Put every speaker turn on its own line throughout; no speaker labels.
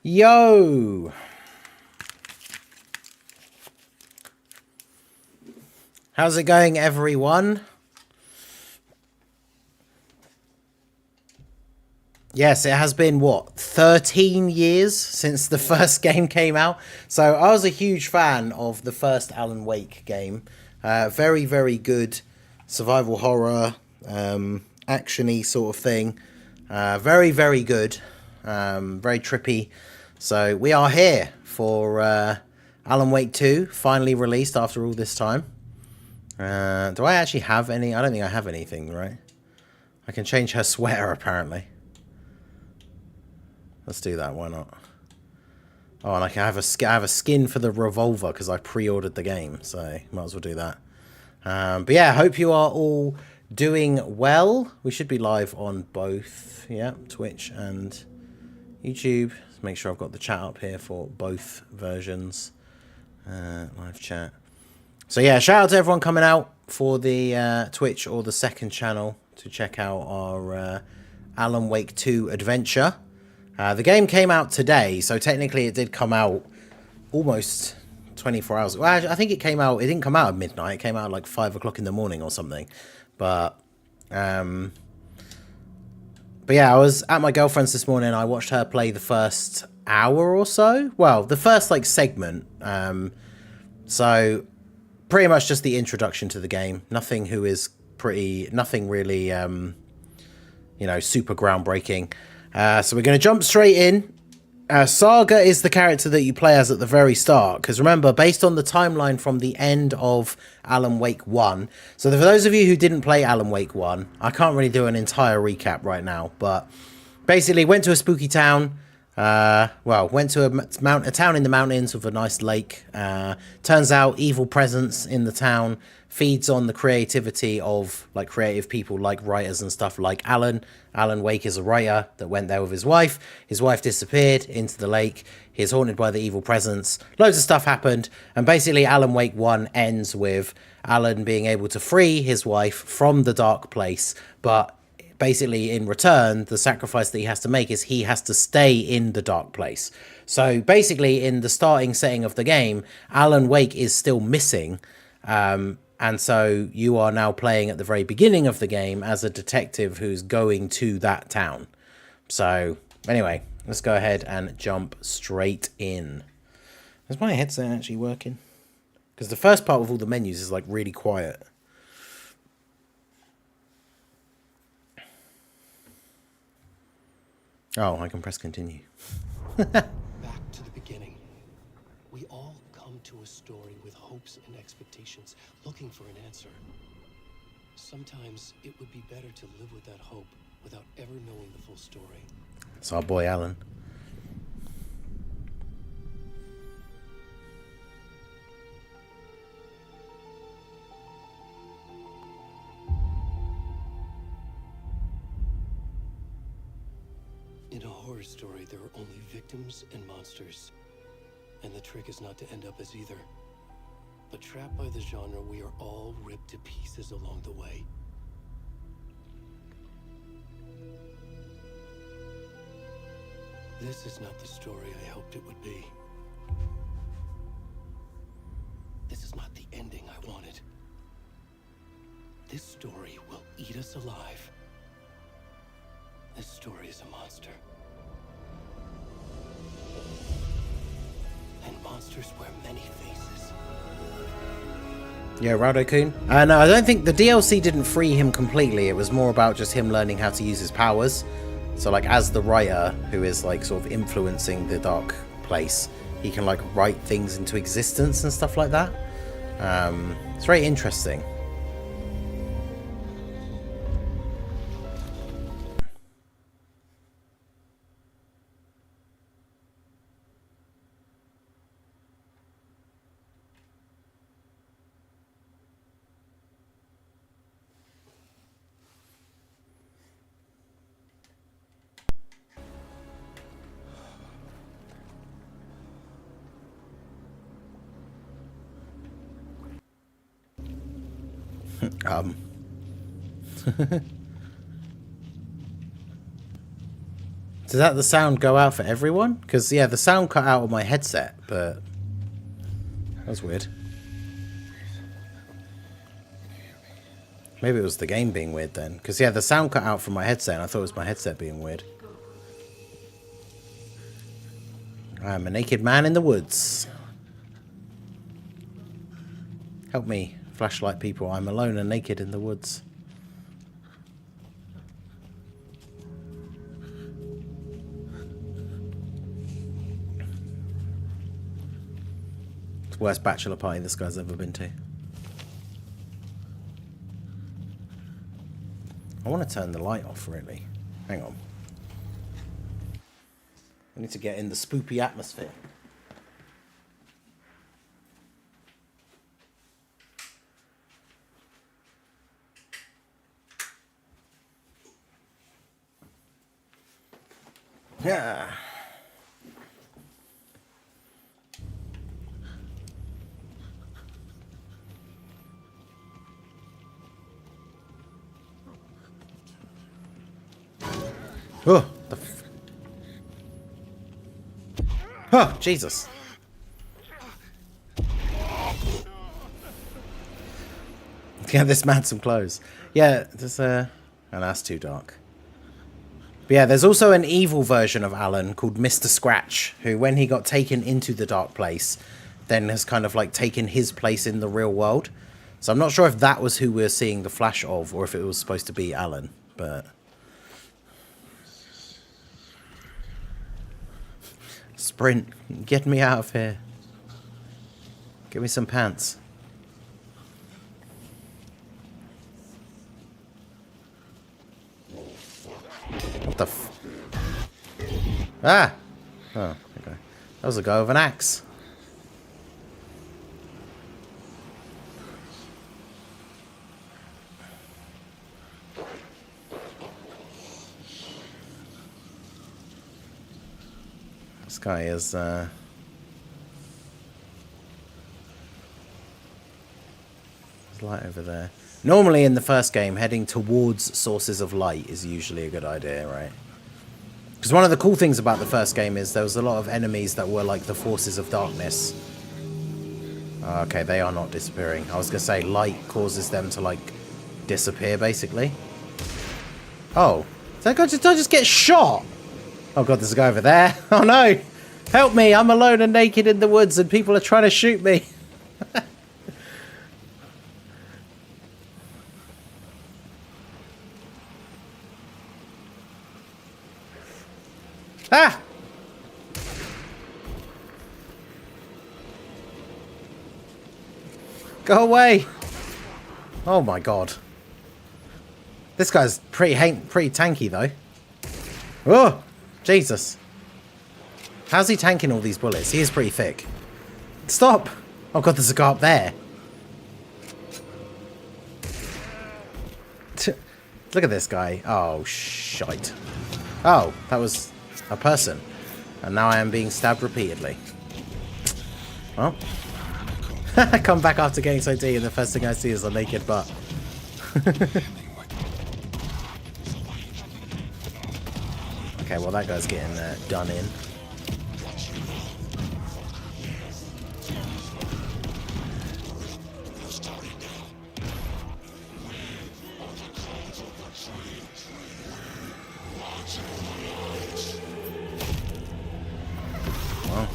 Yo! How's it going, everyone? Yes, it has been, what, 13 years since the first game came out? So I was a huge fan of the first Alan Wake game. Very, very good survival horror, action-y sort of thing. Very, very good. Very trippy. So we are here for Alan Wake 2, finally released after all this time. Do I actually have any? I don't think I have anything, right? I can change her sweater, apparently. Let's do that, why not? Oh, and I have a skin for the revolver because I pre-ordered the game, so might as well do that. But yeah, hope you are all doing well. We should be live on both, yeah, Twitch and YouTube. Let's make sure I've got the chat up here for both versions. Live chat. So yeah, shout out to everyone coming out for the Twitch or the second channel to check out our Alan Wake 2 adventure. The game came out today, so technically it did come out almost 24 hours. Well, I think it didn't come out at midnight. It came out at like 5 o'clock in the morning or something. But yeah, I was at my girlfriend's this morning. I watched her play the first hour or so. Well, the first like segment. So pretty much just the introduction to the game. Nothing really, you know, super groundbreaking. So we're going to jump straight in. Saga is the character that you play as at the very start. Because remember, based on the timeline from the end of Alan Wake 1. So for those of you who didn't play Alan Wake 1, I can't really do an entire recap right now. But basically went to a spooky town. Went to a town in the mountains with a nice lake. Turns out evil presence in the town feeds on the creativity of like creative people like writers and stuff like Alan. Alan Wake is a writer that went there with his wife. His wife disappeared into the lake. He's haunted by the evil presence. Loads of stuff happened. And basically Alan Wake 1 ends with Alan being able to free his wife from the dark place. But basically in return, the sacrifice that he has to make is he has to stay in the dark place. So basically in the starting setting of the game, Alan Wake is still missing. And so you are now playing at the very beginning of the game as a detective who's going to that town. So anyway, let's go ahead and jump straight in. Is my headset actually working? Because the first part with all the menus is like really quiet. Oh, I can press continue.
Back to the beginning. We all come to a story with hopes and expectations, looking for an answer. Sometimes it would be better to live with that hope without ever knowing the full story.
It's our boy Alan.
In a horror story, there are only victims and monsters. And the trick is not to end up as either. But trapped by the genre, we are all ripped to pieces along the way. This is not the story I hoped it would be. This is not the ending I wanted. This story will eat us alive. This story is a monster. And monsters wear many faces.
Yeah, Rado-kun. No, I don't think the DLC didn't free him completely. It was more about just him learning how to use his powers. So like as the writer who is like sort of influencing the dark place, he can like write things into existence and stuff like that. It's very interesting. Does that the sound go out for everyone? Because, yeah, the sound cut out on my headset, but... That was weird. Maybe it was the game being weird then. Because, yeah, the sound cut out from my headset, and I thought it was my headset being weird. I'm a naked man in the woods. Help me, flashlight people. I'm alone and naked in the woods. It's the worst bachelor party this guy's ever been to. I want to turn the light off, really. Hang on. I need to get in the spoopy atmosphere. Yeah. Oh, the oh, Jesus. Get this man some clothes. Yeah, there's oh, that's too dark. But yeah, there's also an evil version of Alan called Mr. Scratch, who, when he got taken into the dark place, then has kind of like taken his place in the real world. So I'm not sure if that was who we're seeing the flash of, or if it was supposed to be Alan, but... Sprint, get me out of here. Give me some pants. What the f... Ah! Oh, okay. That was a guy with an axe. This guy is, there's light over there. Normally in the first game, heading towards sources of light is usually a good idea, right? Because one of the cool things about the first game is there was a lot of enemies that were like the forces of darkness. Okay, they are not disappearing. I was going to say light causes them to, like, disappear, basically. Oh, did I just get shot? Oh god, there's a guy over there. Oh no! Help me! I'm alone and naked in the woods and people are trying to shoot me. Ah! Go away! Oh my god. This guy's pretty tanky though. Oh! Jesus. How's he tanking all these bullets? He is pretty thick. Stop! Oh god, there's a guy up there. Look at this guy. Oh, shite. Oh, that was a person. And now I am being stabbed repeatedly. Well. I come back after getting so deep and the first thing I see is a naked butt. Okay, well that guy's getting done in. Well.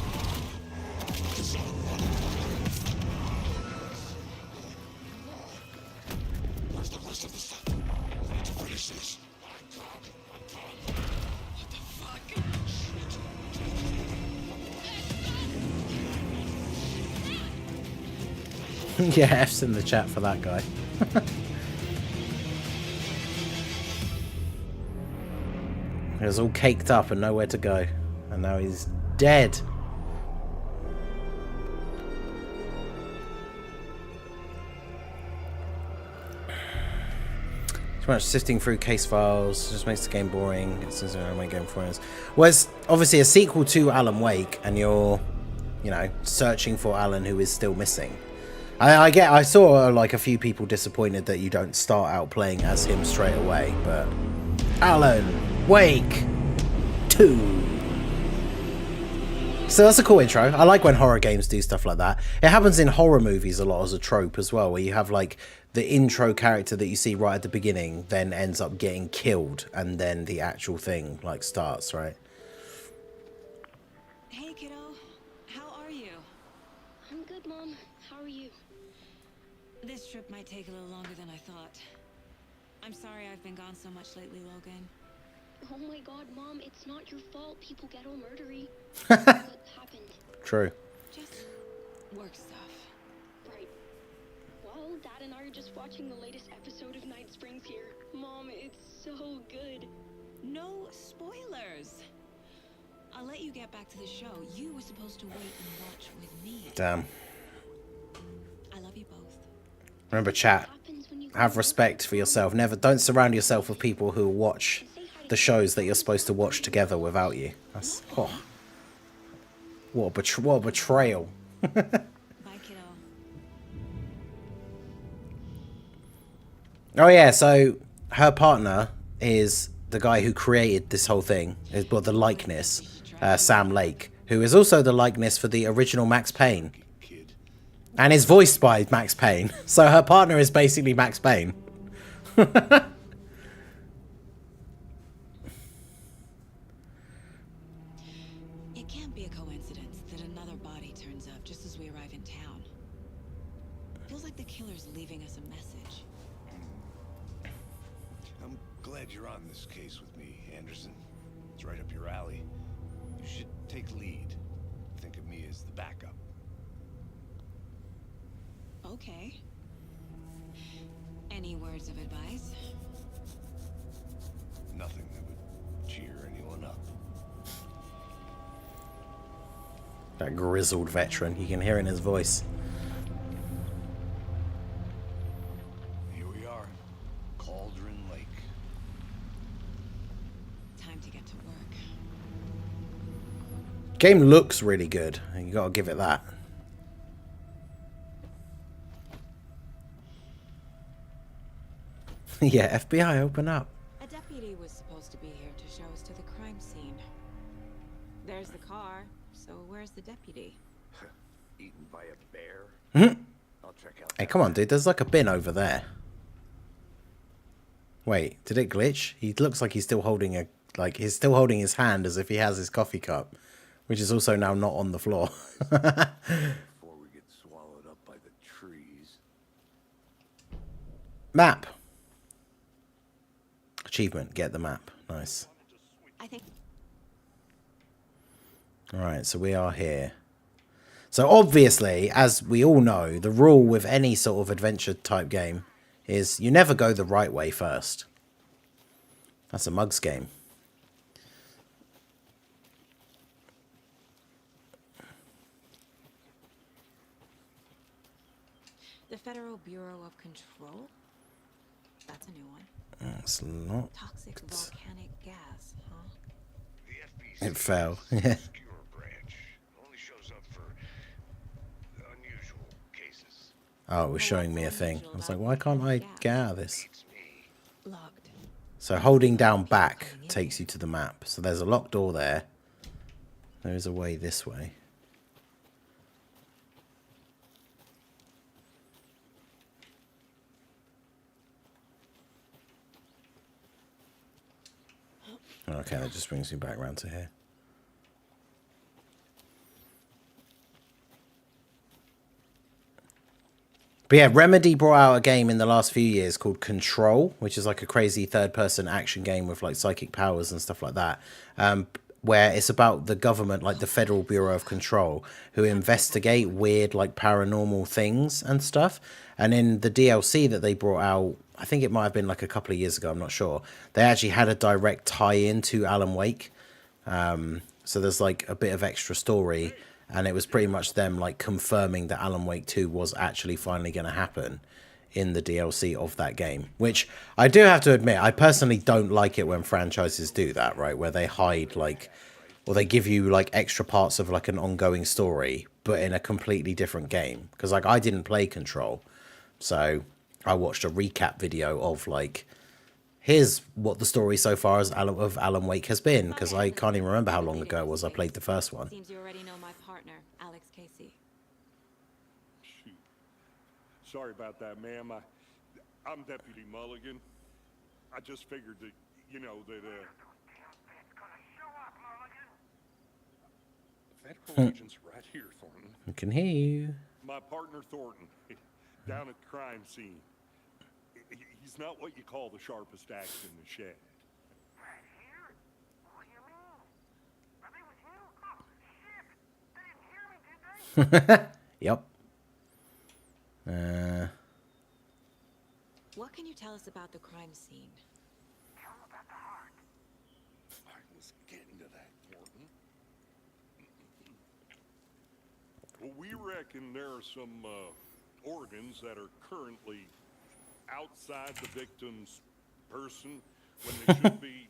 Yeah, F's in the chat for that guy. He was all caked up and nowhere to go. And now he's dead. Too much sifting through case files just makes the game boring. It says my game for us. Well, it's obviously a sequel to Alan Wake, and you're, you know, searching for Alan who is still missing. I saw like a few people disappointed that you don't start out playing as him straight away, but Alan Wake 2. 2. So that's a cool intro. I like when horror games do stuff like that. It happens in horror movies a lot as a trope as well, where you have like the intro character that you see right at the beginning then ends up getting killed, and then the actual thing like starts, right?
Hey kiddo, how are you?
I'm good, Mom. How are you?
This trip might take a little longer than I thought. I'm sorry I've been gone so much lately, Logan.
Oh my god, Mom, it's not your fault people get all murdery. What happened?
True.
Just work stuff.
Right. Well, Dad and I are just watching the latest episode of Night Springs here. Mom, it's so good.
No spoilers. I'll let you get back to the show. You were supposed to wait and watch with me.
Damn.
I love you both.
Remember, chat.
What happens when you
Have respect for yourself. Don't surround yourself with people who watch the shows that you're supposed to watch together without you. That's what a betrayal.
Bye, kiddo.
Oh yeah, so her partner is the guy who created this whole thing. Well, the likeness, Sam Lake, who is also the likeness for the original Max Payne, and is voiced by Max Payne. So her partner is basically Max Payne.
It can't be a coincidence that another body turns up just as we arrive in town. Feels like the killer's leaving us a message.
I'm glad you're on this case with me, Anderson. It's right up your alley. You should take lead. Think of me as the backup.
Okay. Any words of advice?
Nothing that would cheer anyone up.
That grizzled veteran, you can hear in his voice.
Here we are. Cauldron Lake.
Time to get to work.
Game looks really good. You gotta give it that. Yeah, FBI, open up.
A deputy was supposed to be here to show us to the crime scene. There's the car, so where's the deputy?
Eaten by a bear. I'll check out.
Hey, come on, dude. There's like a bin over there. Wait, did it glitch? He looks like he's still holding he's still holding his hand as if he has his coffee cup, which is also now not on the floor.
Before we get swallowed up by the trees.
Map. Achievement, get the map. Nice.
I think
Alright, so we are here. So obviously, as we all know, the rule with any sort of adventure type game is you never go the right way first. That's a mugs game.
the Federal Bureau of Control. That's a new one.
It's not.
Toxic volcanic gas, huh?
The FBC
It fell.
obscure branch only shows up for unusual cases.
Oh, it was showing me a thing. I was like, why can't I get out of this?
It's me.
Locked.
So holding down back takes you to the map. So there's a locked door there. There is a way this way. Okay, that just brings me back around to here. But yeah, Remedy brought out a game in the last few years called Control, which is like a crazy third-person action game with like psychic powers and stuff like that, where it's about the government, like the Federal Bureau of Control, who investigate weird like paranormal things and stuff. And in the DLC that they brought out, I think it might have been like a couple of years ago, I'm not sure, they actually had a direct tie-in to Alan Wake. So there's like a bit of extra story. And it was pretty much them like confirming that Alan Wake 2 was actually finally going to happen in the DLC of that game. Which I do have to admit, I personally don't like it when franchises do that, right? Where they hide like, or they give you like extra parts of like an ongoing story, but in a completely different game. Because like I didn't play Control. So I watched a recap video of like here's what the story so far as of Alan Wake has been, because I can't even remember how long ago it was I played the first one.
Seems you already know my partner, Alex Casey.
Shoot. Sorry about that, ma'am. I'm Deputy Mulligan. I just figured that, you know, that, Federal agents right here, Thornton.
I can hear you.
My partner, Thornton, down at the crime scene. He's not what you call the sharpest axe in the shed.
Right here? What do you mean? Are they with you? Oh, shit! They didn't hear me, did they?
Yep.
What can you tell us about the crime scene?
Tell them about the heart.
I was getting to that, Thornton. Well, we reckon there are some organs that are currently outside the victim's person when they should be,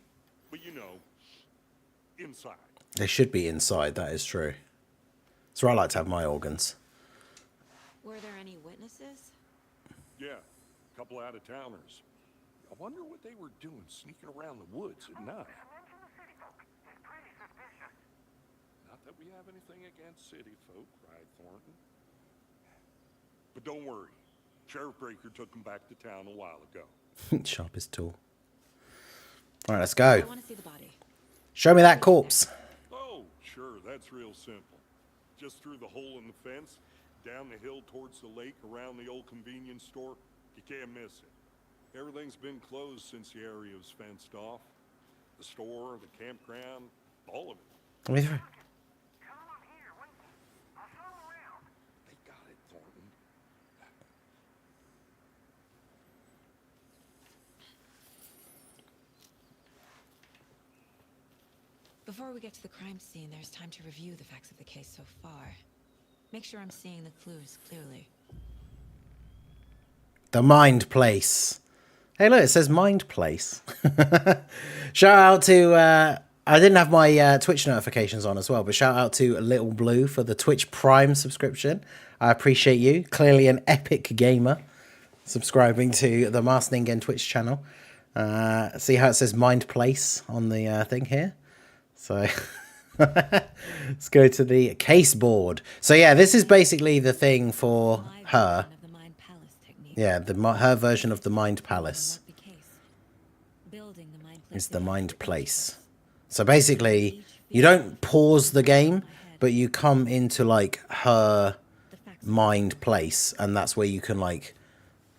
but you know, inside.
They should be inside, that is true. That's where I like to have my organs.
Were there any witnesses?
Yeah, a couple out-of-towners. I wonder what they were doing sneaking around the woods at night.
Mention the city folk. It's pretty suspicious.
Not that we have anything against city folk, right, Thornton? But don't worry. Sheriff Breaker took them back to town a while ago.
Sharpest tool. Alright, let's go.
I want to see the body.
Show me that corpse.
Oh, sure, that's real simple. Just through the hole in the fence, down the hill towards the lake, around the old convenience store. You can't miss it. Everything's been closed since the area was fenced off. The store, the campground, all of it.
Let me through.
Tell them I'm here, wouldn't you? I'll show them around.
They got it, Thornton.
Before we get to the crime scene, there's time to review the facts of the case so far. Make sure I'm seeing the clues clearly.
The Mind Place. Hey, look, it says Mind Place. Shout out to... I didn't have my Twitch notifications on as well, but shout out to Little Blue for the Twitch Prime subscription. I appreciate you. Clearly an epic gamer subscribing to the Master Ningen Twitch channel. See how it says Mind Place on the thing here? So let's go to the case board. So yeah, this is basically the thing for her.
Of the Mind Palace technique.
Yeah, her version of the Mind Palace
The case. Building the Mind Place.
is the Mind Place. So basically, you don't pause the game, but you come into like her mind place, and that's where you can like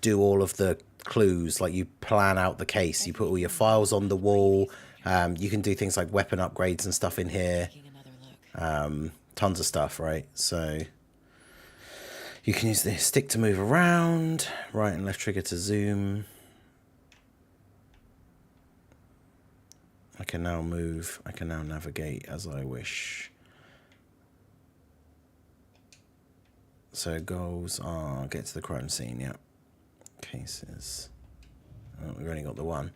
do all of the clues. Like you plan out the case, you put all your files on the wall. You can do things like weapon upgrades and stuff in here.
Taking another look.
Tons of stuff, right? So you can use the stick to move around, right and left trigger to zoom. I can now move, I can now navigate as I wish. So goals are get to the crime scene, yeah. Cases. Oh, we've only got the one.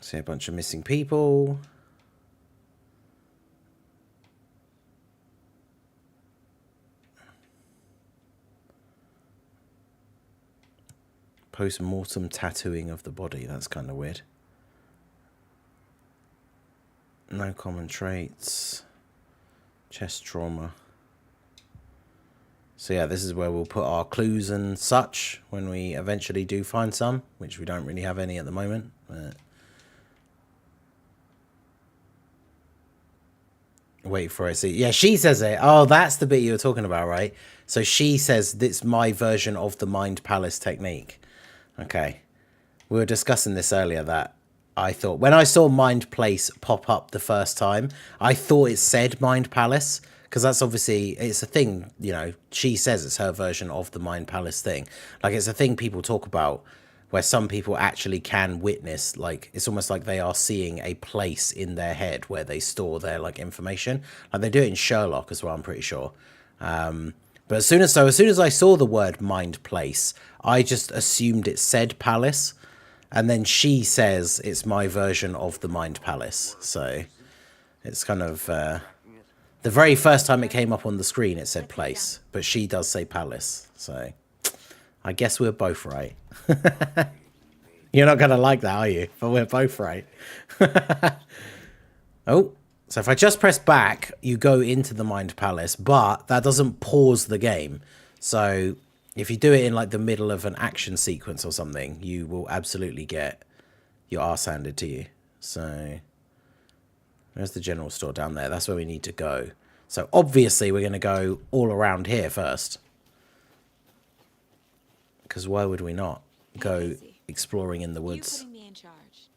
See a bunch of missing people. Post-mortem tattooing of the body. That's kind of weird. No common traits. Chest trauma. So yeah, this is where we'll put our clues and such when we eventually do find some, which we don't really have any at the moment. But wait for it. See, yeah, she says it. Oh, that's the bit you were talking about, right? So she says it's my version of the Mind Palace technique. Okay. We were discussing this earlier that I thought when I saw Mind Place pop up the first time, I thought it said Mind Palace because that's obviously it's a thing, you know, she says it's her version of the Mind Palace thing. Like it's a thing people talk about where some people actually can witness, like it's almost like they are seeing a place in their head where they store their like information. Like they do it in Sherlock as well, I'm pretty sure. But as soon as I saw the word Mind Place, I just assumed it said palace, and then she says it's my version of the Mind Palace. So it's kind of The very first time it came up on the screen, it said place, but she does say palace. So I guess we're both right. You're not going to like that, are you? But we're both right. Oh, so if I just press back, you go into the Mind Palace, but that doesn't pause the game. So if you do it in like the middle of an action sequence or something, you will absolutely get your arse handed to you. So there's the general store down there. That's where we need to go. So obviously we're going to go all around here first. Because why would we not go exploring in the woods?
You putting me in charge.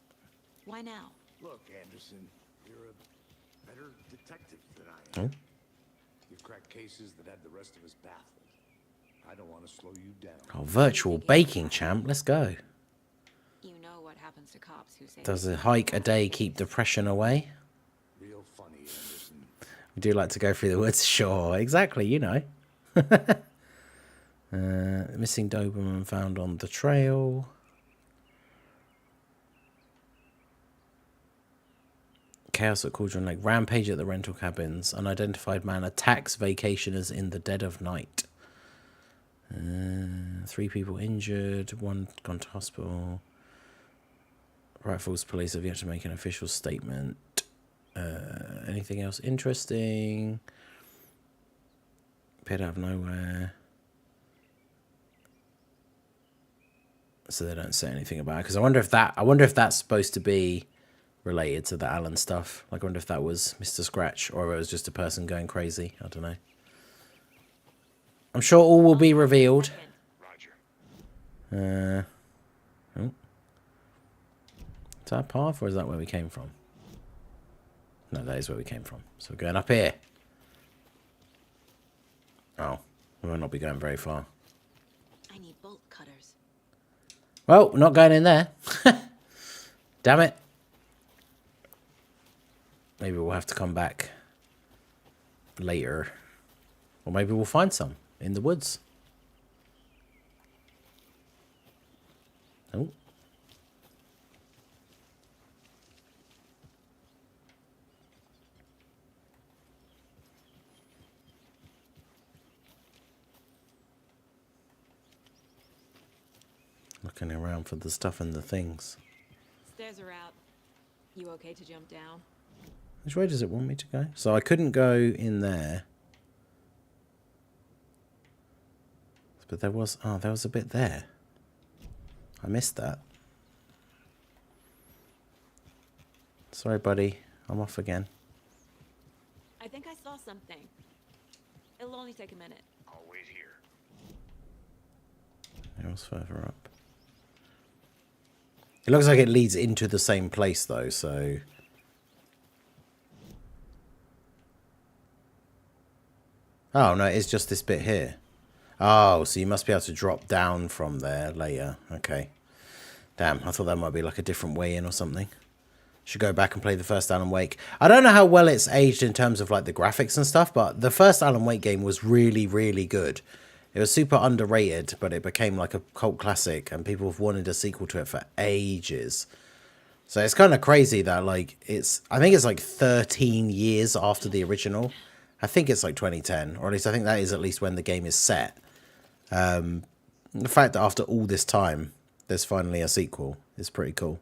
Why now?
Look, Anderson, you're a better detective than I am. You've cracked cases that had the rest of us baffled. I don't want to slow you down.
Oh, virtual baking champ. Let's go.
You know what happens to cops who say
Does a hike a day keep depression away?
Real funny, Anderson.
We do like to go through the woods. Sure, exactly, you know. Missing Doberman found on the trail. Chaos at Cauldron Lake. Rampage at the rental cabins. Unidentified man attacks vacationers in the dead of night. 3 people injured. 1 gone to hospital. Rifles police have yet to make an official statement. Anything else interesting? Appeared out of nowhere. So they don't say anything about it. Because I wonder if that's supposed to be related to the Alan stuff. Like, I wonder if that was Mr. Scratch or if it was just a person going crazy. I don't know. I'm sure all will be revealed.
Roger.
Oh. Is that a path or is that where we came from? No, that is where we came from. So we're going up here. Oh, we will not be going very far.
I need bolt cutters.
Well, we're not going in there. Damn it. Maybe we'll have to come back later. Or maybe we'll find some in the woods. Oh. Looking around for the stuff and the things.
Stairs are out. You okay to jump down?
Which way does it want me to go? So I couldn't go in there. But there was a bit there. I missed that. Sorry, buddy. I'm off again.
I think I saw something. It'll only take a minute.
I'll wait here.
It was further up. It looks like it leads into the same place, though, so... Oh, no, it's just this bit here. Oh, so you must be able to drop down from there later. Okay. Damn, I thought that might be like a different way in or something. Should go back and play the first Alan Wake. I don't know how well it's aged in terms of like the graphics and stuff, but the first Alan Wake game was really, really good. It was super underrated, but it became like a cult classic and people have wanted a sequel to it for ages. So it's kind of crazy that like I think it's like 13 years after the original. I think it's like 2010, or at least I think that is at least when the game is set. The fact that after all this time, there's finally a sequel is pretty cool.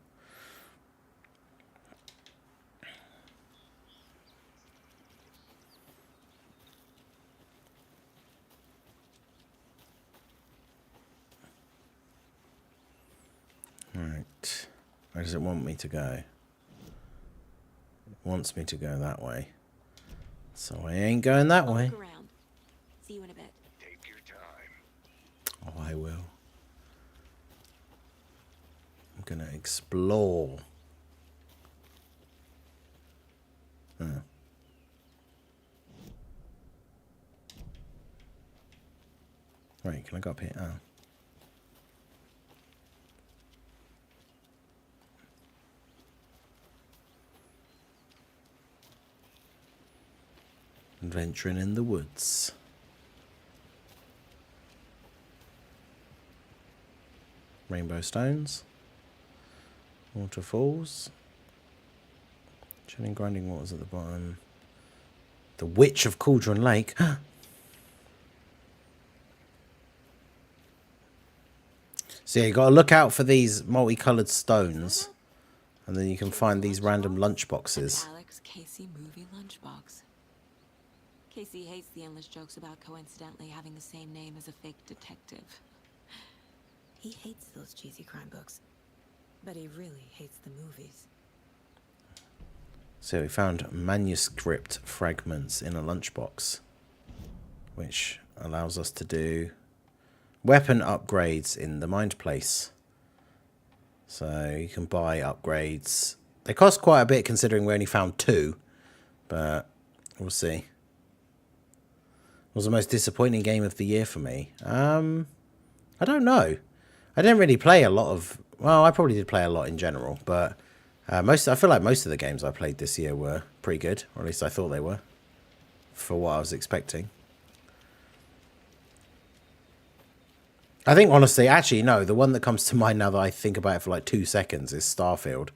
Right. Where does it want me to go? It wants me to go that way. So I ain't going that way.
Look around. See you in a bit.
Take your time.
Oh, I will. I'm gonna explore. Oh. Right, can I go up here? Oh. Adventuring in the woods. Rainbow stones. Waterfalls. Chilling grinding waters at the bottom. The Witch of Cauldron Lake. So yeah, you got to look out for these multicolored stones, and then you can find these random lunch boxes.
Alex Casey movie lunchbox. Casey hates the endless jokes about coincidentally having the same name as a fake detective. He hates those cheesy crime books, but he really hates the movies.
So we found manuscript fragments in a lunchbox, which allows us to do weapon upgrades in the mind place. So you can buy upgrades. They cost quite a bit considering we only found 2, but we'll see. It was the most disappointing game of the year for me. I don't know. I didn't really play a lot of... Well, I probably did play a lot in general, but I feel like most of the games I played this year were pretty good, or at least I thought they were, for what I was expecting. I think, honestly, actually, no, the one that comes to mind now that I think about it for like 2 seconds is Starfield.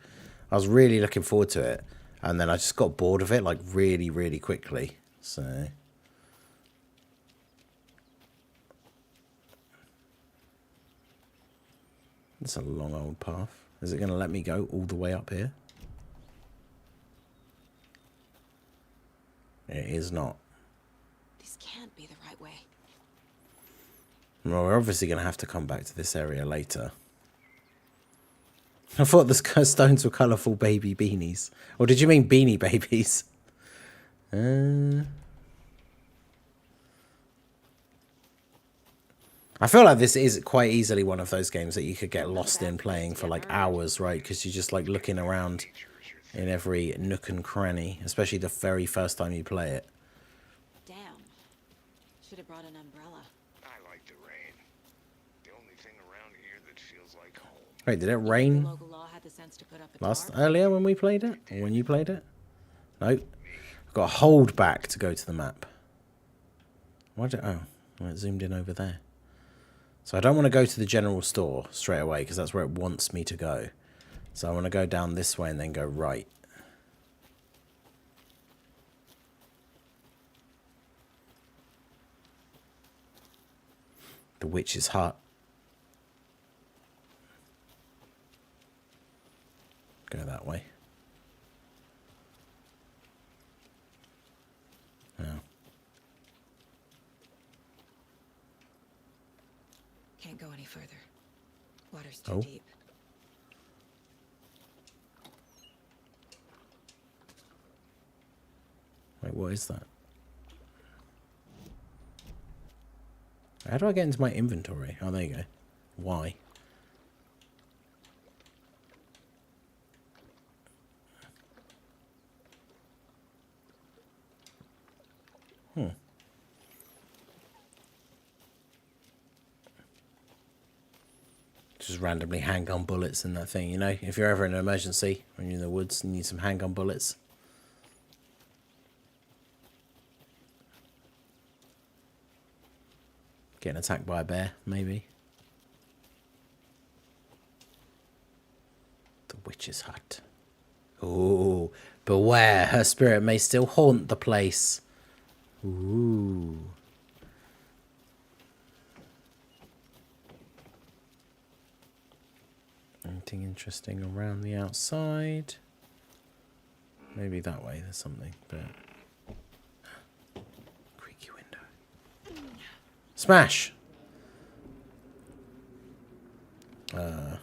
I was really looking forward to it, and then I just got bored of it, like, really, really quickly. So... It's a long old path. Is it going to let me go all the way up here? It is not.
This can't be the right way.
Well, we're obviously going to have to come back to this area later. I thought the stones were colourful baby beanies. Or did you mean beanie babies? I feel like this is quite easily one of those games that you could get lost in playing for like hours, right? Because you're just like looking around in every nook and cranny, especially the very first time you play it.
Damn. Should have brought an umbrella.
I like the rain. The only thing around here that feels like home.
Wait, did it
The
rain
local law had the sense to put up a
last
tarp.
earlier when we played it? Or when you played it? Nope. I've got to hold back to go to the map. Why did oh, well, it zoomed in over there. So I don't want to go to the general store straight away because that's where it wants me to go. So I want to go down this way and then go right. The witch's hut. Go that way. Oh.
Can't go any further. Water's too
Oh.
deep.
Wait, what is that? How do I get into my inventory? Oh, there you go. Why? Just randomly handgun bullets in that thing, you know? If you're ever in an emergency, when you're in the woods and you need some handgun bullets. Getting attacked by a bear, maybe. The witch's hut. Ooh, beware, her spirit may still haunt the place. Ooh. Anything interesting around the outside? Maybe that way there's something, but... Creaky window. Smash! Our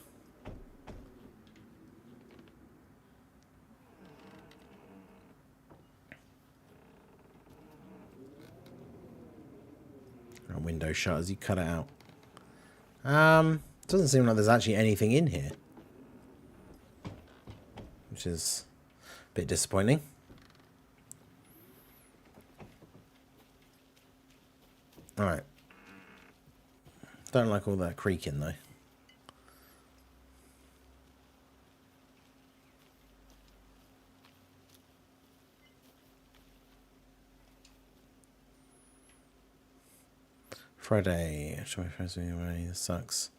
window shut as you cut it out. Doesn't seem like there's actually anything in here. Which is a bit disappointing. Alright. Don't like all that creaking though. Friday. Show my friends away. This sucks.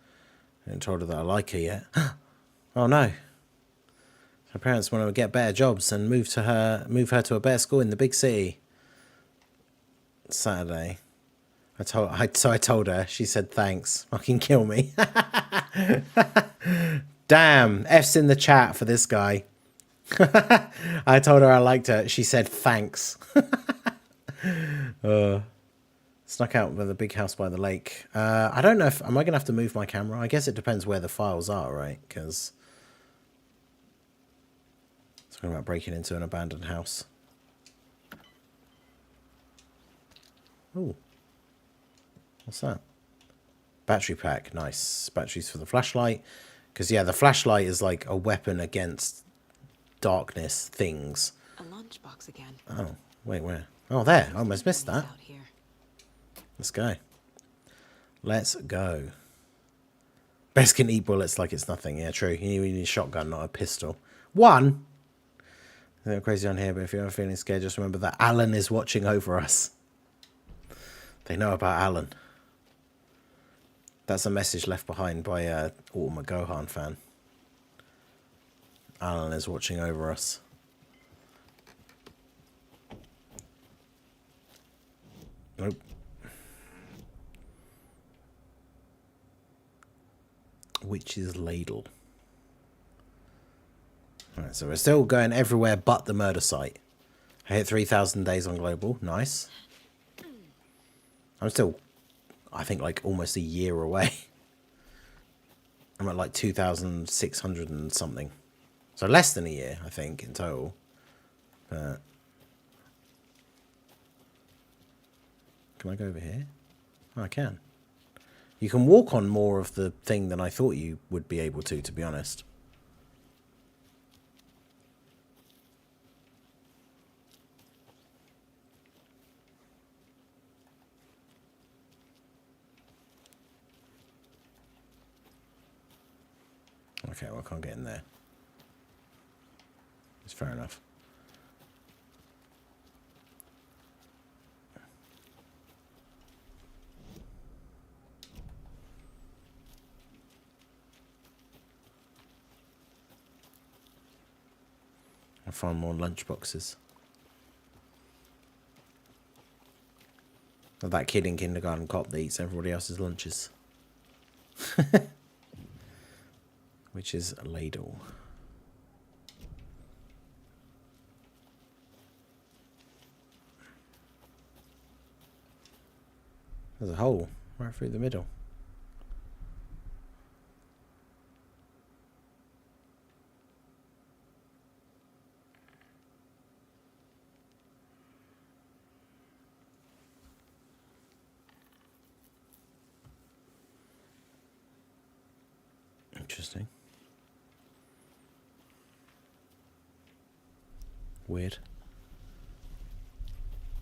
I haven't told her that I like her yet. Oh no. Her parents want to get better jobs and move her to a better school in the big city. Saturday. I told her. She said thanks. Fucking kill me. Damn. F's in the chat for this guy. I told her I liked her. She said thanks. Snuck out with a big house by the lake. I don't know if... Am I going to have to move my camera? I guess it depends where the files are, right? Because... Talking about breaking into an abandoned house. Ooh. What's that? Battery pack. Nice. Batteries for the flashlight. Because, yeah, the flashlight is like a weapon against darkness things.
A lunchbox again.
Oh, wait, where? Oh, there. I almost missed that.
Out here.
Let's go. Let's go. Best can eat bullets like it's nothing. Yeah, true. You need a shotgun, not a pistol. One. They're crazy on here, but if you're ever feeling scared, just remember that Alan is watching over us. They know about Alan. That's a message left behind by Ultimate Gohan fan. Alan is watching over us. Nope. Witch's Ladle. Alright, so we're still going everywhere but the murder site. I hit 3,000 days on global. Nice. I'm still, I think, like almost a year away. I'm at like 2,600 and something. So less than a year, I think, in total. But can I go over here? Oh, I can. You can walk on more of the thing than I thought you would be able to be honest. Okay, well, I can't get in there. It's fair enough. I'll find more lunch boxes. Of that kid in Kindergarten Cop that eats everybody else's lunches. Which is a ladle. There's a hole right through the middle. Interesting. Weird.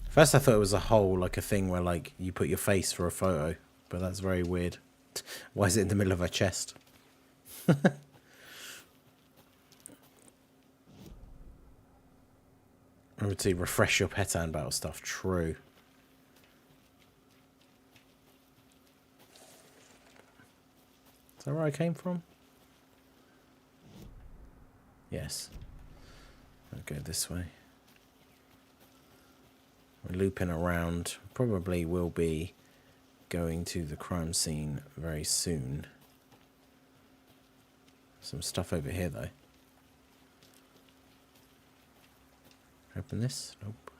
First I thought it was a hole, like a thing where like you put your face for a photo, but that's very weird. Why is it in the middle of her chest? I would say refresh your pet and battle stuff. True. Is that where I came from? Yes. I'll go this way. We're looping around. Probably will be going to the crime scene very soon. Some stuff over here though. Open this? Nope.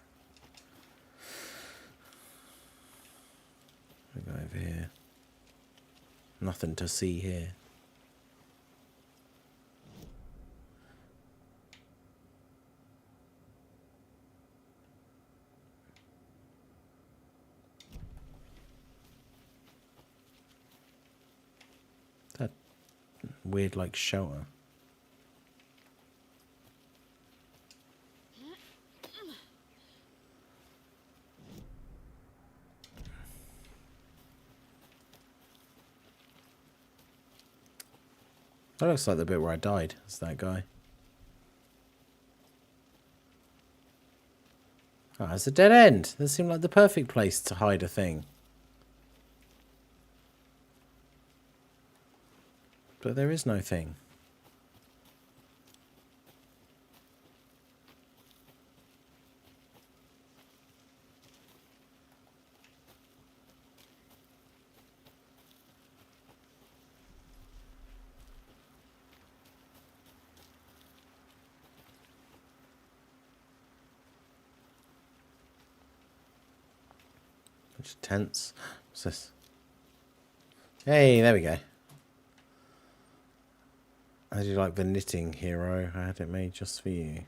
We go over here. Nothing to see here. That weird like shelter. That looks like the bit where I died. It's that guy. Oh, it's a dead end. That seemed like the perfect place to hide a thing. But there is no thing. Bunch of tents. What's this? Hey, there we go. How do you like the knitting, hero? I had it made just for you.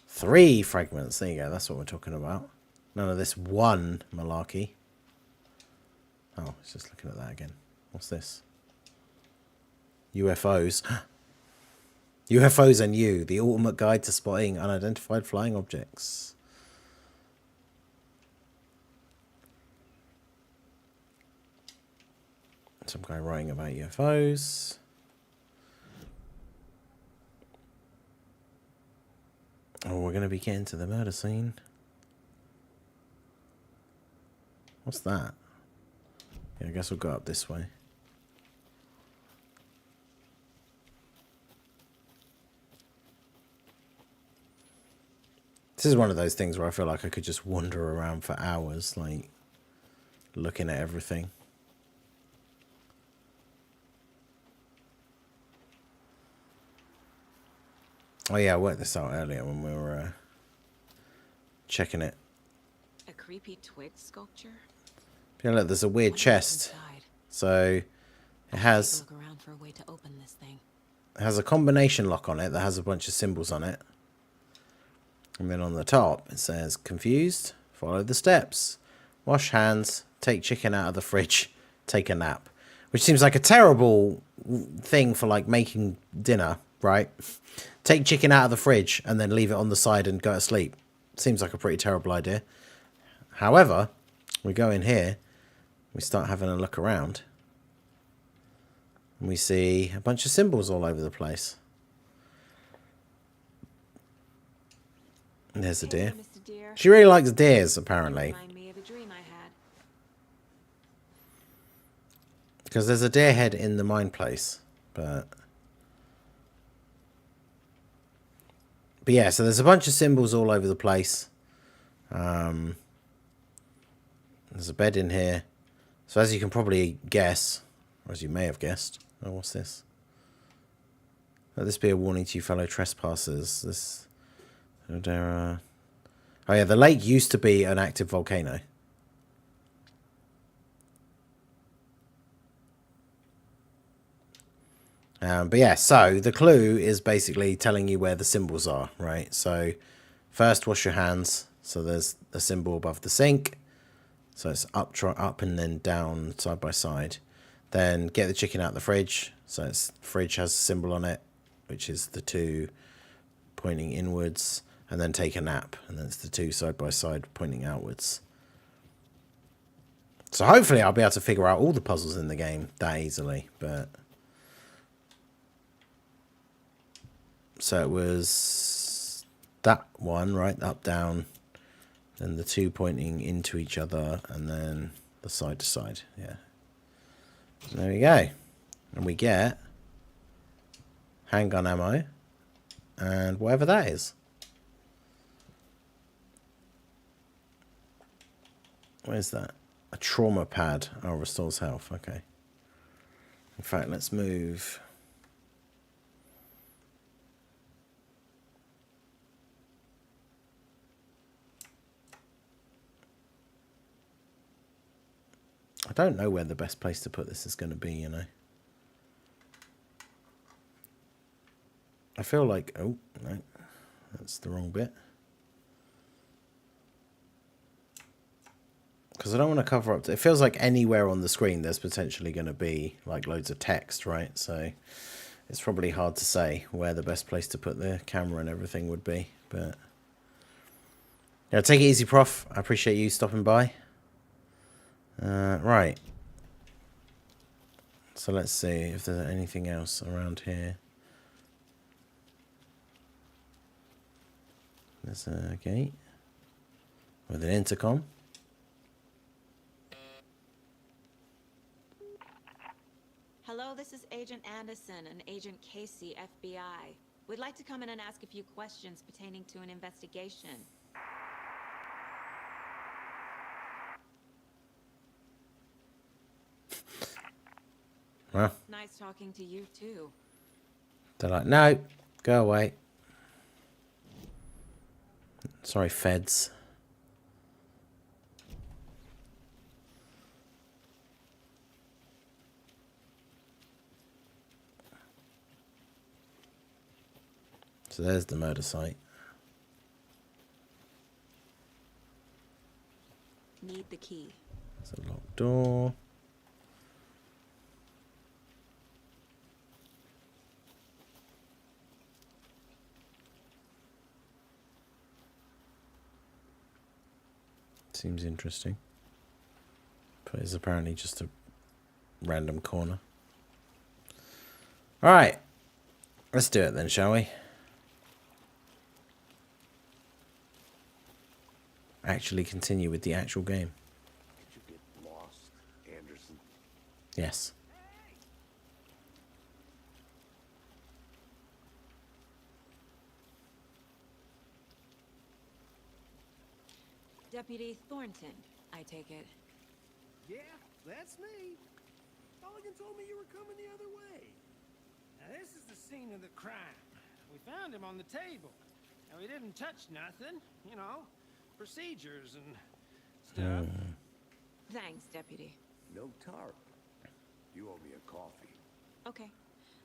3 fragments. There you go. That's what we're talking about. None of this one malarkey. Oh, it's just looking at that again. What's this? UFOs. UFOs and you, the ultimate guide to spotting unidentified flying objects. Some guy writing about UFOs. Oh, we're going to be getting to the murder scene. What's that? Yeah, I guess we'll go up this way. This is one of those things where I feel like I could just wander around for hours, like, looking at everything. Oh yeah, I worked this out earlier when we were checking it.
A creepy twig sculpture?
Yeah, look, there's a weird chest. So it has
Look around for a way to open this thing.
It has a combination lock on it that has a bunch of symbols on it. And then on the top it says, confused? Follow the steps. Wash hands, take chicken out of the fridge, take a nap. Which seems like a terrible thing for like making dinner, right? Take chicken out of the fridge and then leave it on the side and go to sleep. Seems like a pretty terrible idea. However, we go in here, we start having a look around. And we see a bunch of symbols all over the place. And there's a deer.
Mr. Deer.
She really likes deers, apparently.
Remind me of a dream I had.
Because there's a deer head in the mine place. But yeah, so there's a bunch of symbols all over the place. There's a bed in here. So as you can probably guess, or as you may have guessed. Oh, what's this? Let this be a warning to you fellow trespassers. This... Oh yeah, the lake used to be an active volcano. But yeah, so the clue is basically telling you where the symbols are, right? So first, wash your hands. So there's a symbol above the sink. So it's up and then down side by side. Then get the chicken out of the fridge. So it's fridge has a symbol on it, which is the 2 pointing inwards. And then take a nap. And then it's the 2 side by side pointing outwards. So hopefully I'll be able to figure out all the puzzles in the game that easily. But so it was that one, right? Up, down. Then the 2 pointing into each other. And then the side to side. Yeah. There we go. And we get handgun ammo. And whatever that is. Where's that? A trauma pad. Oh, restores health. Okay. In fact, let's move. I don't know where the best place to put this is going to be, you know. I feel like... Oh, no. That's the wrong bit. Because I don't want to cover up... It feels like anywhere on the screen there's potentially going to be like loads of text, right? So it's probably hard to say where the best place to put the camera and everything would be. But yeah, take it easy, Prof. I appreciate you stopping by. Right. So let's see if there's anything else around here. There's a gate with an intercom.
Hello, this is Agent Anderson and Agent Casey, FBI. We'd like to come in and ask a few questions pertaining to an investigation.
Well,
Nice talking to you, too.
they're like, no, go away. Sorry, feds. So there's the murder site.
Need the key.
It's a locked door. Seems interesting. But it's apparently just a random corner. Alright. Let's do it then, shall we? Actually continue with the actual game.
Did you get lost, Anderson?
Yes.
Deputy Thornton, I take it.
Yeah, that's me. Mulligan told me you were coming the other way. Now this is the scene of the crime. We found him on the table. And we didn't touch nothing, you know, procedures and stuff.
Thanks, Deputy.
No tarp. You owe me a coffee.
Okay,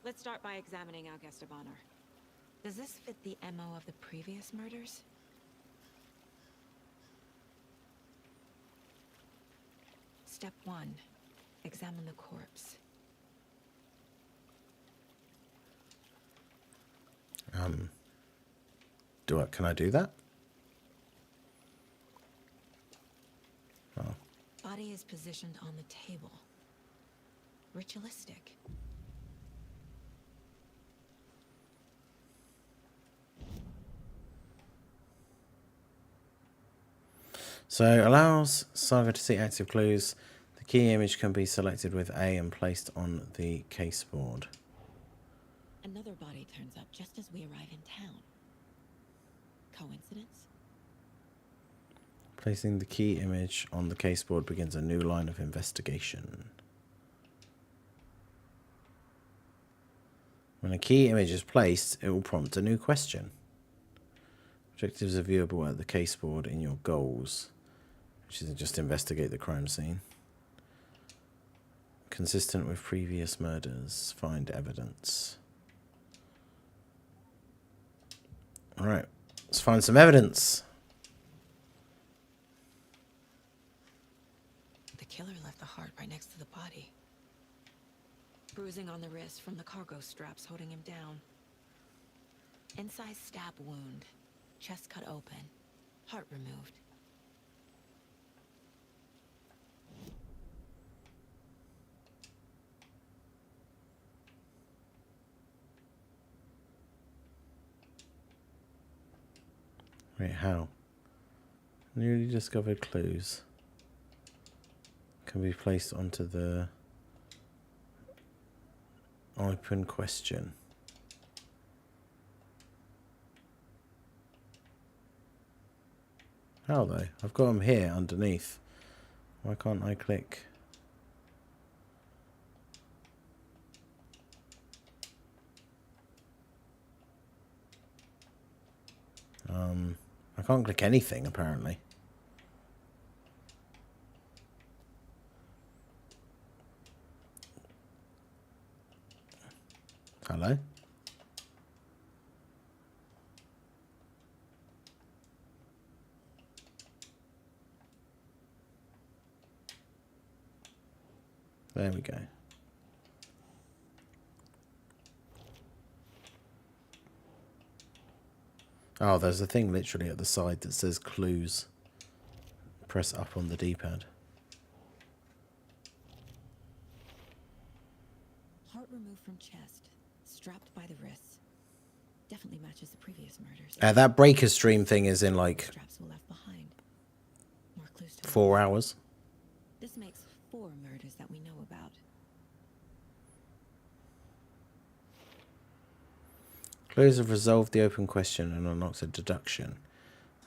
let's start by examining our guest of honor. Does this fit the MO of the previous murders? Step 1. Examine the corpse.
Can I do that? Oh.
Body is positioned on the table. Ritualistic.
So allows Saga to see active clues. The key image can be selected with A and placed on the caseboard.
Another body turns up just as we arrive in town. Coincidence?
Placing the key image on the caseboard begins a new line of investigation. When a key image is placed, it will prompt a new question. Objectives are viewable at the caseboard in your goals, which is just investigate the crime scene. Consistent with previous murders, find evidence. Alright, let's find some evidence.
The killer left the heart right next to the body. Bruising on the wrist from the cargo straps holding him down. Incised stab wound. Chest cut open. Heart removed.
Wait, how? Newly discovered clues can be placed onto the open question. How though? I've got them here underneath. Why can't I click? I can't click anything apparently. Hello? There we go. Oh, there's a thing literally at the side that says clues. Press up on the D-pad.
Heart removed from chest. Strapped by the wrists. Definitely matches the previous murders.
That breaker stream thing is in like
Straps were left behind. More clues to
4 hours.
This makes 4 murders that we know about.
Clues have resolved the open question and unlocked a deduction.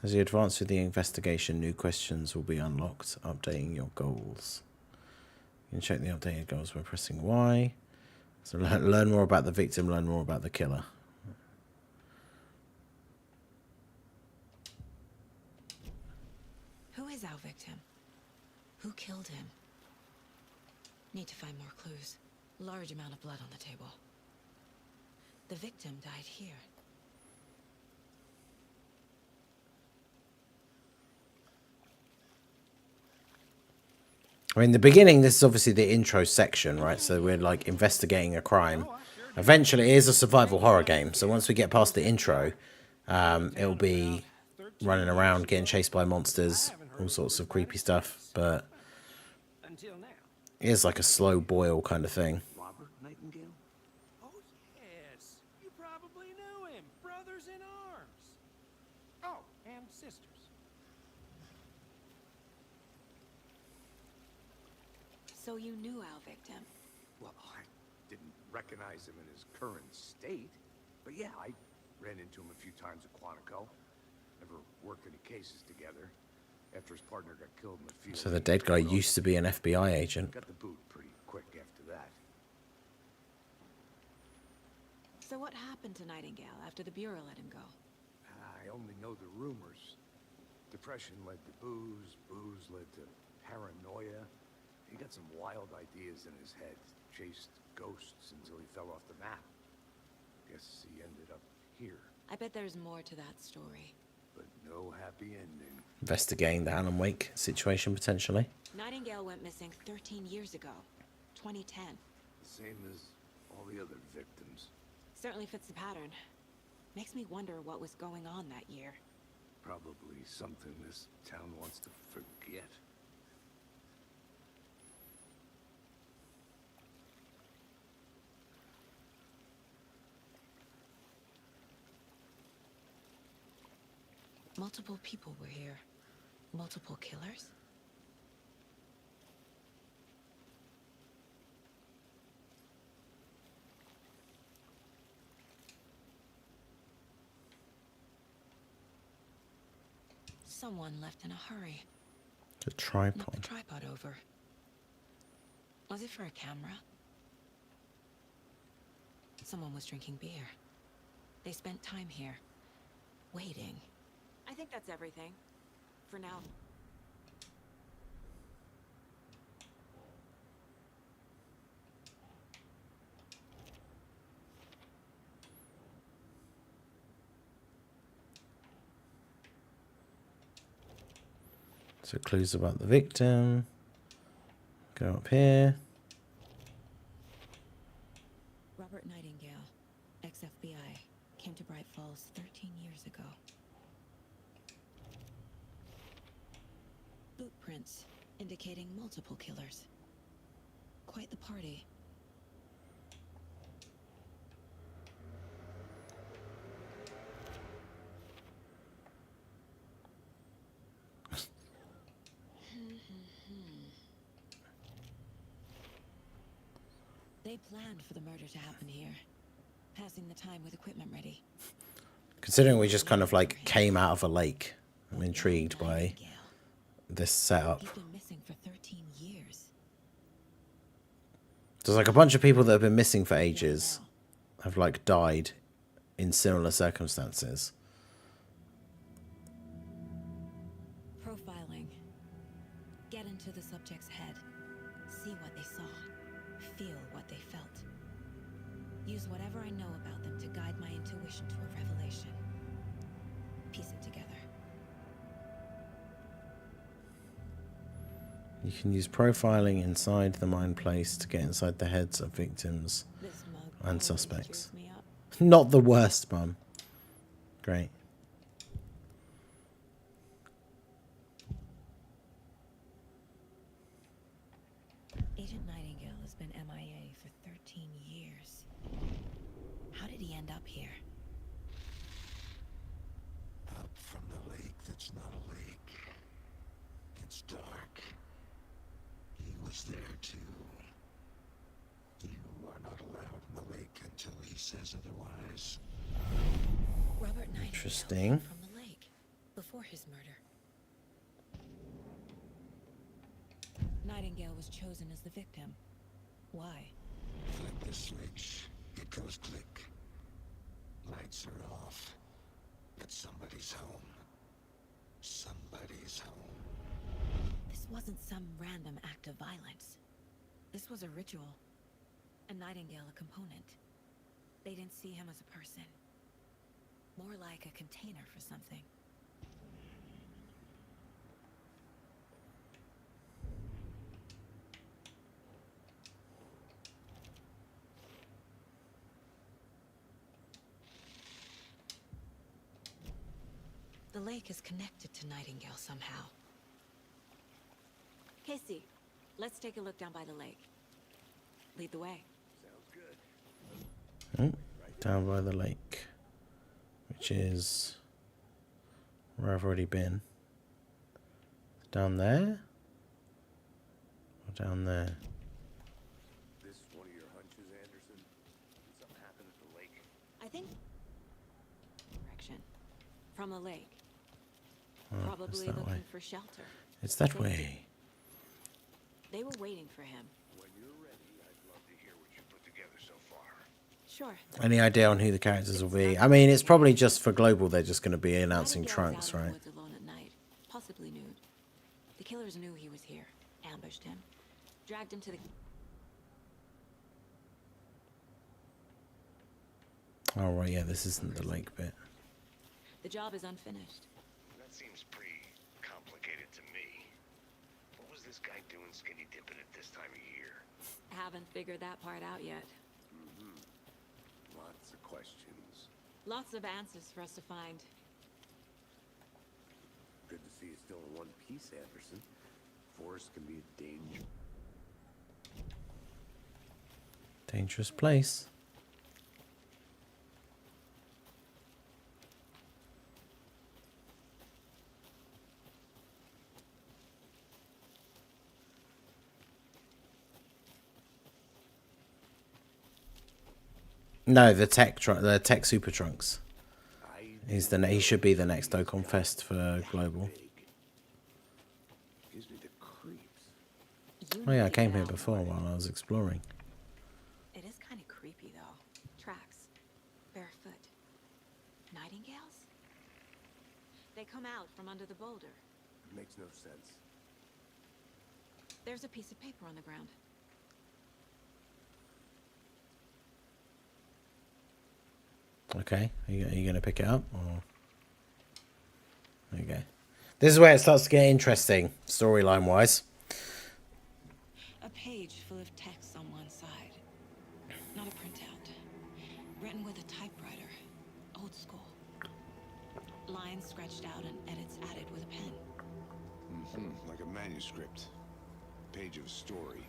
As you advance with the investigation, new questions will be unlocked, updating your goals. You can check the updated goals by pressing Y. So learn more about the victim, learn more about the killer.
Who is our victim? Who killed him? Need to find more clues. Large amount of blood on the table. The victim died here.
I mean, the beginning, this is obviously the intro section, right? So we're like investigating a crime. Eventually, it is a survival horror game. So once we get past the intro, it'll be running around, getting chased by monsters, all sorts of creepy stuff. But
Until now.
it is like a slow boil kind of thing.
Robert Nightingale?
Oh, yes. You probably knew him. Brothers in arms. Oh, and sisters.
So you knew our victim.
Well, I didn't recognize him in his current state. But yeah, I ran into him a few times at Quantico. Never worked any cases together. After his partner got killed in the field.
So the dead guy used to be an FBI agent.
Got the boot pretty quick after that.
So what happened to Nightingale after the Bureau let him go?
I only know the rumors. Depression led to booze, booze led to paranoia. He got some wild ideas in his head, chased ghosts until he fell off the map. Guess he ended up here,
I bet there's more to that story.
but no happy ending.
Investigating the Alan Wake situation, potentially.
Nightingale went missing 13 years ago. 2010.
Same as all the other victims.
Certainly fits the pattern. Makes me wonder what was going on that year.
Probably something this town wants to forget.
Multiple people were here. Multiple killers? Someone left in a hurry.
The
Knocked the
tripod.
tripod over. Was it for a camera? Someone was drinking beer. They spent time here. Waiting. I think that's everything. For now.
So clues about the victim. Go up here.
Robert Nightingale, ex-FBI, came to Bright Falls 13 years ago. Boot prints indicating multiple killers. Quite the party. They planned for the murder to happen here, passing the time with equipment ready.
Considering we just kind of like came out of a lake, I'm intrigued by
Nightingale.
this setup.
He's been missing for 13 years.
There's like a bunch of people that have been missing for ages have like died in similar circumstances.
Profiling. Get into the subject's head. See what they saw. Feel what they felt. Use whatever I know about them to guide my intuition to a revelation. Piece it together.
You can use profiling inside the mind place to get inside the heads of victims
This mug
and
always
suspects.
cheers me up.
Not the worst, Mum. Great.
Agent Nightingale has been MIA for 13 years. How did he end up here?
Up from the lake that's not a lake. It's dark. He was there too. You are not allowed in the lake until he says otherwise.
Robert Nightingale
Interesting.
came from the lake before his murder. Nightingale was chosen as the victim. Why?
Flip the switch. It goes click. Lights are off. But somebody's home. Somebody's home.
This wasn't some random act of violence. This was a ritual. And Nightingale a component. They didn't see him as a person. More like a container for something. The lake is connected to Nightingale somehow. Casey, let's take a look down by the lake. Lead the way.
Oh, down by the lake, which is where I've already been. Down there? Or down there?
This one of your hunches, Anderson? Did something happen at the lake?
I think... direction. From the lake.
Oh, it's
Probably
that
looking
way.
for shelter.
It's that
Safety.
way.
They were waiting for him.
When you're ready, I'd love to hear what you put together so far.
Sure.
Any idea on who the characters will be? I mean, it's probably just for global. They're just going to be announcing Trunks, right?
Woods alone at night, possibly nude. The killers knew he was here, ambushed him, dragged him to the...
Oh, right, yeah, this isn't the lake bit.
The job is unfinished.
That seems pretty complicated to me. What was this guy doing skinny dipping at this time of year?
Haven't figured that part out yet.
Lots of questions.
Lots of answers for us to find.
Good to see you still in one piece, Anderson. Forest can be a danger.
Dangerous place. No, the tech super trunks. He should be the next Dokkan Fest for global.
Gives me the creeps.
Oh yeah, I came here before while I was exploring.
It is kind of creepy, though. Tracks. Barefoot. Nightingales? They come out from under the boulder.
Makes no sense.
There's a piece of paper on the ground.
Okay, are you going to pick it up? Or... Okay. This is where it starts to get interesting, storyline-wise.
A page full of text on one side. Not a printout. Written with a typewriter. Old school. Lines scratched out and edits added with a pen.
Like a manuscript. Page of a story.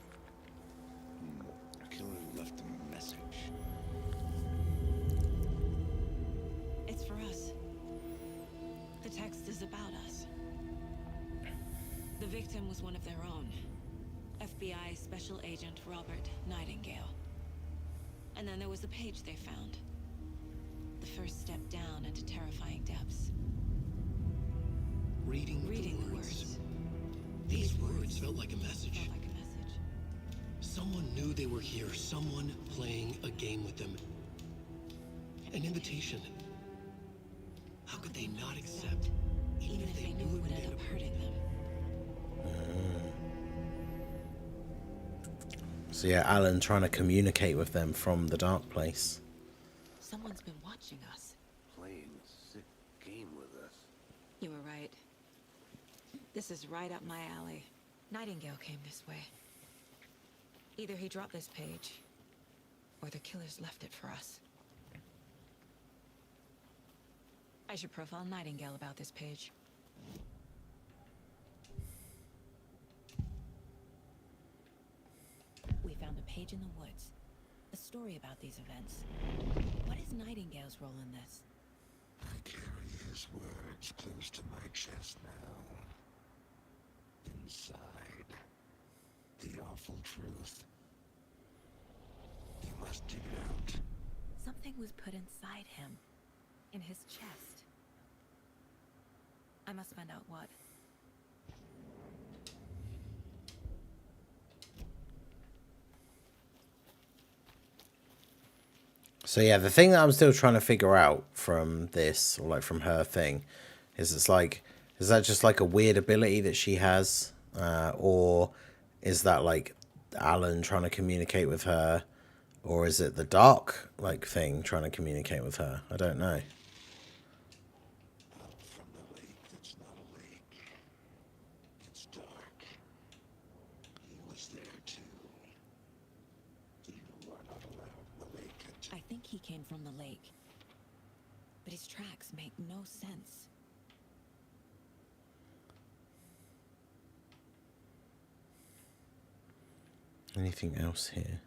Killer left a message.
It's for us. The text is about us. The victim was one of their own. FBI Special Agent Robert Nightingale. And then there was the page they found. The first step down into terrifying depths.
Reading
the words.
These words felt like a message.
Felt like a message.
Someone knew they were here. Someone playing a game with them. An invitation. How could they not accept,
Even if they knew it would end up hurting them.
So yeah, Alan trying to communicate with them from the dark place.
Someone's been watching us.
Playing a sick game with us.
You were right. This is right up my alley. Nightingale came this way. Either he dropped this page, or the killers left it for us. I should profile Nightingale about this page. We found a page in the woods. A story about these events. What is Nightingale's role in this?
I carry his words close to my chest now. Inside, the awful truth. You must dig it out.
Something was put inside him. In his chest. I must find out what.
So yeah, the thing that I'm still trying to figure out from this, or like from her thing, is it's like, is that just like a weird ability that she has? Or is that like Alan trying to communicate with her? Or is it the dark like thing trying to communicate with her? I don't know.
Up from the lake that's not a lake. It's dark. He was there too. You are not allowed in the lake.
I think he came from the lake. But his tracks make no sense.
Anything else here?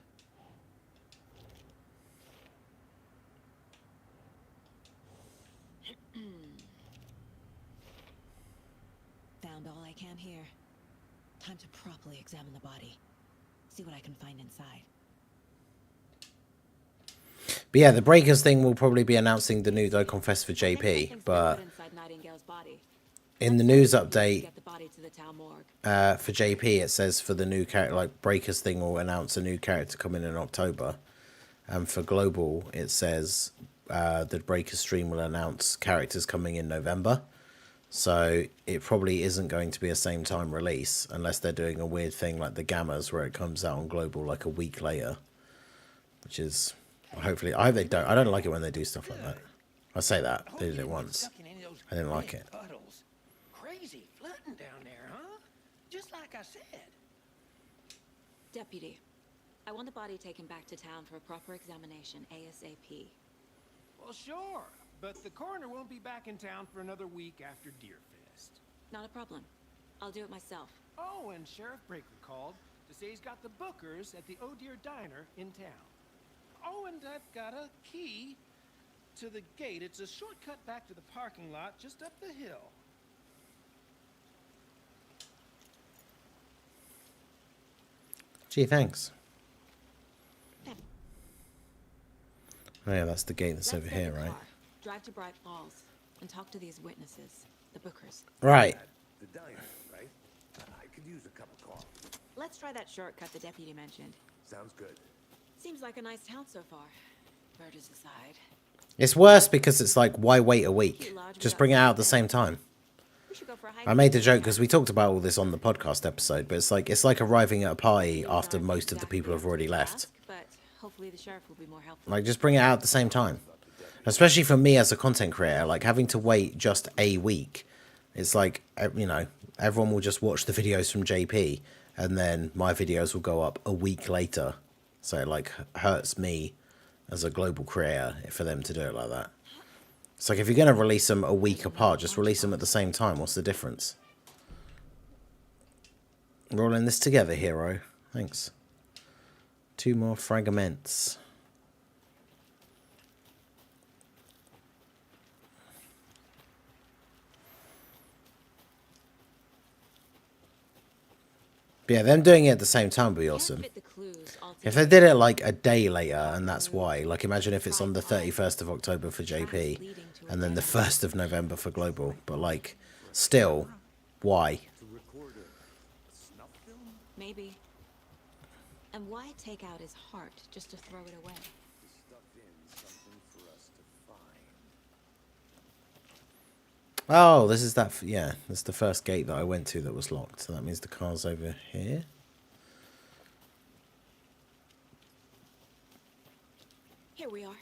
Found all I can here. Time to properly examine the body. See what I can find inside.
But yeah, the Breakers thing will probably be announcing the new Don't Confess for JP, but in the news update for JP, it says for the new character, like Breakers thing will announce a new character coming in October, and for Global, it says the Breakers stream will announce characters coming in November. So it probably isn't going to be a same time release unless they're doing a weird thing like the Gammas where it comes out on Global like a week later, which is hopefully I hope they don't. I don't like it when they do stuff like that. I say that they did it once. I didn't like it.
Crazy flooding down there, huh? Just like I said.
Deputy, I want the body taken back to town for a proper examination ASAP.
Well, sure. But the coroner won't be back in town for another week after Deerfest.
Not a problem. I'll do it myself.
Oh, and Sheriff Breaker called to say he's got the Bookers at the Oh Dear Diner in town. Oh, and I've got a key to the gate. It's a shortcut back to the parking lot just up the hill.
Gee, thanks. Oh yeah, that's the gate that's over here, right?
Drive to Bright Falls and talk to these witnesses, the Bookers.
Right.
The diner, right? I could use a cup of coffee.
Let's try that shortcut the deputy mentioned.
Sounds good.
Seems like a nice town so far. Murders aside.
It's worse because it's like, why wait a week? Just bring it out at the same time.
We should go for a hike.
I made the joke because we talked about all this on the podcast episode, but it's like arriving at a party after most of the people have already left.
But hopefully the sheriff will be more helpful.
Like, just bring it out at the same time. Especially for me as a content creator, like having to wait just a week. It's like, you know, everyone will just watch the videos from JP and then my videos will go up a week later. So it like hurts me as a global creator for them to do it like that. It's like if you're going to release them a week apart, just release them at the same time. What's the difference? We're all in this together, hero. Thanks. 2 more fragments. But yeah, them doing it at the same time would be awesome. If they did it like a day later, and that's why, like imagine if it's on the 31st of October for JP, and then the 1st of November for Global, but like, still, why?
Maybe. And why take out his heart just to throw it away?
Oh, this is that, yeah, that's the first gate that I went to that was locked, so that means the car's over here.
Here we are.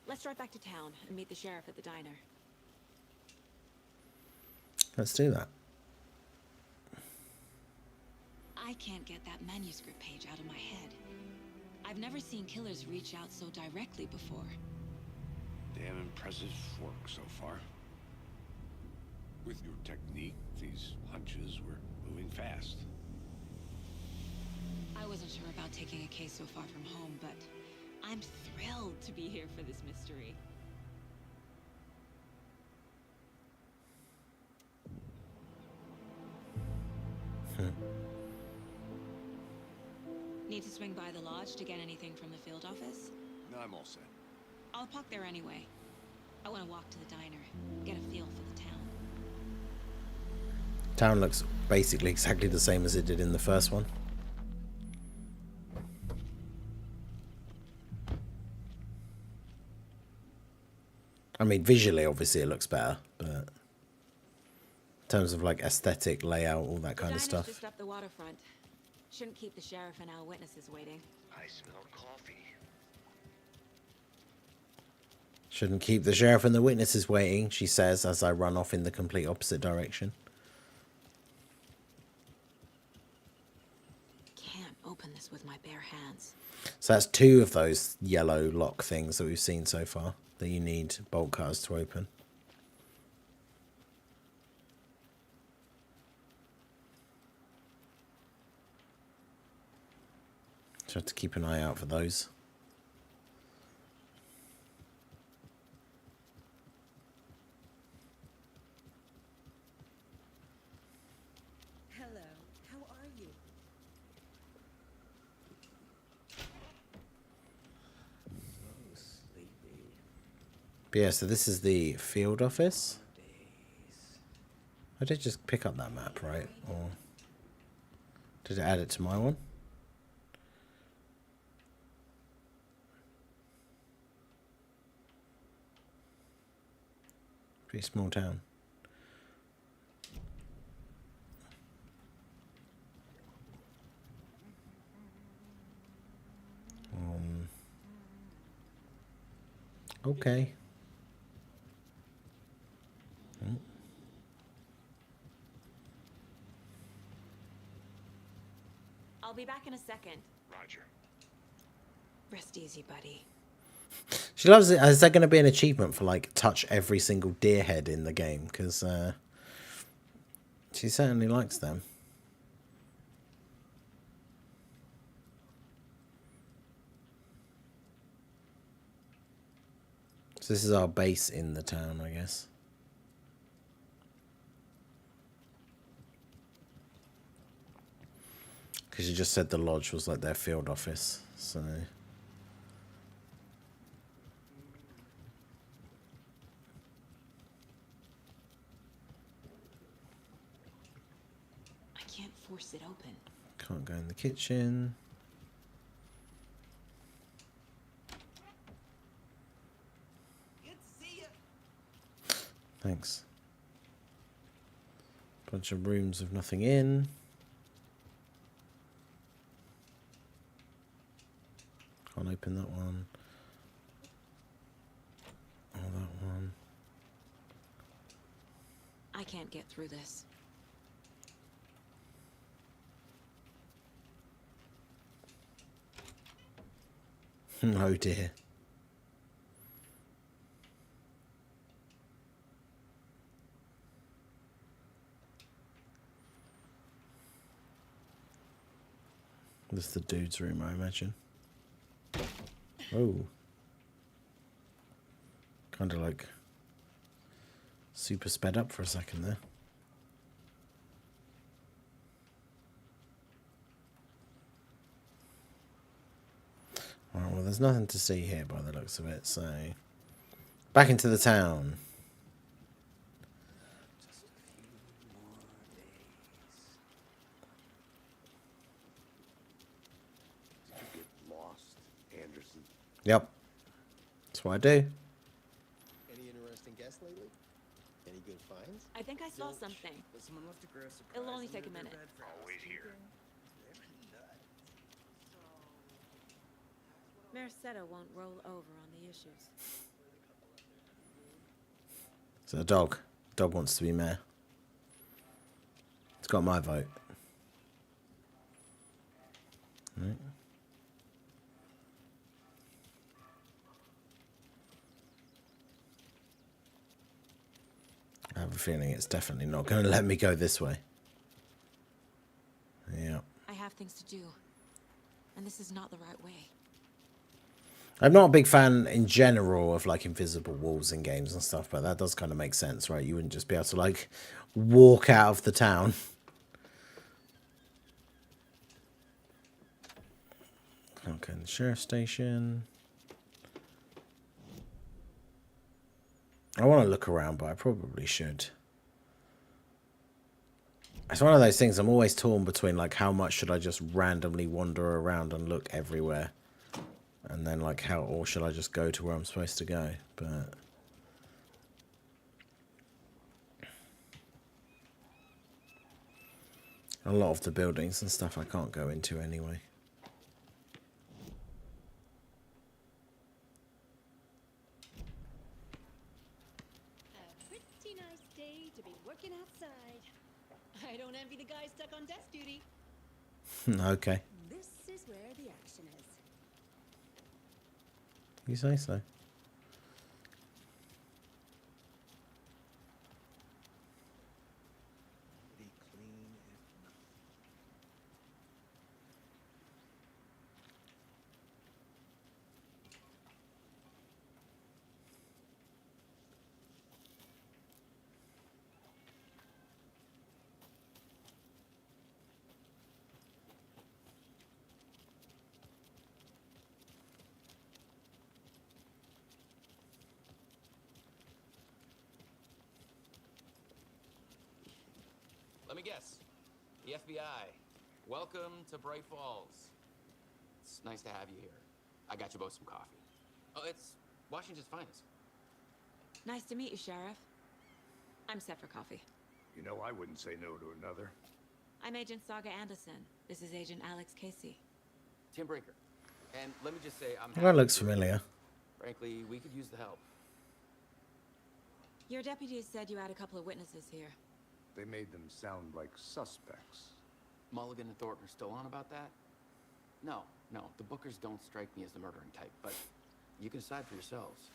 Let's drive back to town and meet the sheriff at the diner.
Let's do that.
I can't get that manuscript page out of my head. I've never seen killers reach out so directly before.
Damn impressive work so far. With your technique, these hunches were moving fast.
I wasn't sure about taking a case so far from home, but I'm thrilled to be here for this mystery. Need to swing by the lodge to get anything from the field office?
No, I'm all set.
I'll park there anyway. I want to walk to the diner, get a feel for the town.
Town looks basically exactly the same as it did in the first one. I mean, visually, obviously, it looks better, but in terms of like aesthetic, layout, all that kind of stuff.
Just up the waterfront. Shouldn't keep the sheriff and our witnesses waiting.
I smell coffee.
Shouldn't keep the sheriff and the witnesses waiting, she says, as I run off in the complete opposite direction.
Can't open this with my bare hands.
So that's 2 of those yellow lock things that we've seen so far that you need bolt cutters to open. So I have to keep an eye out for those.
Hello, how are you?
But yeah, so this is the field office. I did just pick up that map, right? Or did it add it to my one? Pretty small town. Okay.
I'll be back in a second.
Roger.
Rest easy, buddy.
She loves it. Is there going to be an achievement for like touch every single deer head in the game? Because she certainly likes them. So this is our base in the town, I guess. Because you just said the lodge was like their field office, so...
I can't force it open.
Can't go in the kitchen.
Good to see you.
Thanks. Bunch of rooms with nothing in. Can't open that one. Oh, that one.
I can't get through this.
Oh dear. This is the dude's room, I imagine. Oh. Kind of like super sped up for a second there. Alright, well there's nothing to see here by the looks of it, so... Back into the town.
Did you get lost, Anderson?
Yep. That's what I do.
Any interesting guests lately? Any good finds?
I think I saw something.
But someone left a gross surprise.
It'll only take a minute.
I'll wait here.
Merced won't roll over on the issues.
So the dog. Dog wants to be mayor. It's got my vote. Right. I have a feeling it's definitely not going to let me go this way. Yeah.
I have things to do. And this is not the right way.
I'm not a big fan in general of like invisible walls in games and stuff, but that does kind of make sense, right? You wouldn't just be able to like walk out of the town. Okay, the sheriff station. I want to look around, but I probably should. It's one of those things I'm always torn between, like, how much should I just randomly wander around and look everywhere? And then, like, how, or should I just go to where I'm supposed to go? But... a lot of the buildings and stuff I can't go into anyway.
A pretty nice day to be working outside. I don't envy the guy stuck on desk duty.
Okay.
This is where the action is.
You say so.
Pretty clean, if
Let me guess. The FBI. Welcome to Bright Falls. It's nice to have you here. I got you both some coffee. Oh, it's Washington's finest.
Nice to meet you, Sheriff. I'm set for coffee.
You know, I wouldn't say no to another.
I'm Agent Saga Anderson. This is Agent Alex Casey.
Tim Breaker. And let me just say, I'm
That looks familiar.
Frankly, we could use the help.
Your deputies said you had a couple of witnesses here.
They made them sound like suspects.
Mulligan and Thornton are still on about that? No, the Bookers don't strike me as the murdering type, but you can decide for yourselves.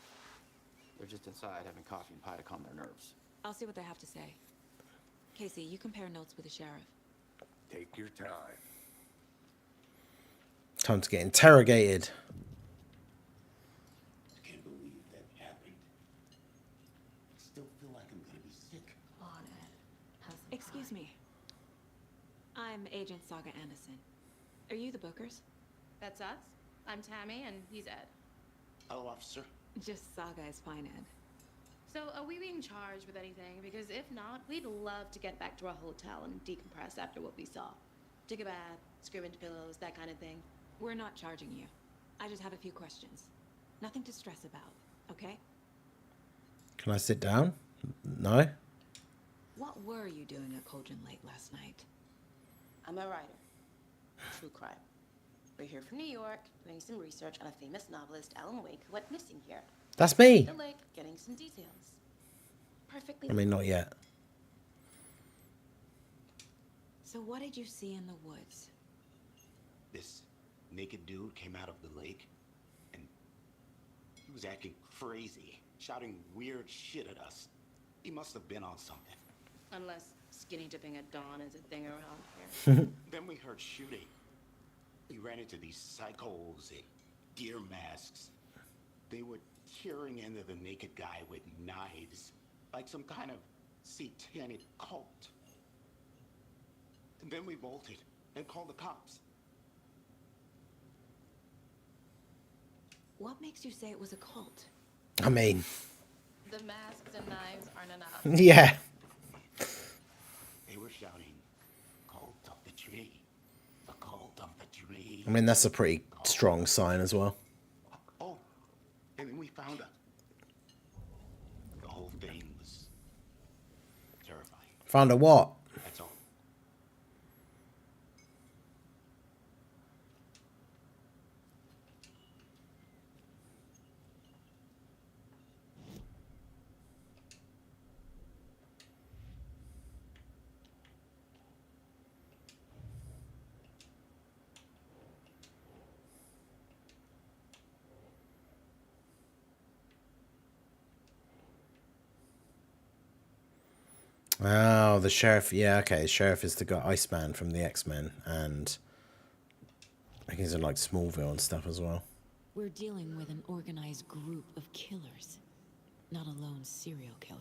They're just inside having coffee and pie to calm their nerves.
I'll see what they have to say. Casey, you compare notes with the sheriff.
Take your time.
Time to get interrogated.
I can't believe that happened. I still feel like I'm gonna be sick.
Excuse me. I'm Agent Saga Anderson. Are you the Bookers?
That's us. I'm Tammy, and he's Ed.
Hello, officer.
Just Saga is fine, Ed.
So, are we being charged with anything? Because if not, we'd love to get back to our hotel and decompress after what we saw. Take a bath, scream into pillows, that kind of thing.
We're not charging you. I just have a few questions. Nothing to stress about, okay?
Can I sit down? No?
What were you doing at Cauldron Lake last night?
I'm a writer. True crime. We're here from New York, doing some research on a famous novelist, Alan Wake, who went missing here.
That's me.
The lake, getting some details. Perfectly.
I mean, not yet.
So what did you see in the woods?
This naked dude came out of the lake, and he was acting crazy, shouting weird shit at us. He must have been on something.
Unless skinny dipping at dawn is a thing around here.
Then we heard shooting. We ran into these psychos in deer masks. They were tearing into the naked guy with knives, like some kind of satanic cult. And then we bolted and called the cops.
What makes you say it was a cult?
I mean,
The masks and knives aren't enough.
yeah.
They were shouting, "Cult of the tree, the cult of the tree."
I mean, that's a pretty strong sign as well.
Oh, and then we found her. The whole thing was terrifying.
Found a what?
That's all.
Oh, the sheriff. Yeah, okay. The sheriff is the guy, Iceman from the X-Men, and I think he's in like Smallville and stuff as well.
We're dealing with an organized group of killers, not a lone serial killer.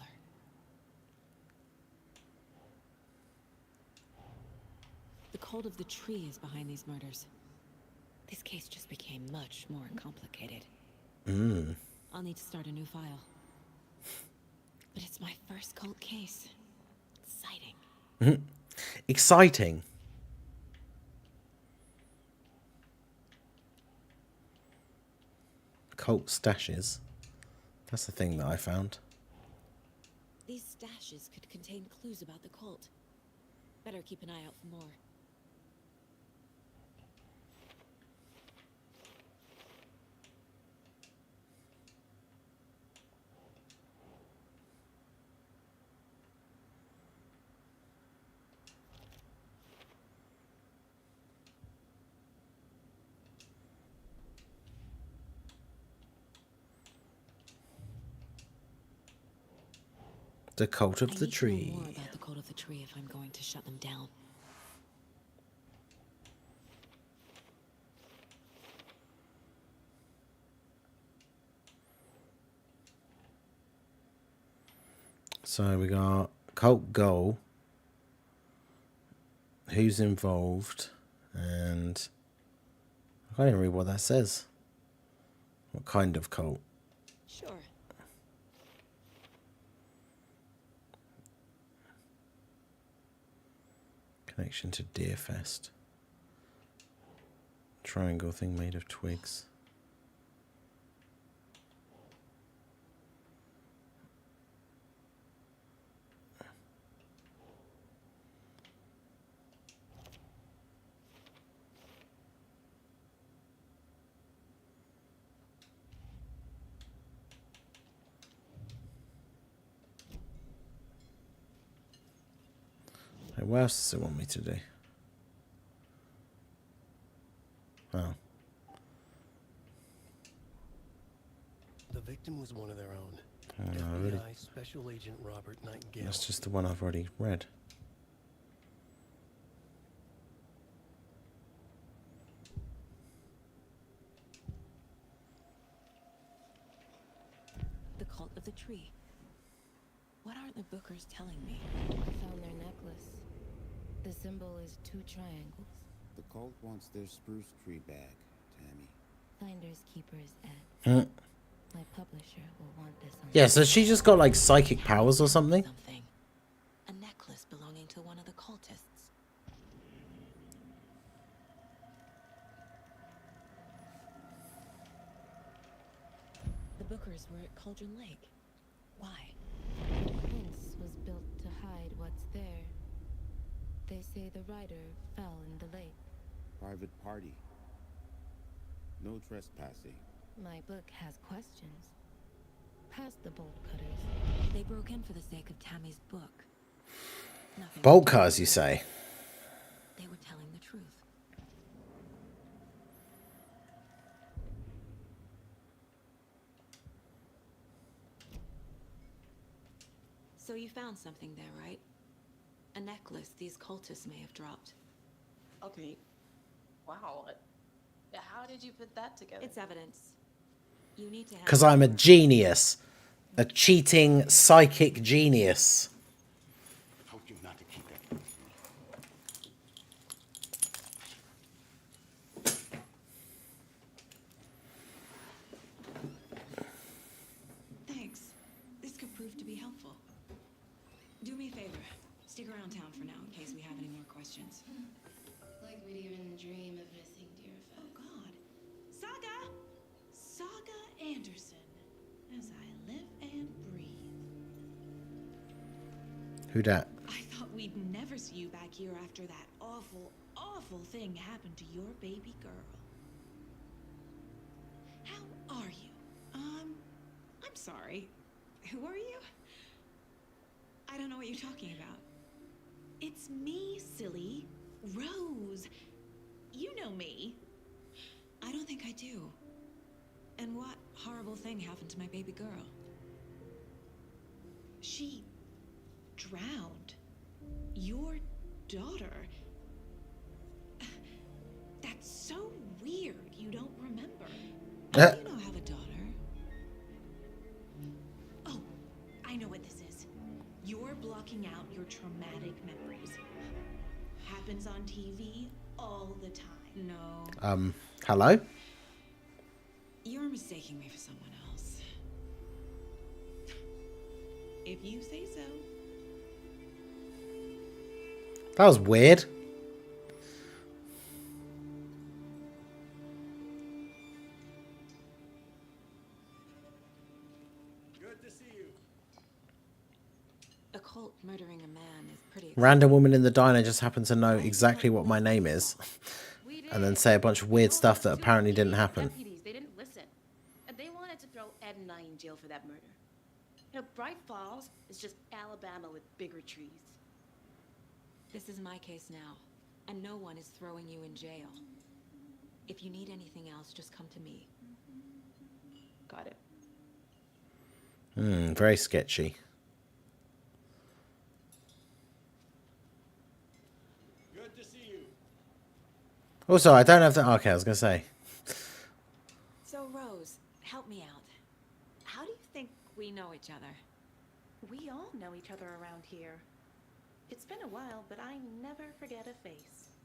The cult of the tree is behind these murders. This case just became much more complicated. I'll need to start a new file. But it's my first cult case. Exciting.
Exciting. Cult stashes. That's the thing that I found.
These stashes could contain clues about the cult. Better keep an eye out for more.
The cult of
I
the
need to know
tree.
more about the cult of the tree if I'm going to shut them down.
So we got cult goal, who's involved, and I can't even read what that says. What kind of cult?
Sure.
Connection to Deerfest. Triangle thing made of twigs. What else does it want me to do? Oh.
The victim was one of their own.
Oh, no,
FBI
really?
Special Agent Robert Nightingale.
That's just the one I've already read.
The cult of the tree. What aren't the Bookers telling me?
I found their necklace. The symbol is 2 triangles.
The cult wants their spruce tree back, Tammy.
Finders keepers at.
Hmm.
My publisher will want this on.
Yeah, so she just got like psychic powers or something?
A necklace belonging to one of the cultists. The Bookers were at Cauldron Lake. Why?
The fence was built to hide what's there. They say the rider fell in the lake.
Private party. No trespassing.
My book has questions. Past the bolt cutters.
They broke in for the sake of Tammy's book. Nothing.
Bolt cars, you say?
They were telling the truth. So you found something there, right? A necklace these cultists may have dropped.
Okay. Wow. How did you put that together?
It's evidence. You need to have.
Because I'm a genius. A cheating psychic genius.
Told you not to keep that.
Thanks. This could prove to be helpful. Do me a favor. Stick around town for now in case we have any more questions.
Like we'd even dream of missing Deerfest.
Oh God. Saga! Saga Anderson. As I live and breathe.
Who dat?
I thought we'd never see you back here after that awful, awful thing happened to your baby girl. How are you? I'm sorry. Who are you? I don't know what you're talking about. It's me, silly. Rose. You know me.
I don't think I do. And what horrible thing happened to my baby girl?
She drowned. Your daughter. That's so weird you don't remember.
You don't have a daughter.
Oh, I know what this is. You're blocking out your traumatic memories. Happens on TV all the time.
No.
Hello?
You're mistaking me for someone else.
If you say so.
That was weird.
Good to see you.
A cult murdering a man is pretty.
Random woman in the diner just happened to know exactly what my name is. And then say a bunch of weird stuff that apparently didn't happen.
Deputies, they didn't listen. And they wanted to throw Ed and I in jail for that murder. You know, Bright Falls is just Alabama with bigger trees.
This is my case now, and no one is throwing you in jail. If you need anything else, just come to me.
Got it.
Very sketchy.
Good to see you.
Also, I don't have to. Okay, I was gonna say.
So, Rose, help me out. How do you think we know each other?
We all know each other around here. It's been a while, but I never forget a face.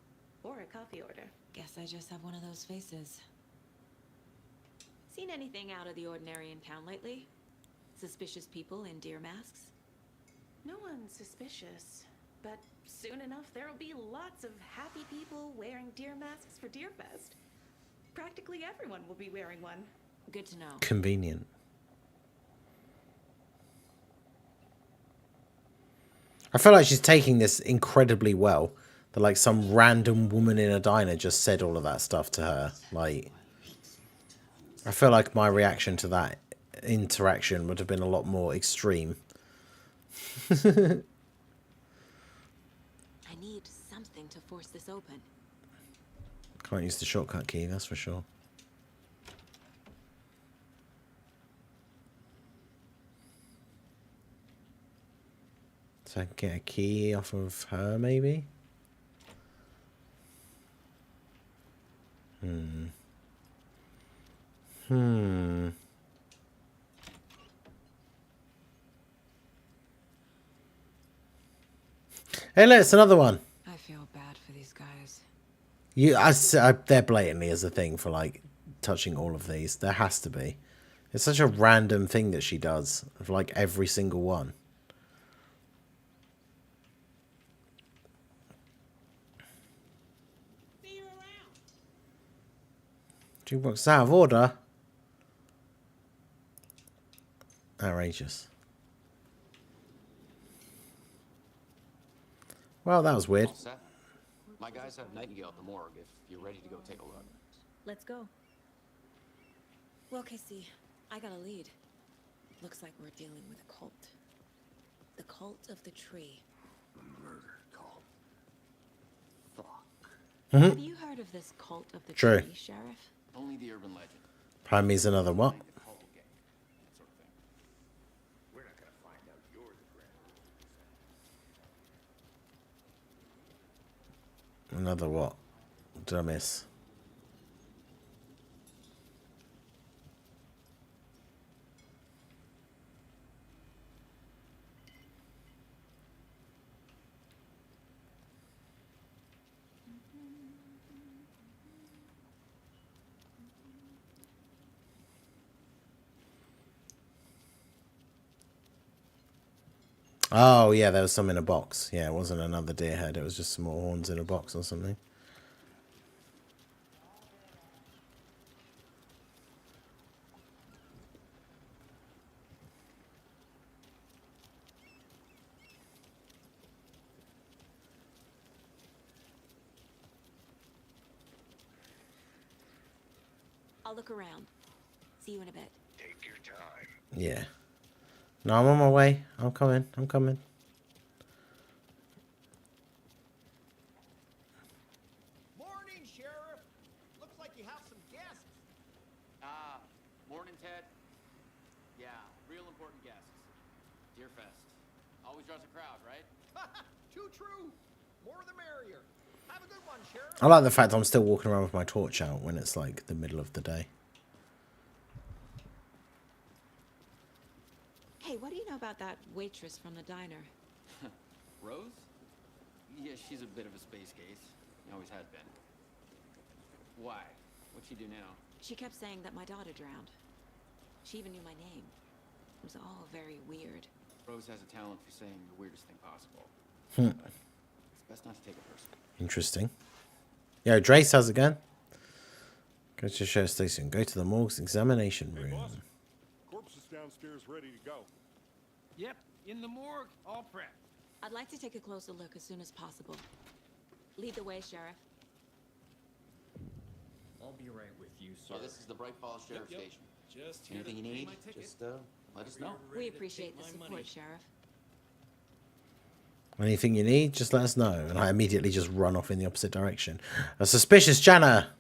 Or a coffee order.
Guess I just have one of those faces. Seen anything out of the ordinary in town lately? Suspicious people in deer masks?
No one's suspicious.
but soon enough there'll be lots of happy people wearing deer masks for Deerfest. Practically everyone will be wearing one.
Good to know.
Convenient. I feel like she's taking this incredibly well. That like some random woman in a diner just said all of that stuff to her. Like, I feel like my reaction to that interaction would have been a lot more extreme.
I need something to force this open.
Can't use the shortcut key, that's for sure. So I can get a key off of her, maybe? Hey, look, it's another one.
I feel bad for these guys.
There blatantly is a thing for, like, touching all of these. There has to be. It's such a random thing that she does, of, like, every single one. Jukebox is out of order. Outrageous. Well, that was weird.
All set? My guys have Nightingale at the morgue if you're ready to go take a look.
Let's go. Well, Casey, I got a lead. Looks like we're dealing with a cult. The cult of the tree.
A murder cult. Fuck.
Have you heard of this cult of the
True.
tree, Sheriff?
Only the urban legend.
Prime means another what?
We're not gonna find out you're the grand.
Another what? What did I miss? Oh, yeah, there was some in a box. Yeah, it wasn't another deer head. It was just some more horns in a box or something.
I'll look around. See you in a bit.
Take your time.
Yeah. No, I'm on my way. I'm coming. I'm coming.
Morning, Sheriff. Looks like you have some guests.
Morning, Ted. Yeah, real important guests. Deerfest. Always draws a crowd, right?
Too true. More the merrier. Have a good one, Sheriff.
I like the fact I'm still walking around with my torch out when it's like the middle of the day.
Hey, what do you know about that waitress from the diner?
Rose? Yeah, she's a bit of a space case. Always has been. Why? What'd she do now?
She kept saying that my daughter drowned. She even knew my name. It was all very weird.
Rose has a talent for saying the weirdest thing possible.
Hmm.
It's best not to take it personally.
Interesting. Yo, Drace, how's it going? Go to the sheriff station. Go to the morgue's examination room.
Boss, corpse is downstairs ready to go.
Yep, in the morgue, all prepped.
I'd like to take a closer look as soon as possible. Lead the way, Sheriff.
I'll be right with you, sir.
So this is the Bright Falls Sheriff
Yep.
Station.
Just here
Anything
to
you
pay
need,
my ticket.
just let us know.
We appreciate the support, Sheriff.
Anything you need, just let us know. And I immediately just run off in the opposite direction. A suspicious Jana.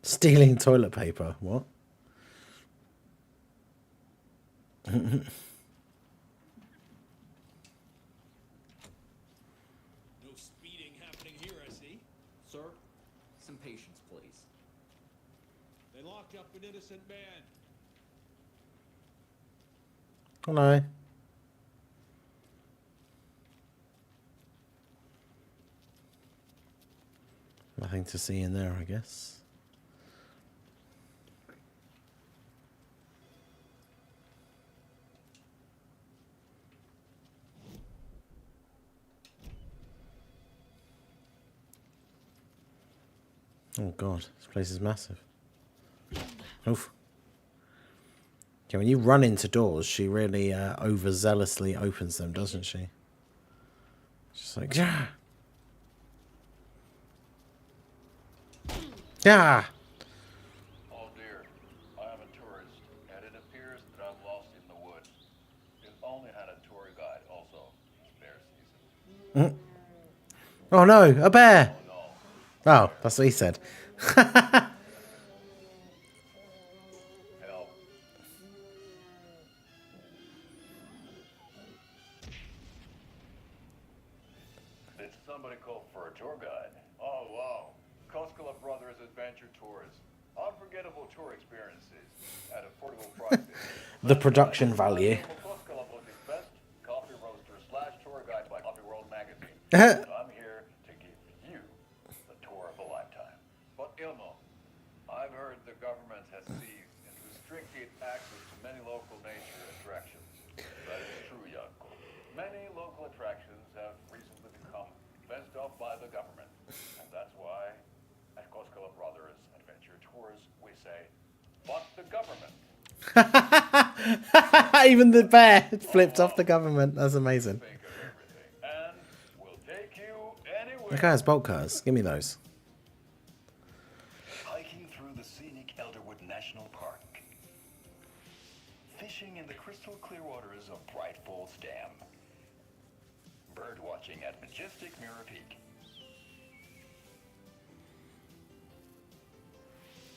Stealing toilet paper. What?
No speeding happening here, I see. Sir, some patience, please. They locked up an innocent man.
Hello. Nothing to see in there, I guess. Oh god, this place is massive. Oof. Okay, when you run into doors, she really overzealously opens them, doesn't she? Just like, yeah. Yeah.
Oh dear, I am a tourist, and it appears that I'm lost in the woods. If only had a tour guide also. It's bear season.
Oh no, a bear! Oh, that's what he said.
Help. Did somebody call for a tour guide? Oh wow. Koskela Brothers Adventure Tours. Unforgettable tour experiences at affordable prices.
The production value.
Koskela Brothers Best Coffee Roaster / Tour Guide by Coffee World Magazine. And I'm here to give you the tour of a lifetime. But Ilmo, I've heard the government has seized and restricted access to many local nature attractions. That is true, Yanko. Many local attractions have recently become fenced off by the government. And that's why, at Koskela Brothers Adventure Tours, we say, fuck the government.
Even the bear flipped off the government. That's amazing.
And we'll take you anywhere.
That guy has bolt cutters. Give me those.
Hiking through the scenic Elderwood National Park. Fishing in the crystal clear waters of Bright Falls Dam. Bird watching at majestic Mirror Peak.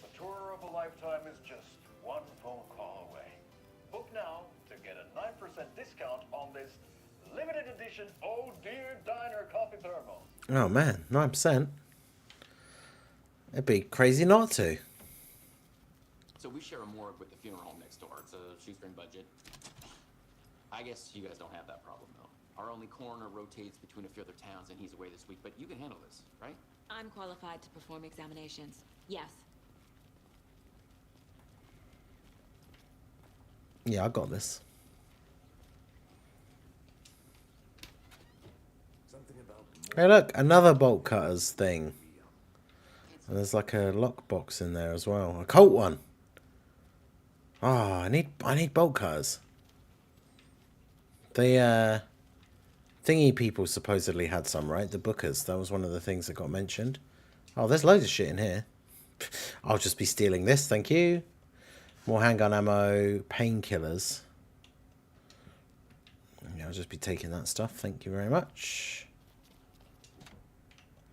A tour of a lifetime is just one phone call away. Book now to get a 9% discount on this limited edition Oh Dear Diner coffee thermal.
Oh man, 9%. It'd be crazy not to.
So we share a morgue with the funeral home next door. It's a shoestring budget. I guess you guys don't have that problem, though. Our only coroner rotates between a few other towns, and he's away this week. But you can handle this, right?
I'm qualified to perform examinations. Yes.
Yeah, I got this. Hey look, another bolt cutters thing. And there's like a lockbox in there as well. A Colt one. Oh, I need bolt cutters. The thingy people supposedly had some, right? The Bookers. That was one of the things that got mentioned. Oh, there's loads of shit in here. I'll just be stealing this, thank you. More handgun ammo, painkillers. Yeah, I'll just be taking that stuff. Thank you very much.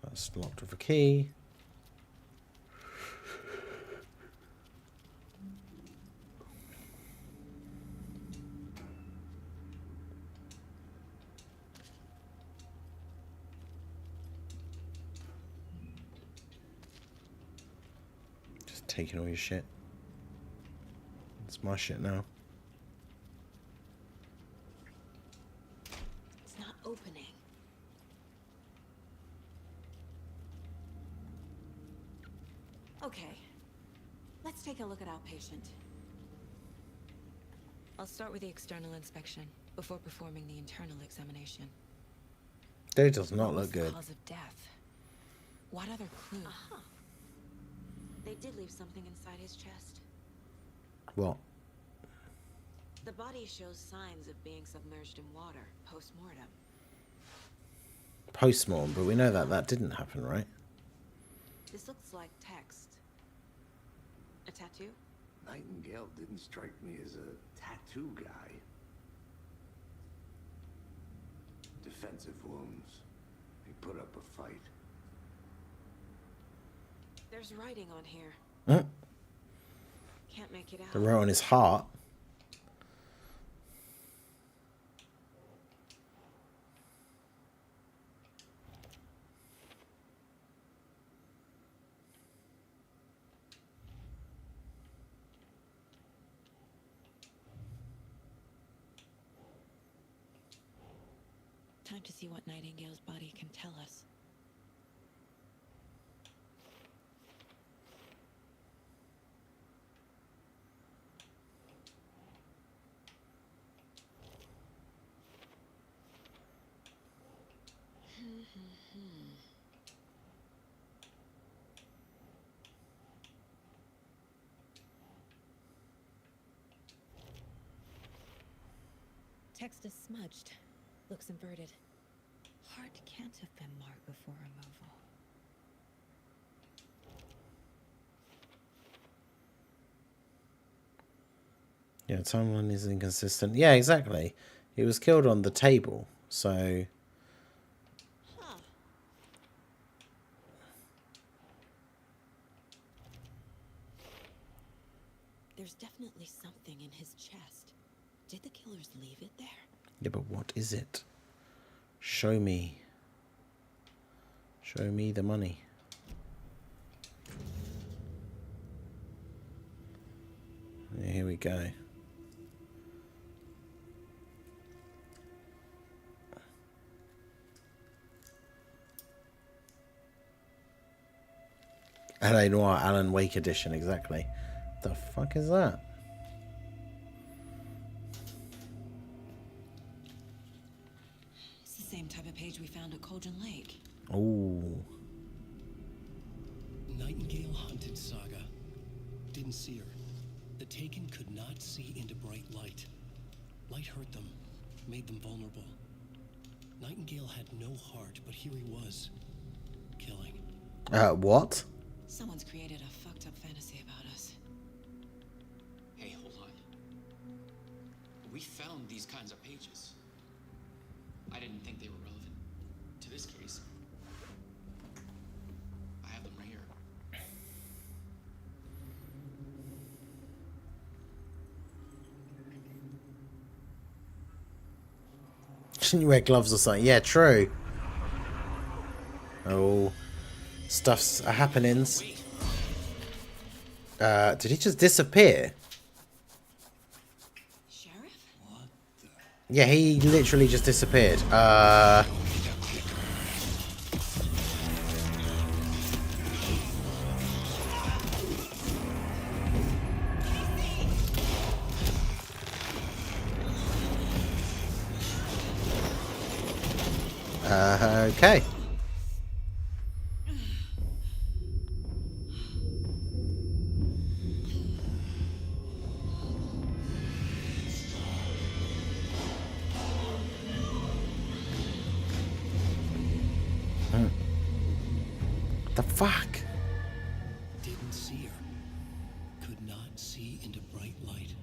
That's locked with a key. Just taking all your shit. It's my shit now.
It's not opening. Okay. Let's take a look at our patient. I'll start with the external inspection before performing the internal examination.
Dude does not look good.
Cause of death. What other clue? They did leave something inside his chest.
What?
The body shows signs of being submerged in water post-mortem.
Post-mortem, but we know that that didn't happen, right?
This looks like text. A tattoo?
Nightingale didn't strike me as a tattoo guy. Defensive wounds. He put up a fight.
There's writing on here.
Huh?
Can't make it out.
They wrote on his heart.
Time to see what Nightingale's body can tell us. Text is smudged. Looks inverted. Heart can't have been marked before removal.
Yeah, timeline is inconsistent. Yeah, exactly. He was killed on the table, so...
There's definitely something in his chest. Did the killers leave it there?
Yeah, but what is it? Show me. Show me the money. Here we go. LA Noire Alan Wake edition, exactly. The fuck is that?
It's the same type of page we found at Cauldron Lake.
Ooh.
Nightingale hunted Saga. Didn't see her. The Taken could not see into bright light. Light hurt them, made them vulnerable. Nightingale had no heart, but here he was, killing.
What?
Someone's created a fucked up fantasy about us.
Hey, hold on. We found these kinds of pages. I didn't think they were relevant to this case. I have them right here.
Shouldn't you wear gloves or something? Yeah, true. Oh. Stuff's happenings. Did he just disappear?
Sheriff?
Yeah, he literally just disappeared. Okay. What the fuck?
Didn't see her. Could not see into bright light.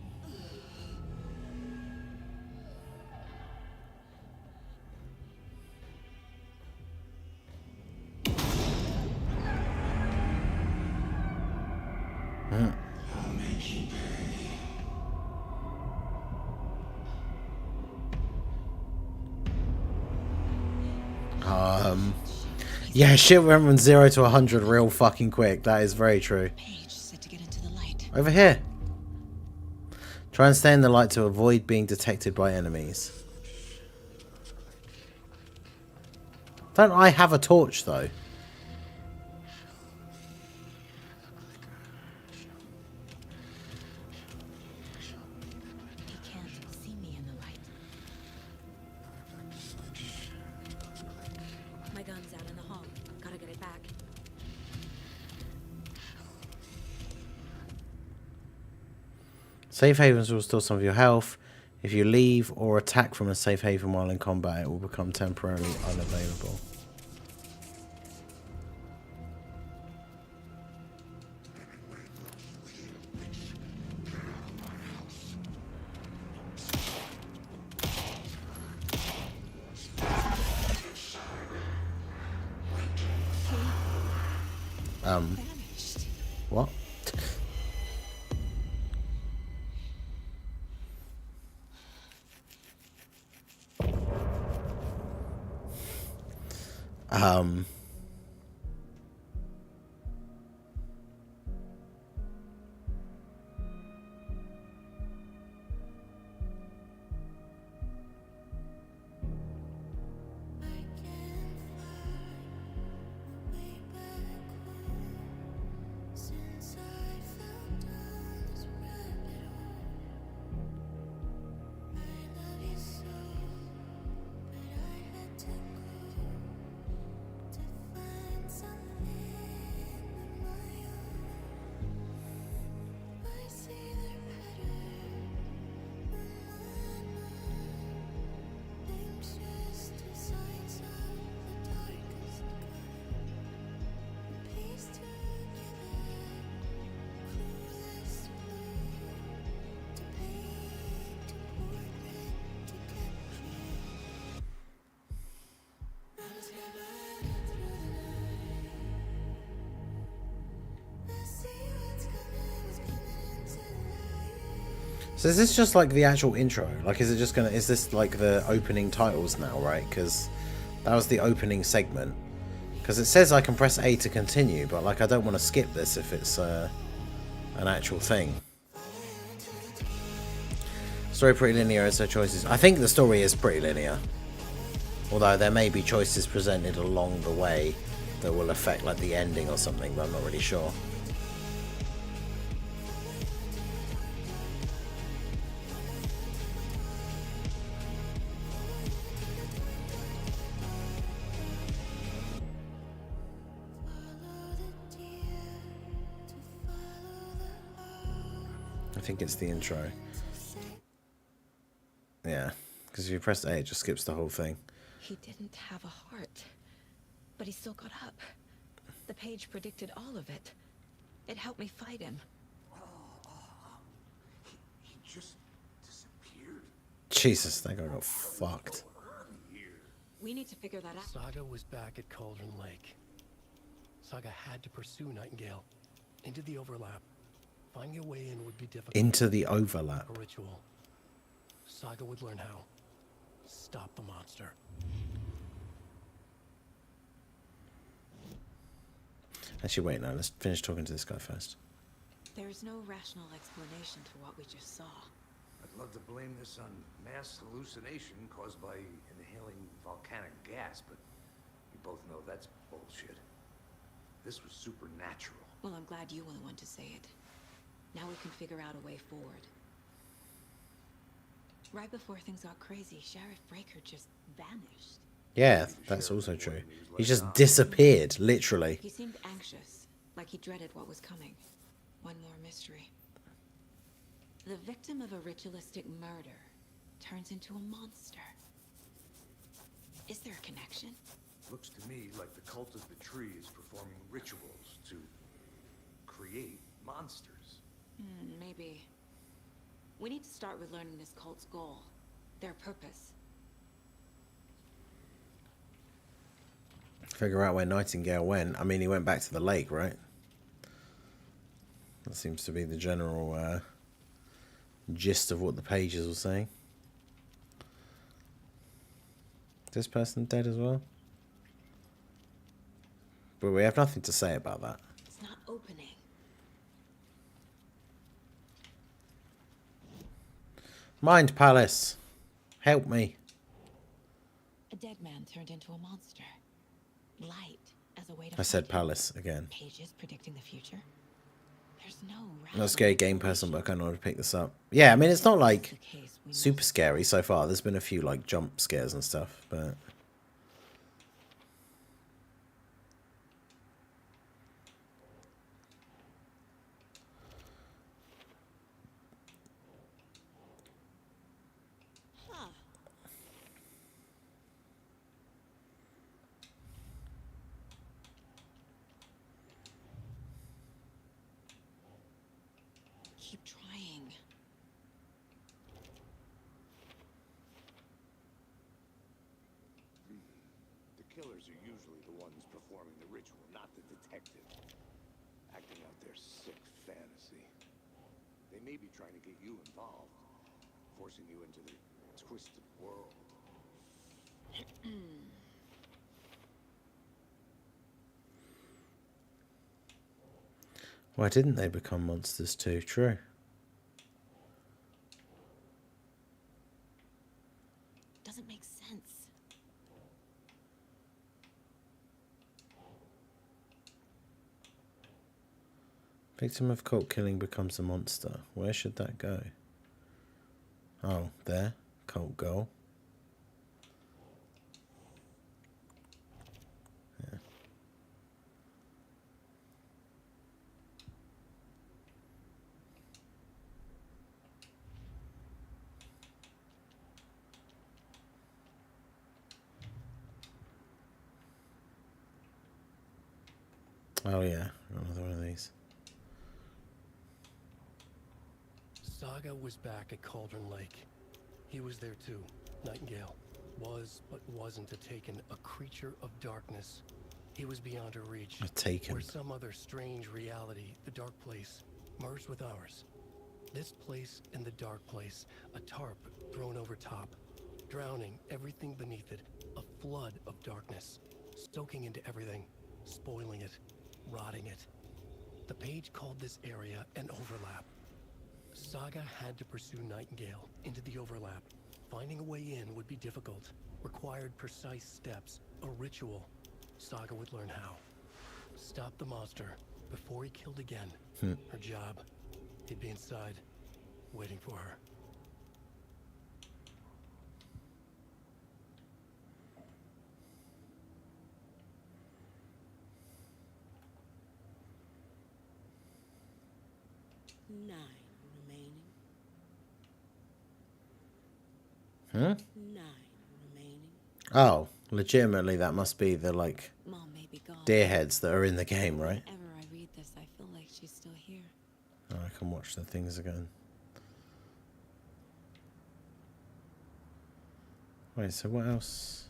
Yeah, shit went from 0 to 100 real fucking quick. That is very true. Over here. Try and stay in the light to avoid being detected by enemies. Don't I have a torch, though?
He can't see me in the light. My gun's out in the hall. Gotta get it back.
Safe havens will restore some of your health. If you leave or attack from a safe haven while in combat, it will become temporarily unavailable. What? So is this just like the actual intro? Like, is it just gonna? Is this like the opening titles now, right? Because that was the opening segment. Because it says I can press A to continue, but like I don't want to skip this if it's an actual thing. Story pretty linear as her choices. I think the story is pretty linear. Although there may be choices presented along the way that will affect like the ending or something, but I'm not really sure. I think it's the intro. Yeah, because if you press A, it just skips the whole thing.
He didn't have a heart, but he still got up. The page predicted all of it. It helped me fight him.
He just disappeared.
Jesus, that guy got fucked.
We need to figure that out.
Saga was back at Cauldron Lake. Saga had to pursue Nightingale into the overlap. Finding a way in would be difficult.
Into the overlap.
A ritual. Saga would learn how. Stop the monster.
Actually, wait, no, let's finish talking to this guy first.
There's no rational explanation to what we just saw.
I'd love to blame this on mass hallucination caused by inhaling volcanic gas, but you both know that's bullshit. This was supernatural.
Well, I'm glad you were the one to say it. Now we can figure out a way forward. Right before things got crazy, Sheriff Breaker just vanished.
Yeah, that's also true. He just disappeared, literally.
He seemed anxious, like he dreaded what was coming. One more mystery. The victim of a ritualistic murder turns into a monster. Is there a connection?
Looks to me like the cult of the tree is performing rituals to create monsters.
Maybe. We need to start with learning this cult's goal, their purpose.
Figure out where Nightingale went. I mean, he went back to the lake, right? That seems to be the general gist of what the pages were saying. Is this person dead as well? But we have nothing to say about that.
It's not opening.
Mind Palace, help me.
A dead man turned into a monster. Light as a way to
I said
fight him.
Palace again.
Pages predicting the future. There's no
I'm not a scary game person, but I kind of want to pick this up. Yeah, I mean, it's not like super scary so far. There's been a few like jump scares and stuff, but
Keep trying.
The killers are usually the ones performing the ritual, not the detective. Acting out their sick fantasy. They may be trying to get you involved, forcing you into their twisted world.
why didn't they become monsters too? True.
Doesn't make sense.
Victim of cult killing becomes a monster. Where should that go? Oh, there. Cult goal. Yeah. Oh yeah, another one of these.
Saga was back at Cauldron Lake. He was there too. Nightingale was, but wasn't a Taken, a creature of darkness. He was beyond her reach.
A Taken.
Where some other strange reality, the dark place, merged with ours. This place and the dark place, a tarp thrown over top, drowning everything beneath it, a flood of darkness, soaking into everything, spoiling it, rotting it. The page called this area an overlap. Saga had to pursue Nightingale into the overlap. Finding a way in would be difficult, required precise steps, a ritual. Saga would learn how. Stop the monster before he killed again. Her job, he'd be inside, waiting for her.
Nine remaining.
Huh?
9 remaining.
Oh, legitimately, that must be the, like,
Mom may be gone.
deer heads that are in the game, right?
Whenever I read this, I feel like she's still here.
Oh, I can watch the things again. Wait, so what else?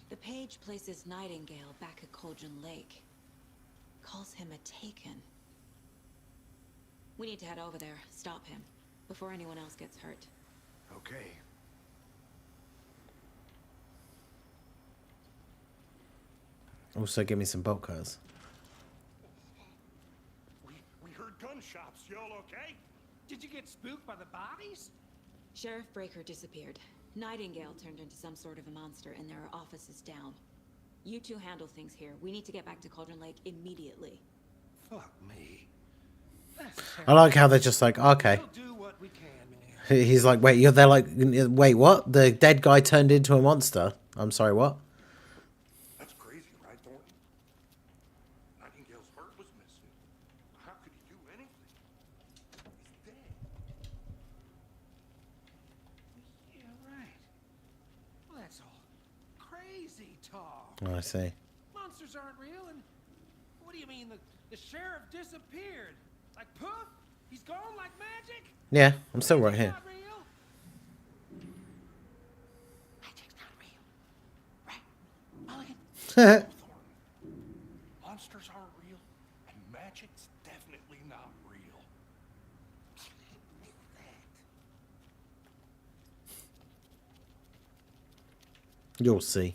The page places Nightingale back at Cauldron Lake. Calls him a Taken. We need to head over there, stop him, before anyone else gets hurt.
Okay.
Also, give me some bolt cutters.
We heard gunshots. Y'all okay?
Did you get spooked by the bodies?
Sheriff Breaker disappeared. Nightingale turned into some sort of a monster, and there are offices down. You two handle things here. We need to get back to Cauldron Lake immediately.
Fuck me.
I like how they're just like, okay.
We'll do what we can, man.
He's like, wait, they're like, wait, what? The dead guy turned into a monster? I'm sorry, what?
That's crazy, right, Thornton? Nightingale's heart was missing. How could he do anything? He's dead.
Yeah, right. Well, that's all crazy talk.
Oh, I see.
Monsters aren't real, and what do you mean the sheriff disappeared? Like poof? He's gone like magic?
Yeah, I'm still right here.
Not real?
Magic's not real. Right? Mulligan?
Monsters aren't real, and magic's definitely not real.
You'll see.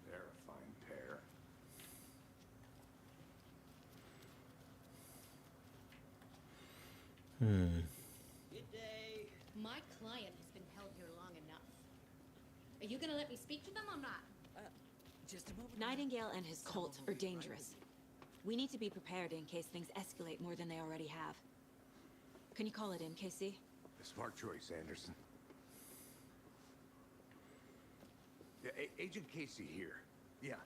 They're a fine pair.
Good day. My client has been held here long enough. Are you gonna let me speak to them or not?
Just a moment.
Nightingale and his cult are dangerous. We need to be prepared in case things escalate more than they already have. Can you call it in, Casey?
A smart choice, Anderson. Yeah, Agent Casey here.
Yeah.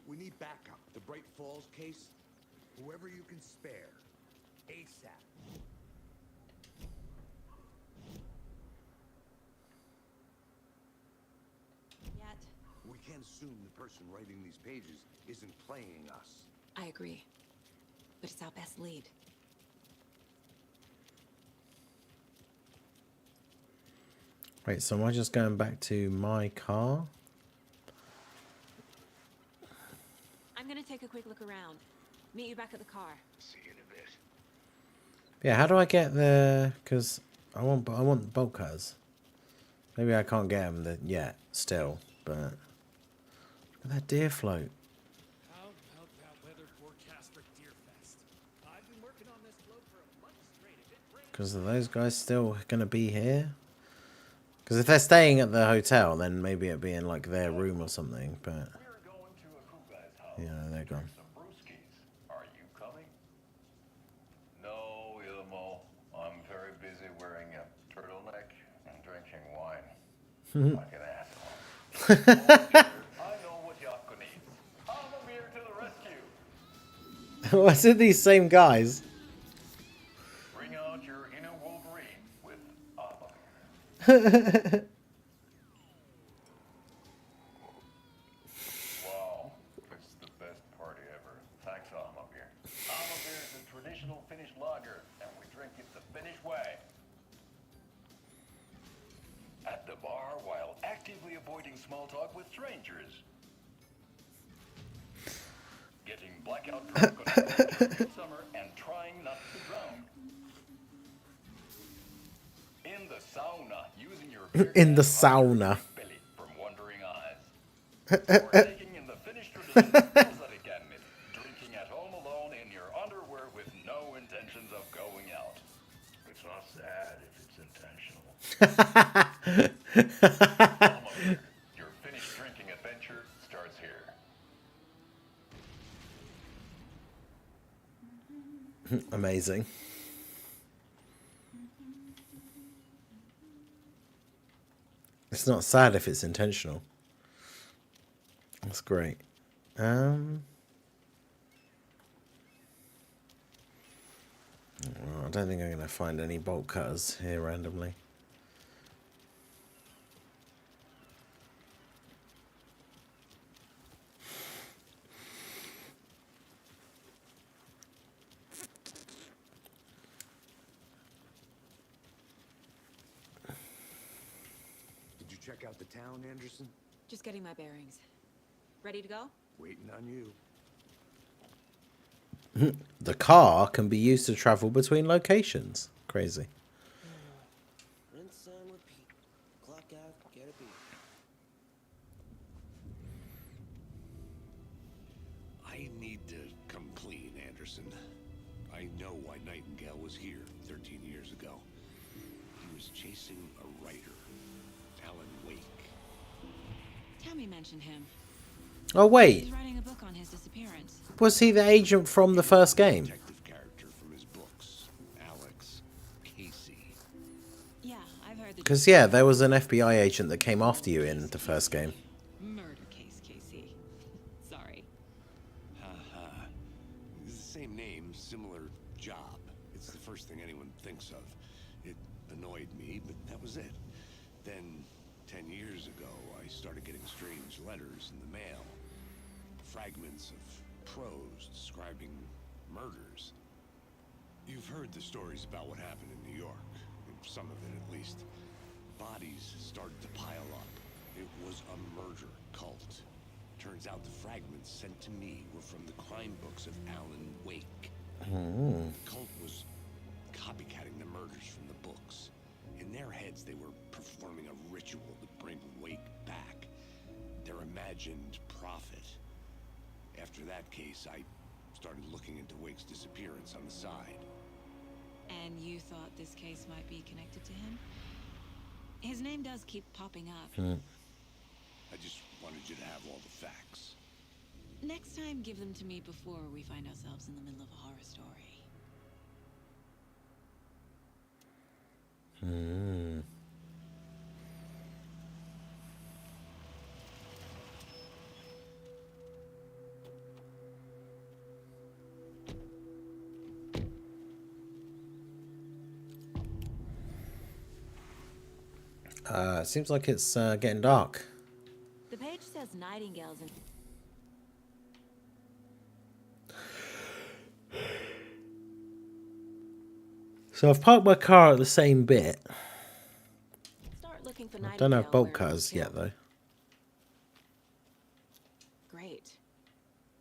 We need backup. The Bright Falls case? Whoever you can spare. ASAP.
Yet.
We can't assume the person writing these pages isn't playing us.
I agree. But it's our best lead.
Wait, so am I just going back to my car?
I'm gonna take a quick look around. Meet you back at the car.
See you in a bit.
Yeah, how do I get the... Because I want bolt cutters. Maybe I can't get them yet, still, but... Look at that deer float.
How about that weather forecast for Deerfest? I've been working on this float for a month straight. If it rains,
Because are those guys still going to be here? Because if they're staying at the hotel, then maybe it'd be in, like, their room or something, but...
We're going to a cool guy's house.
Yeah, they're gone.
Some brewskis. Are you coming? No, Ilmo. I'm very busy wearing a turtleneck and drinking wine. Like an asshole. I know what Yakko needs. I'm a beer to the rescue.
Was it these same guys?
Bring out your inner Wolverine with Abba. Wow, it's the best party ever. Thanks, Alma beer. Alma beer is a traditional Finnish lager, and we drink it the Finnish way. a bar while actively avoiding small talk with strangers. Getting blackout drunk on a boat in midsummer and trying not to drown. In the sauna, using your beer
In the
can to hide your
sauna.
big belly from wondering eyes. Partaking in the Finnish tradition of pilsarikännit, drinking at home alone in your underwear with no intentions of going out. It's not sad if it's intentional. Almost there. Your Finnish drinking adventure starts here.
Amazing. It's not sad if it's intentional. That's great. Well, I don't think I'm going to find any bolt cutters here randomly.
Did you check out the town, Anderson?
Just getting my bearings. Ready to go?
Waiting on you.
The car can be used to travel between locations. Crazy.
Rinse and repeat. Clock out, get a beat.
I need to come clean, Anderson. I know why Nightingale was here 13 years ago. He was chasing a writer, Alan Wake.
Tammy mentioned him.
Oh, wait.
She's writing a book on his disappearance.
Was he the agent from the first game?
Detective character from his books, Alex Casey.
Yeah, I've heard that.
Because, yeah, there was an FBI agent that came after you in the first game.
Murder case, Casey. Sorry.
Haha. It's the same name, similar job. It's the first thing anyone thinks of. It annoyed me, but that was it. Then, 10 years ago, I started getting strange letters in the mail. Fragments of prose describing murders. You've heard the stories about what happened in New York. Some of it, at least. Bodies started to pile up. It was a murder cult. Turns out the fragments sent to me were from the crime books of Alan Wake.
Oh.
The cult was copycatting the murders from the books. In their heads, they were performing a ritual to bring Wake back. Their imagined prophet. After that case, I started looking into Wake's disappearance on the side.
And you thought this case might be connected to him? His name does keep popping up.
I just wanted you to have all the facts.
Next time, give them to me before we find ourselves in the middle of a horror story.
It seems like it's getting dark.
The page says Nightingale's in.
So I've parked my car at the same bit.
Start looking for
I don't have bolt
where he was
cutters yet,
killed.
though.
Great.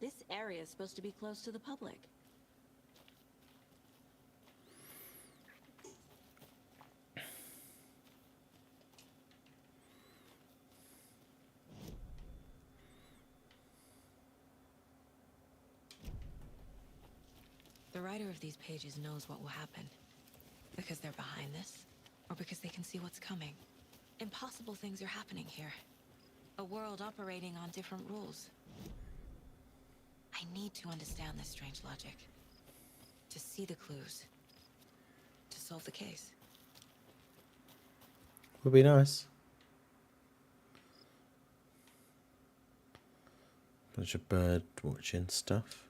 This area is supposed to be close to the public. The writer of these pages knows what will happen. Because they're behind this, or because they can see what's coming. Impossible things are happening here. A world operating on different rules. I need to understand this strange logic. To see the clues. To solve the case.
Would be nice. Bunch of bird watching stuff.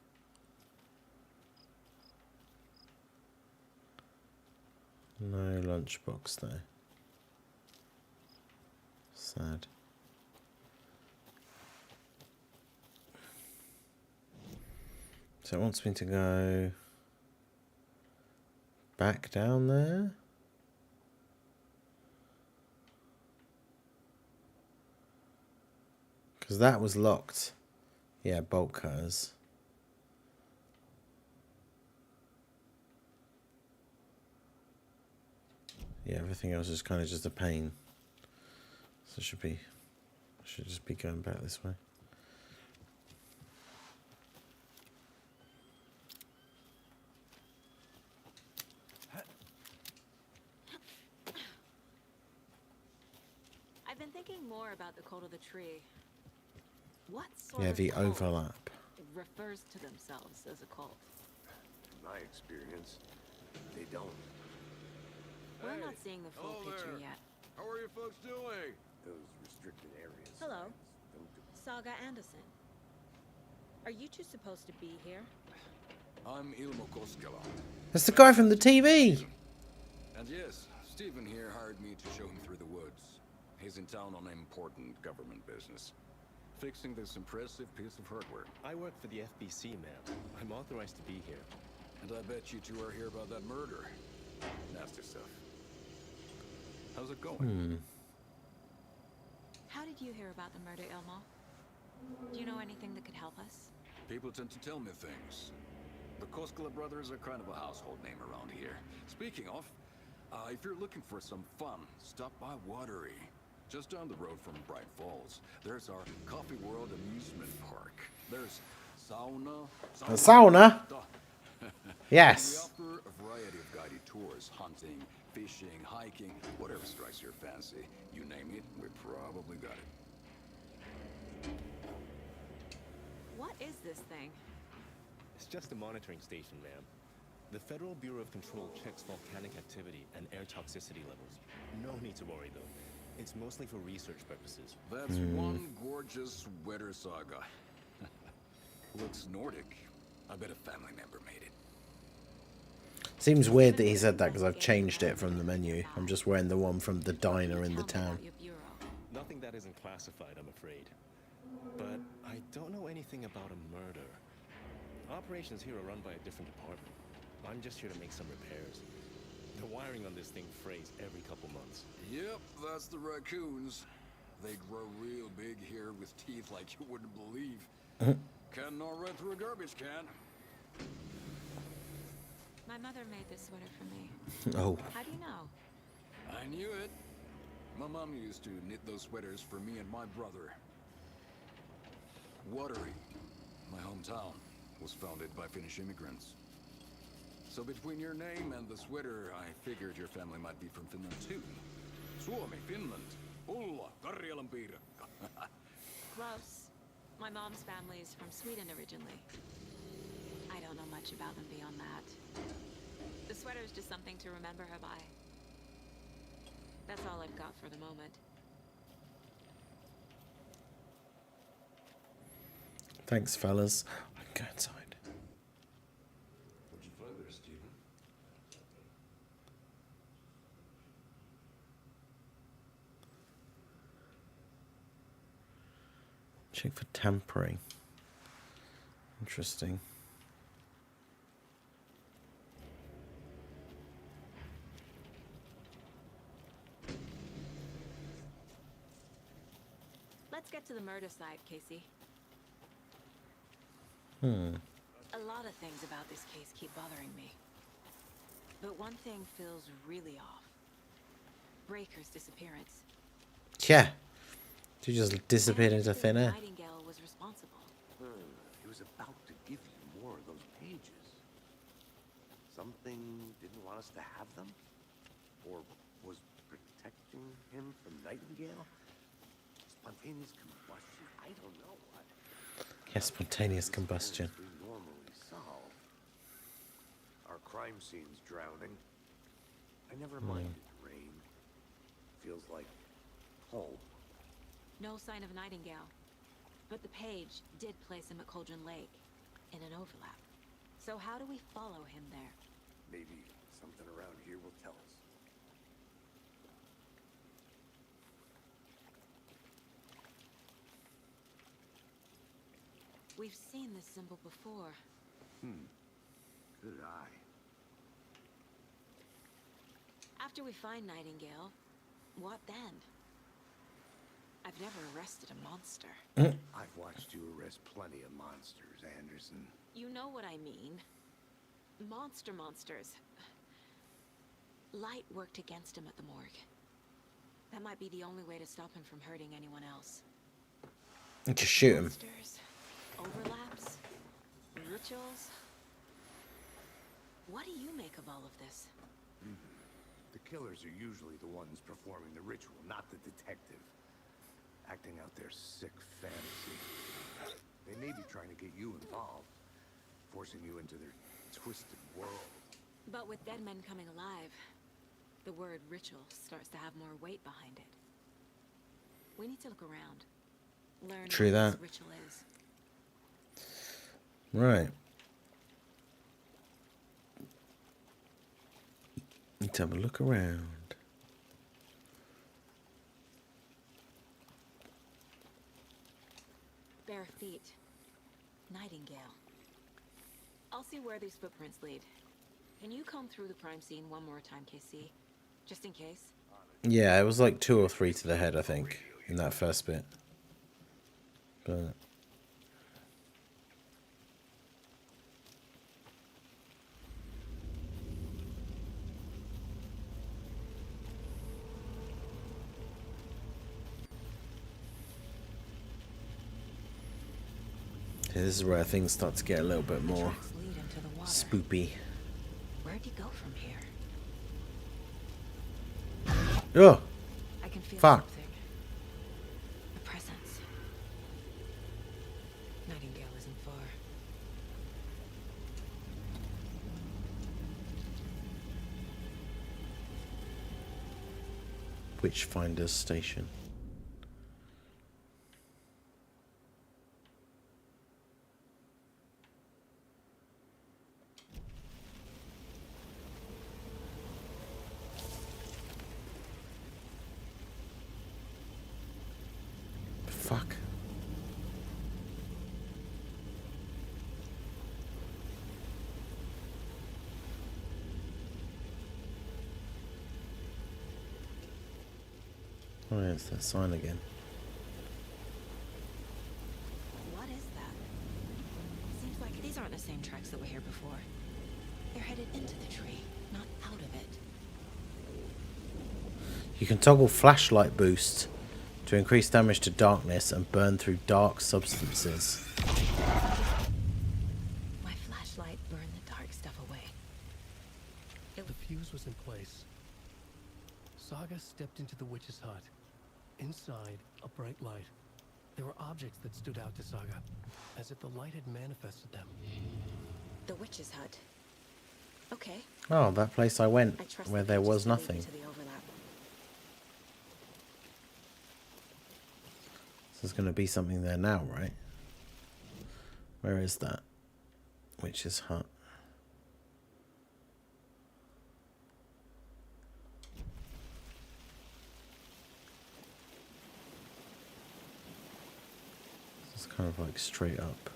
No lunchbox though. Sad. So it wants me to go back down there. Because that was locked. Yeah, bolt cutters. Yeah, everything else is kind of just a pain. So it should just be going back this way.
I've been thinking more about the cult of the tree. What sort
Yeah,
of
the
cult
overlap.
refers to themselves as a cult?
In my experience, they don't.
We're not seeing the full picture yet.
How are you folks doing? Those restricted areas.
Hello,
Don't do
Saga Anderson. Are you two supposed to be here?
I'm Ilmo Koskela.
That's the guy from the TV.
And yes, Stephen here hired me to show him through the woods. He's in town on important government business, fixing this impressive piece of hardware.
I work for the FBC, ma'am. I'm authorized to be here.
And I bet you two are here about that murder. Nasty stuff. How's it going?
How did you hear about the murder, Ilmo? Do you know anything that could help us?
People tend to tell me things. The Koskela brothers are kind of a household name around here. Speaking of, if you're looking for some fun, stop by Watery. Just down the road from Bright Falls. There's our Coffee World amusement park. There's sauna.
A sauna? Yes.
We offer a variety of guided tours, hunting, fishing, hiking, whatever strikes your fancy. You name it, we probably got it.
What is this thing?
It's just a monitoring station, ma'am. The Federal Bureau of Control checks volcanic activity and air toxicity levels. No need to worry, though. It's mostly for research purposes.
That's one gorgeous sweater saga. Looks Nordic. I bet a family member made it.
Seems weird that he said that because I've changed it from the menu. I'm just wearing the one from the diner in the town.
Nothing that isn't classified, I'm afraid. But I don't know anything about a murder. Operations here are run by a different department. I'm just here to make some repairs. The wiring on this thing frays every couple months.
Yep, that's the raccoons. They grow real big here with teeth like you wouldn't believe. Can gnaw right through a garbage can.
My mother made this sweater for me.
Oh.
How do you know?
I knew it. My mom used to knit those sweaters for me and my brother. Watery, my hometown, was founded by Finnish immigrants. So between your name and the sweater, I figured your family might be from Finland too. Suomi, Finland, Ulla, Karjalan piirakka.
Close. My mom's family is from Sweden originally. I don't know much about them beyond that. The sweater is just something to remember her by. That's all I've got for the moment.
Thanks, fellas. I can go inside.
What'd you find there, Stephen?
Check for tampering. Interesting.
Let's get to the murder site, Casey. A lot of things about this case keep bothering me. But one thing feels really off. Breaker's disappearance.
Yeah. She just disappeared into thin air.
Nightingale was responsible.
He was about to give you more of those pages. Something didn't want us to have them? Or was protecting him from Nightingale? Spontaneous combustion? I don't know what.
Yeah, spontaneous combustion.
We normally solve. Our crime scene's drowning. I never minded rain. Feels like home.
No sign of Nightingale. But the page did place him at Cauldron Lake, in an overlap. So how do we follow him there?
Maybe something around here will tell us.
We've seen this symbol before.
Good eye.
After we find Nightingale, what then? I've I've never arrested a monster.
I've watched you arrest plenty of monsters, Anderson.
You know what I mean. Monsters. Light worked against him at the morgue. That might be the only way to stop him from hurting anyone else.
Just shoot him.
Monsters, overlaps, rituals. What do you make of all of this?
The killers are usually the ones performing the ritual, not the detective. Acting out their sick fantasy. They may be trying to get you involved, forcing you into their twisted world.
But with dead men coming alive, the word ritual starts to have more weight behind it. We need to look around. Learn
True
what
that.
this ritual is.
Right. Need to have a look around.
Bare feet. Nightingale. I'll see where these footprints lead. Can you comb through the crime scene one more time, KC? Just in case?
Yeah, it was like 2 or 3 to the head, I think, in that first bit. But this is where things start to get a little bit more
Lead into the water.
spoopy.
Where'd he go from here?
Oh,
I can feel
fuck.
something. A presence. Nightingale isn't far.
Witchfinder's Station. Fuck. Oh, yeah, it's that sign again.
What is that? Seems like these aren't the same tracks that were here before. They're headed into the tree, not out of it.
You can toggle flashlight boost to increase damage to darkness and burn through dark substances.
My flashlight burned the dark stuff away.
The fuse was in place. Saga stepped into the witch's hut. Inside, a bright light. There were objects that stood out to Saga, as if the light had manifested them.
The witch's hut. Okay.
Oh, that place I went
I trust
where
the
there
fuse
was
to lead me
nothing.
to the overlap.
So there's going to be something there now, right? Where is that? Witch's hut. It's kind of like straight up.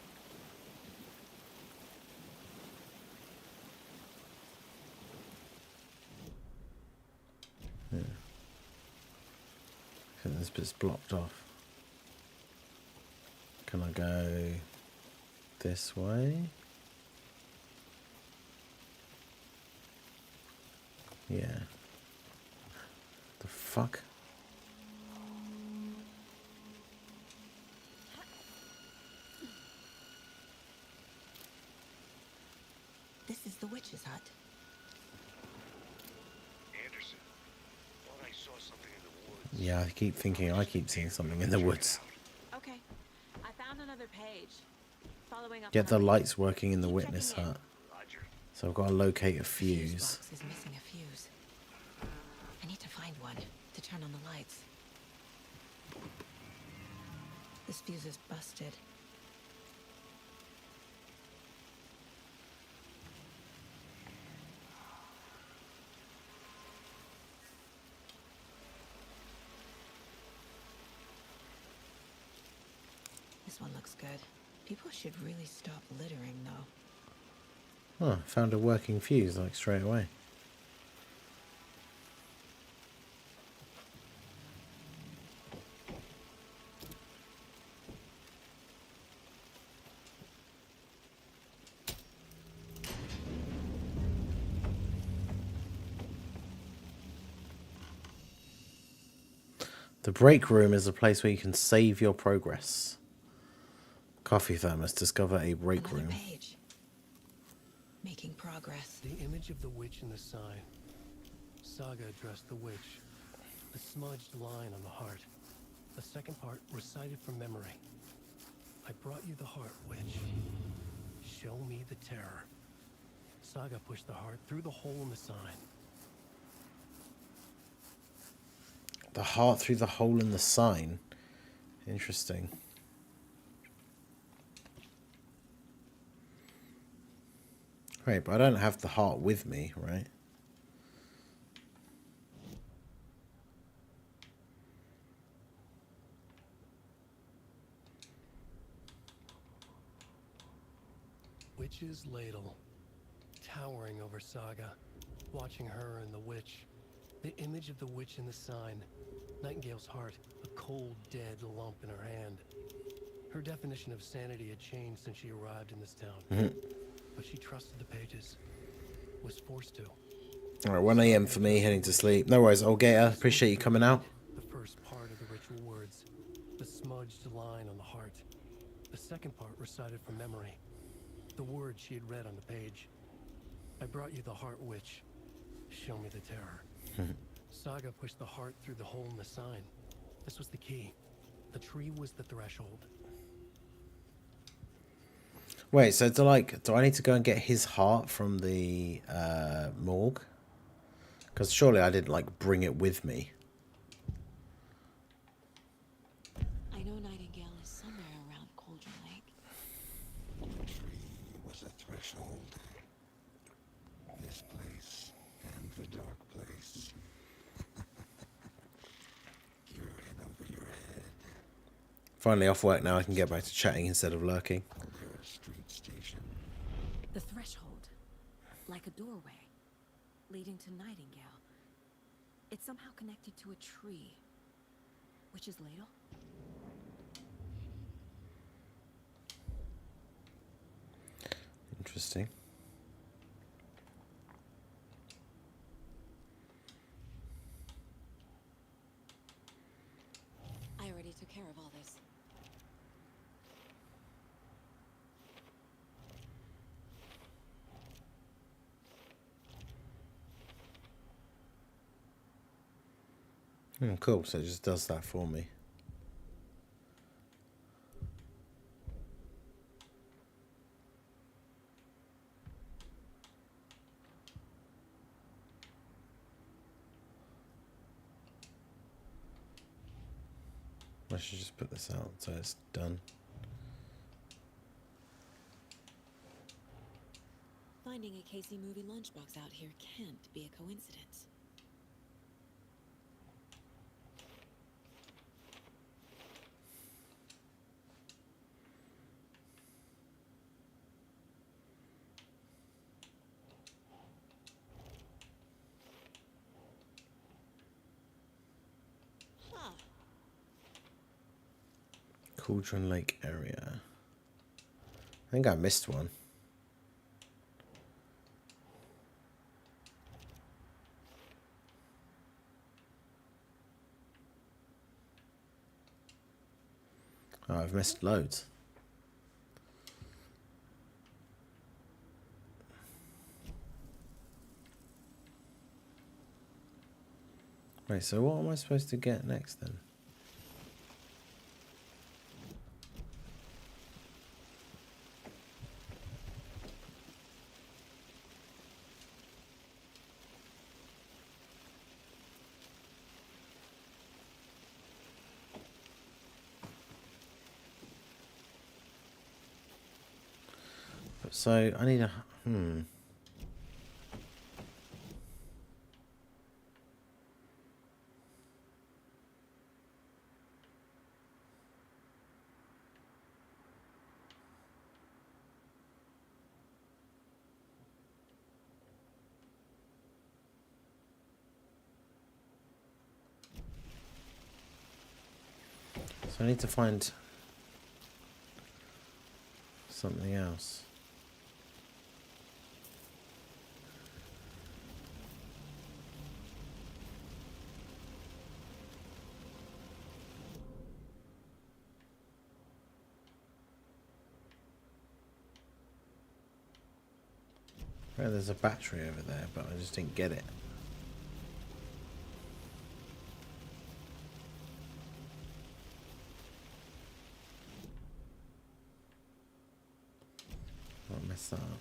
Yeah. I think this bit's blocked off. Can I go this way? Yeah. The fuck?
This is the witch's hut.
Anderson, thought I saw something in the woods.
Yeah, I keep thinking I keep seeing something in the woods.
Okay. I found another page. Following up
Get
on
the
our-
lights working in the witness
checking in.
hut. So I've got to locate a fuse.
Box is missing a fuse. I need to find one to turn on the lights. This fuse is busted. This one looks good. People should really stop littering, though.
Oh, found a working fuse like straight away. The break room is a place where you can save your progress. Coffee thermos. Discover a break room.
Page. Making progress.
The image of the witch in the sign. Saga addressed the witch. The smudged line on the heart. The second part recited from memory. I brought you the heart, witch. Show me the terror. Saga pushed the heart through the hole in the sign.
The heart through the hole in the sign. Interesting. Right, but I don't have the heart with me, right?
Witch's ladle. Towering over Saga. Watching her and the witch. The image of the witch in the sign. Nightingale's heart, a cold, dead lump in her hand. Her definition of sanity had changed since she arrived in this town. But she trusted the pages. Was forced to.
Alright, 1 AM for me, heading to sleep. No worries, old Gator. Appreciate you coming out.
The first part of the ritual words. The smudged line on the heart. The second part recited from memory. The words she had read on the page. I brought you the heart, witch. Show me the terror. Saga pushed the heart through the hole in the sign. This was the key. The tree was the threshold.
Wait, so do I need to go and get his heart from the morgue? Because surely I didn't bring it with me.
I know Nightingale is somewhere around Cauldron Lake.
The tree was a threshold. This place and the dark place. You're in over your head.
Finally off work now, I can get back to chatting instead of lurking.
Street station.
The threshold. Like a doorway. Leading to Nightingale. It's somehow connected to a tree. Witch's ladle?
Interesting.
I already took care of all this.
Cool, so it just does that for me. I should just put this out so it's done.
Finding a Casey movie lunchbox out here can't be a coincidence.
Cauldron Lake area. I think I missed one. Oh, I've missed loads. Wait, so what am I supposed to get next then? So I need a So I need to find something else. Well, there's a battery over there, but I just didn't get it. Don't mess that up.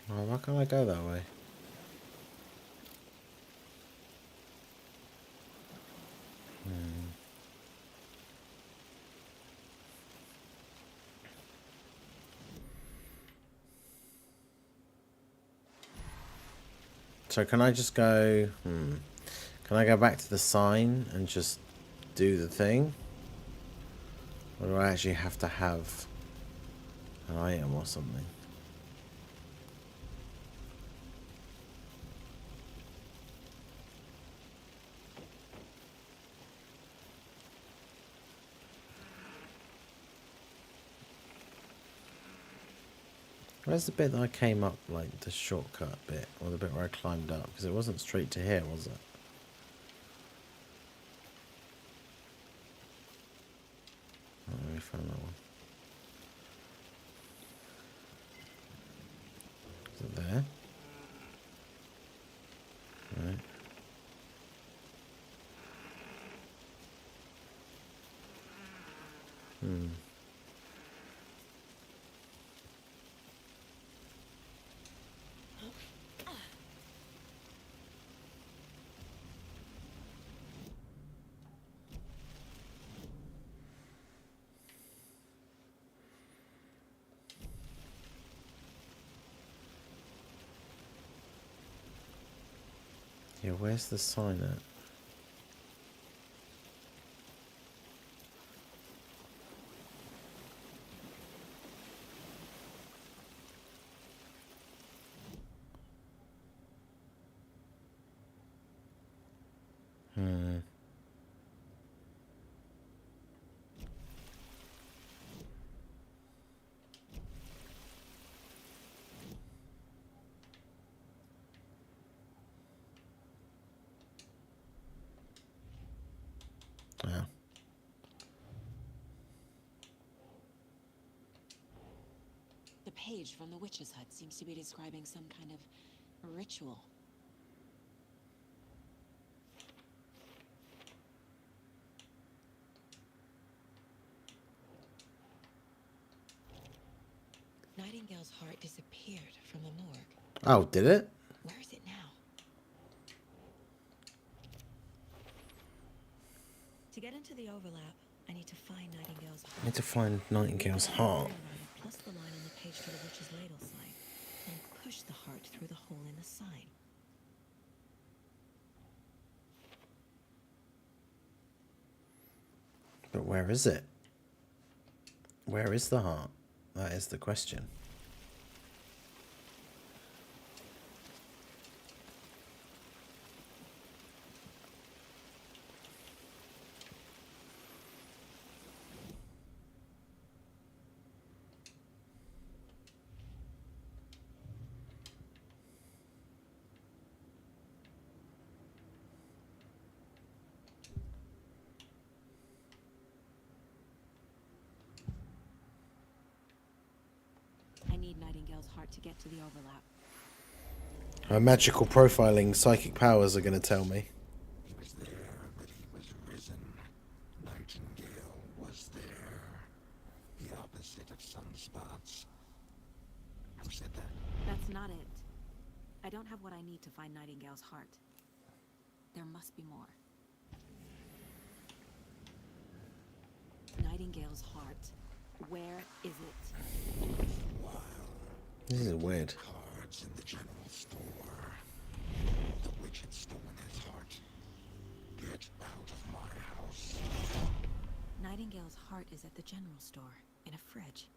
Oh, why can't I go that way? So can I just go... Can I go back to the sign and just do the thing? Or do I actually have to have an item or something? Where's the bit that I came up, like the shortcut bit, or the bit where I climbed up? Because it wasn't straight to here, was it? Oh, let me find that one. Is it there? Right. Yeah, where's the sign at? Yeah.
The page from the witch's hut seems to be describing some kind of ritual. Nightingale's heart disappeared from the morgue.
Oh, did it?
Where is it now? To get into the overlap, I need to find Nightingale's heart.
I need to find Nightingale's heart.
Plus the line on the page to the witch's ladle sign. And push the heart through the hole in the sign.
But where is it? Where is the heart? That is the question.
I need Nightingale's heart to get to the overlap.
Her magical profiling psychic powers are going to tell me.
He was there, but he was risen. Nightingale was there. The opposite of sunspots. Who said that?
That's not it. I don't have what I need to find Nightingale's heart. There must be more. Nightingale's heart. Where is it?
This is weird.
Cards in the general store. The witch had stolen his heart. Get out of my house.
Nightingale's heart is at the general store, in a fridge.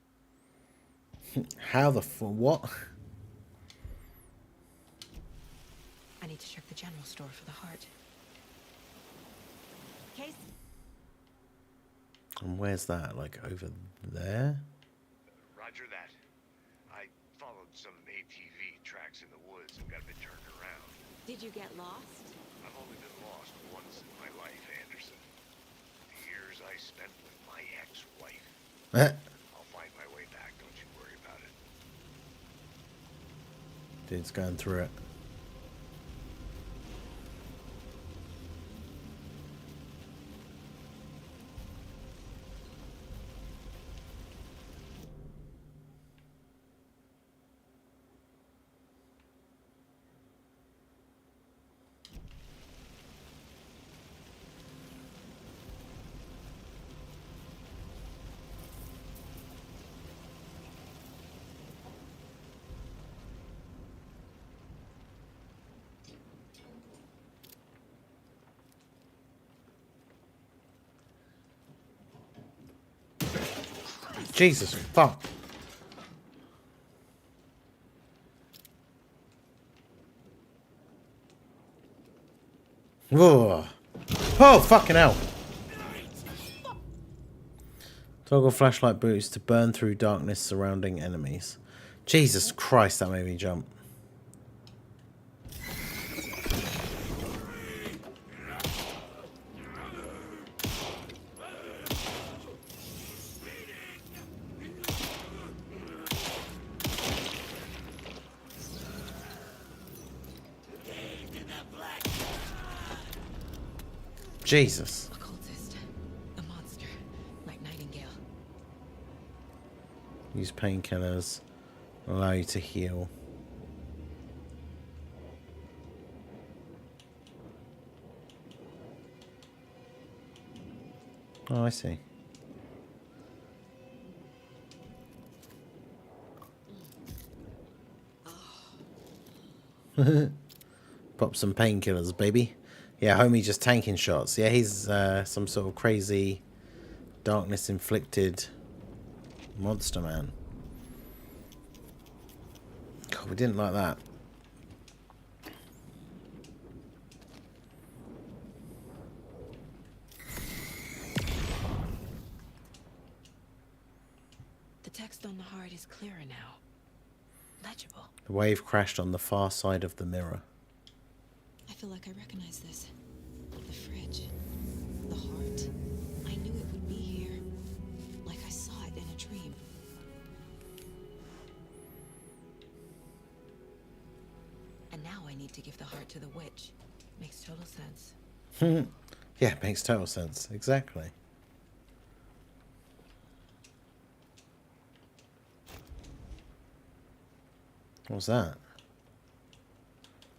How the what?
I need to check the general store for the heart. Case.
And where's that? Like over there?
Roger that. I followed some ATV tracks in the woods and got a bit turned around.
Did you get lost?
I've only been lost once in my life, Anderson. The years I spent with my ex-wife. I'll find my way back, don't you worry about it.
Dude's going through it. Jesus fuck. Whoa. Oh, fucking hell. Toggle flashlight boots to burn through darkness surrounding enemies. Jesus Christ, that made me jump. Jesus.
Occultist. A monster. Like Nightingale.
Use painkillers. Allow you to heal. Oh, I see. Pop some painkillers, baby. Yeah, homie just tanking shots. Yeah, he's some sort of crazy darkness-inflicted monster man. God, we didn't like that.
The text on the heart is clearer now. Legible.
The wave crashed on the far side of the mirror.
I feel like I recognize this. The fridge. The heart. I knew it would be here. Like I saw it in a dream. And now I need to give the heart to the witch. Makes total sense.
Yeah, it makes total sense. Exactly. What's that?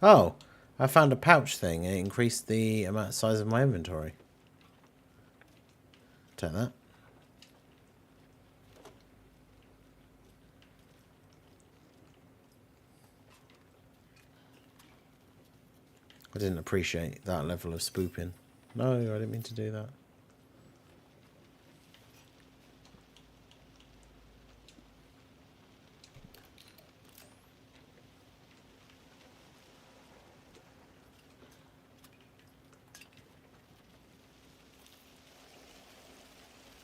Oh, I found a pouch thing. It increased the amount size of my inventory. Take that. I didn't appreciate that level of spooping. No, I didn't mean to do that.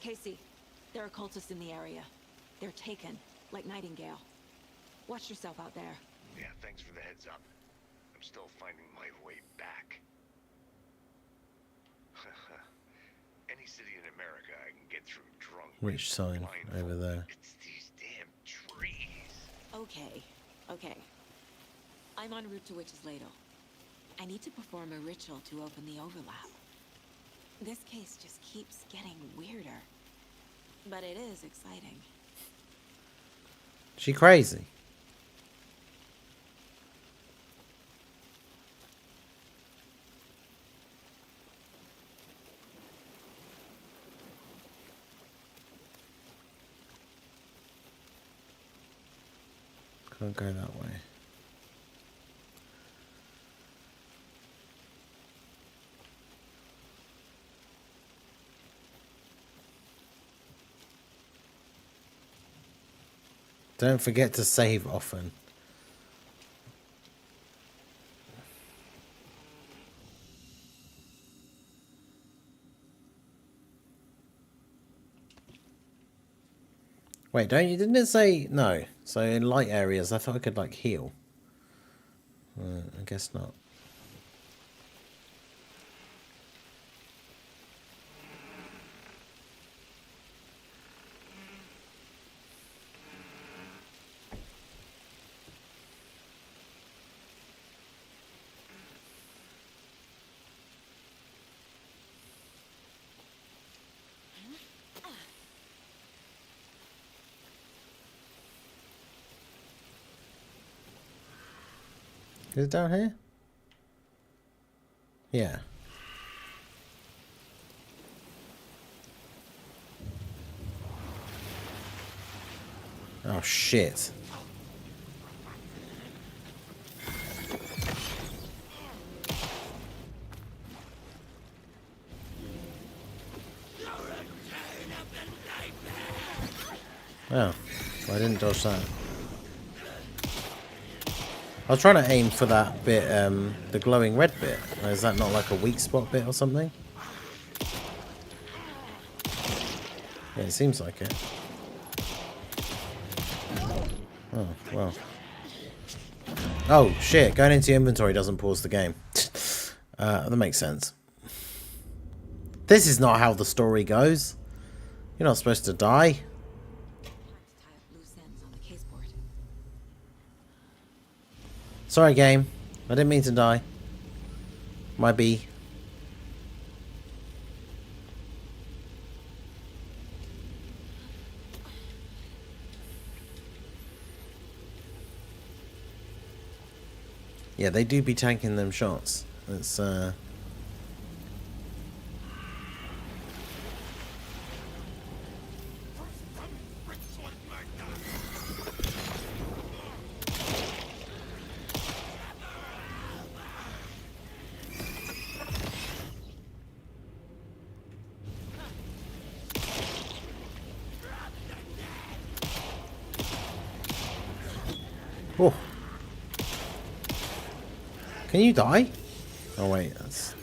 Casey, there are cultists in the area. They're taken, like Nightingale. Watch yourself out there.
Yeah, thanks for the heads up. I'm still finding my way back. Any city in America I can get through drunk.
Which sign? Over there.
It's these damn trees.
Okay, okay. I'm en route to Witch's Ladle. I need to perform a ritual to open the overlap. This case just keeps getting weirder. But it is exciting.
She crazy. Can't go that way. Don't forget to save often. Wait, didn't it say no? So in light areas, I thought I could like heal. I guess not. Is it down here? Yeah. Oh shit. Oh, I didn't dodge that. I was trying to aim for that bit, the glowing red bit. Is that not like a weak spot bit or something? Yeah, it seems like it. Oh, well. Oh, shit. Going into your inventory doesn't pause the game. That makes sense. This is not how the story goes. You're not supposed to die. Sorry, game. I didn't mean to die. My bee. Yeah, they do be tanking them shots. It's oh. Can you die? Oh wait, that's...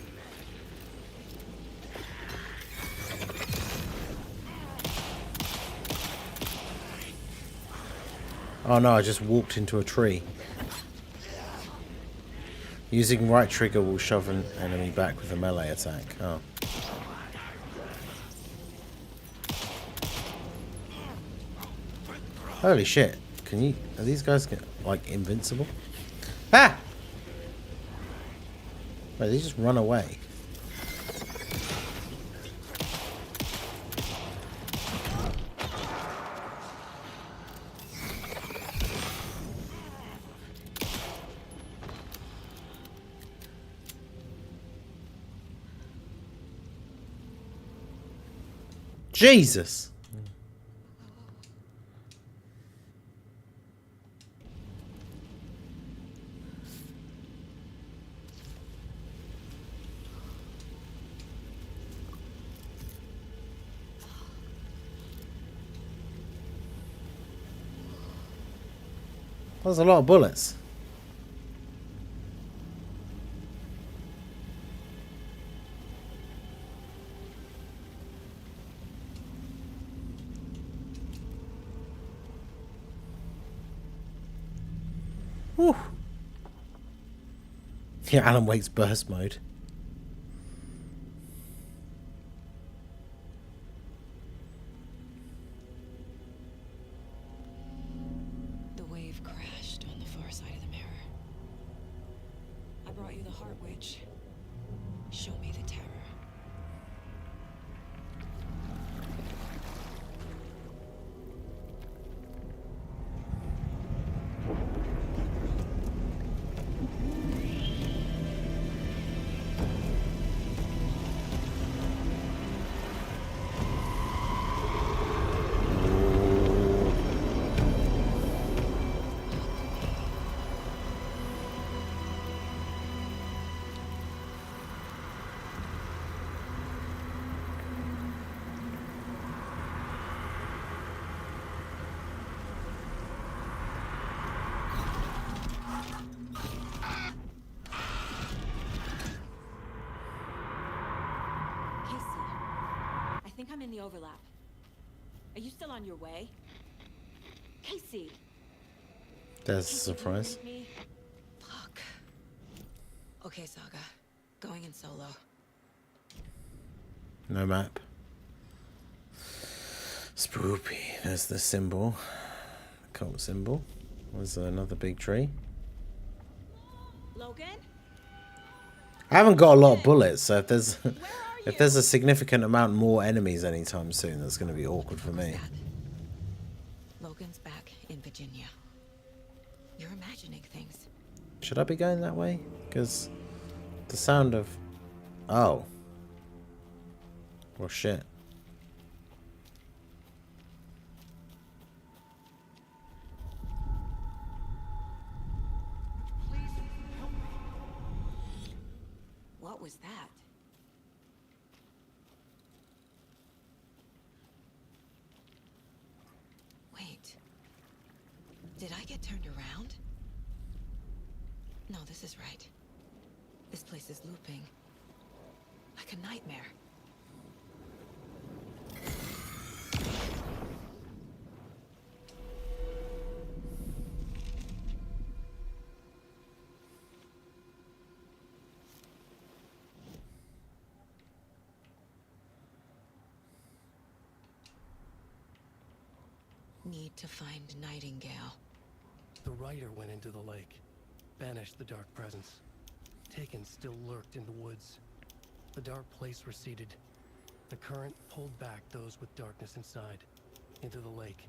Oh no, I just walked into a tree. Using right trigger will shove an enemy back with a melee attack. Oh. Holy shit. Can you... Are these guys, like, invincible? Ah! Wait, they just run away. Jesus! There's a lot of bullets. Whew. Yeah, Alan Wake's burst mode.
The wave crashed on the far side of the mirror. I brought you the Heart Witch. Show me the terror.
think I'm in the overlap. Are you still on your way? Casey!
There's a surprise.
Me? Fuck. Okay, Saga. Going in solo.
No map. Spoopy. There's the symbol. The cult symbol. Was there another big tree?
Logan?
I haven't got a lot of bullets, so if there's a significant amount more enemies anytime soon, that's going to be awkward for me.
Logan's back in Virginia. You're imagining things.
Should I be going that way? Because the sound of... Oh. Well, shit.
What was that? Wait. Did I get turned around? No, this is right. This place is looping. Like a nightmare. Need to find Nightingale.
The rider went into the lake, banished the dark presence. Taken still lurked in the woods. The dark place receded. The current pulled back those with darkness inside, into the lake.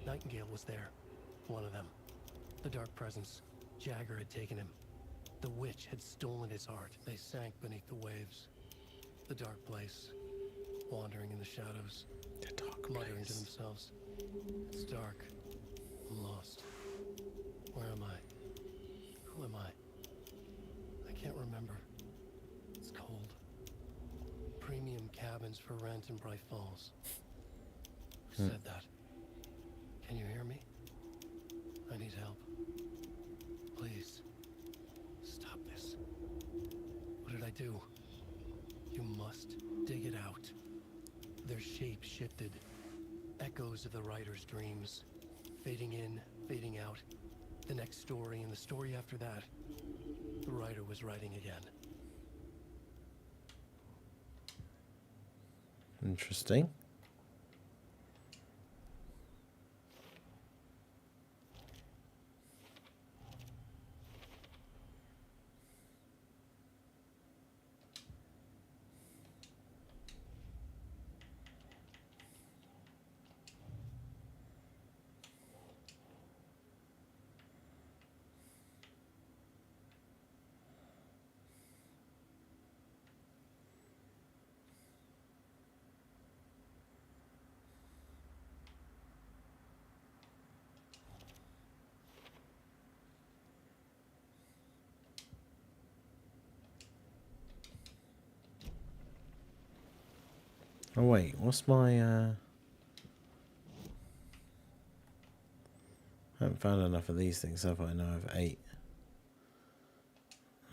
Nightingale was there, one of them. The dark presence, Jagger had taken him. The witch had stolen his heart. They sank beneath the waves. The dark place, wandering in the shadows, muttering to themselves. It's dark. I'm lost. Where am I? Who am I? I can't remember. It's cold. Premium cabins for rent in Bright Falls. Who said that? Can you hear me? I need help. Please. Stop this. What did I do? You must dig it out. Their shape shifted. Echoes of the writer's dreams. Fading in, fading out. The next story and the story after that. The writer was writing again.
Interesting. Oh wait, what's my I haven't found enough of these things, have I? No, I have 8.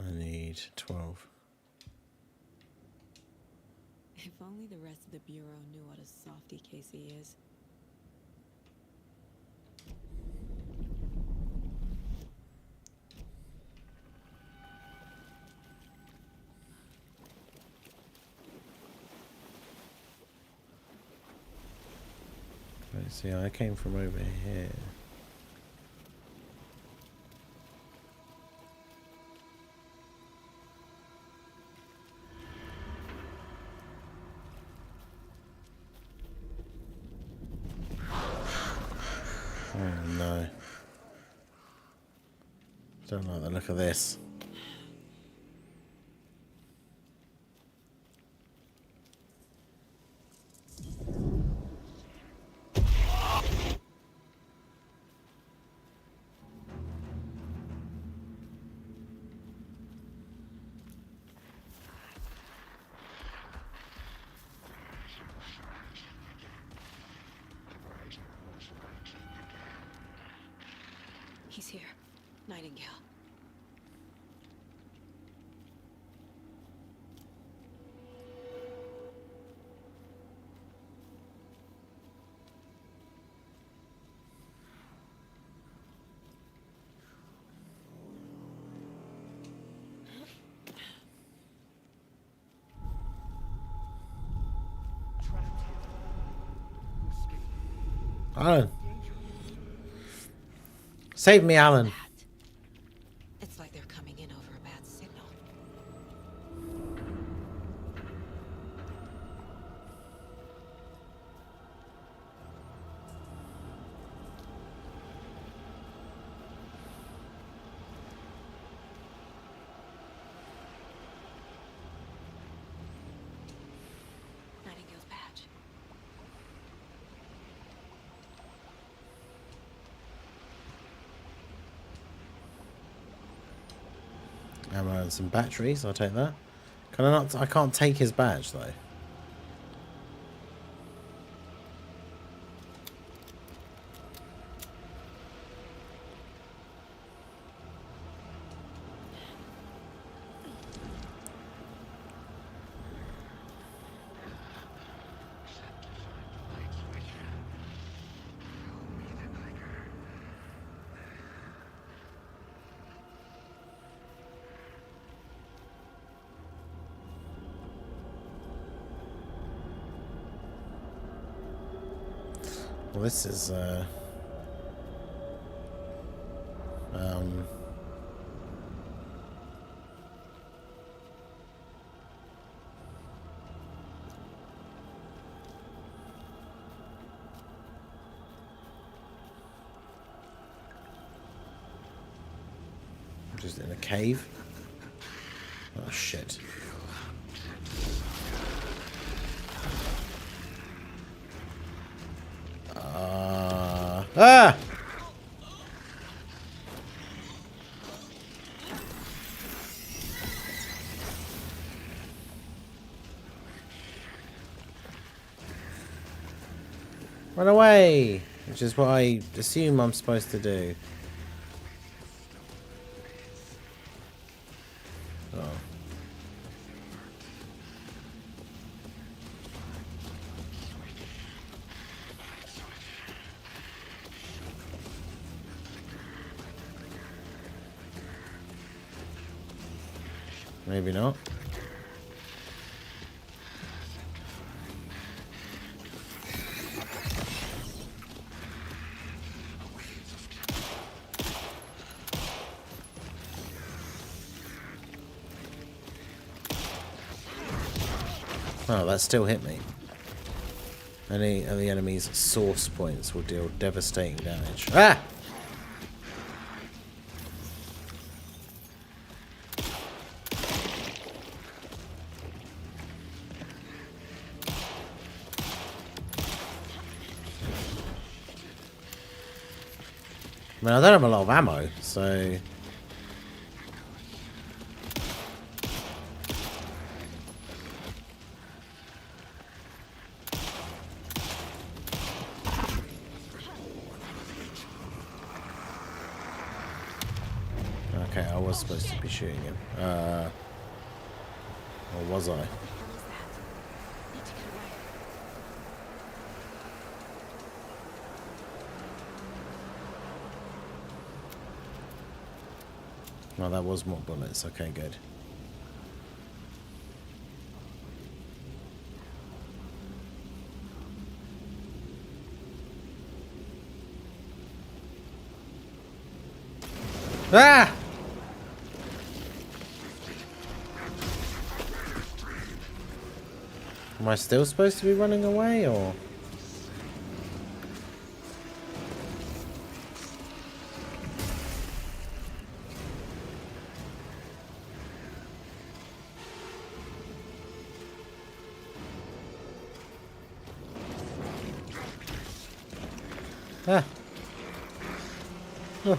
I need 12.
If only the rest of the Bureau knew what a softy Casey is.
Right, see, I came from over here. Oh no. Don't like the look of this.
He's here. Nightingale.
Alan. Save me, Alan.
It's like they're coming in over a bad signal. Nightingale's badge.
Ammo and some batteries. I'll take that. Can I not? I can't take his badge though. Well, this is just in a cave. Oh shit. Ah! Run away! Which is what I assume I'm supposed to do. Oh. Maybe not. Oh, that still hit me. Any of the enemy's source points will deal devastating damage. Ah! I mean, I don't have a lot of ammo, so... Okay, I was supposed to be shooting him. Or was I? No, that was more bullets. Okay, good. Ah! Am I still supposed to be running away, or...? Ah. Oh.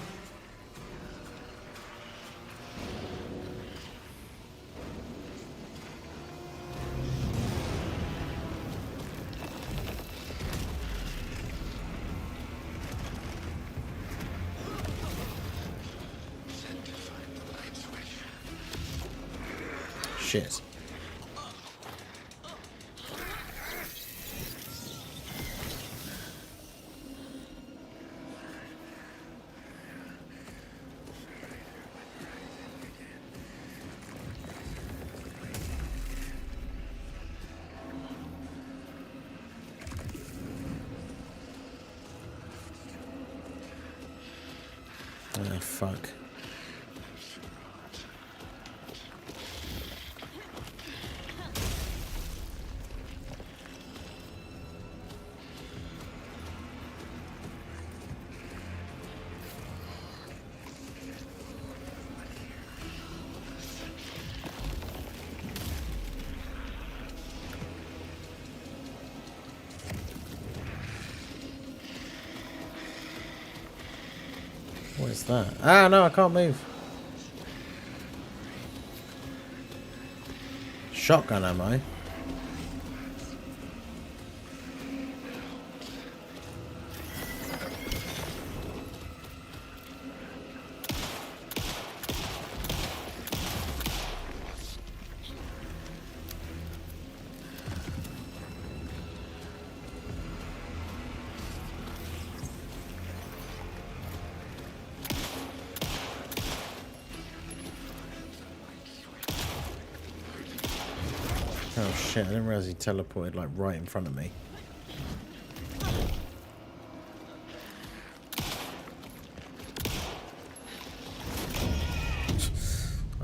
Shit. Oh, fuck. What is that? Ah, no, I can't move. Shotgun ammo. Oh shit, I didn't realize he teleported like right in front of me.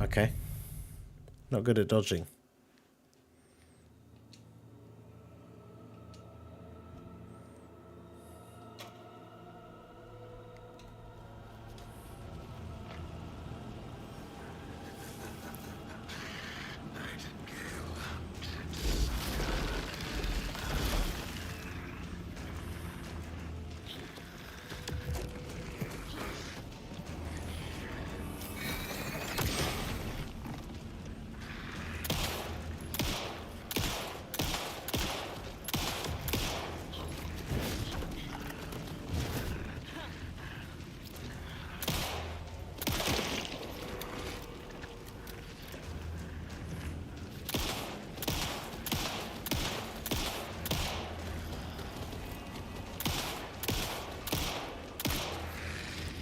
Okay. Not good at dodging.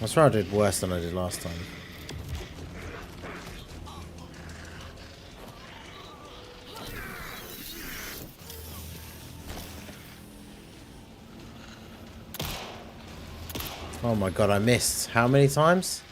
I swear I did worse than I did last time. Oh my god, I missed. How many times?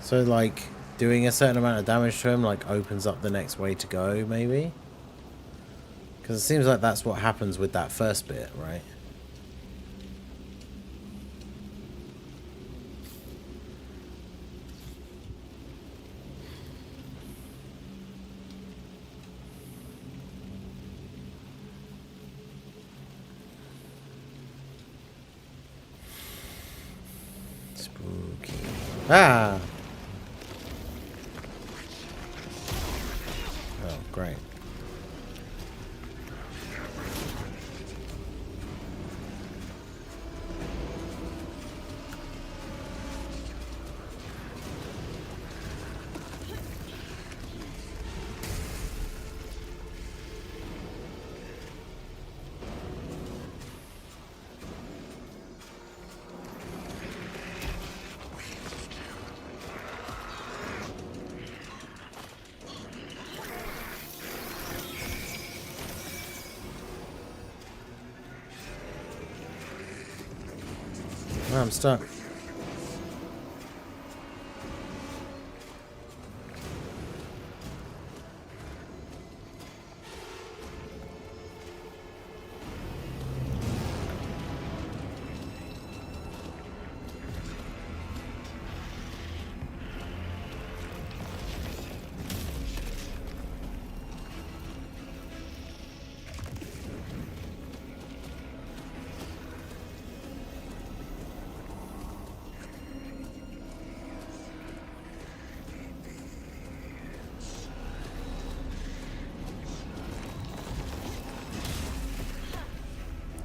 So, like, doing a certain amount of damage to him, like, opens up the next way to go, maybe? Because it seems like that's what happens with that first bit, right? Spooky. Ah! Oh, great. Oh, I'm stuck.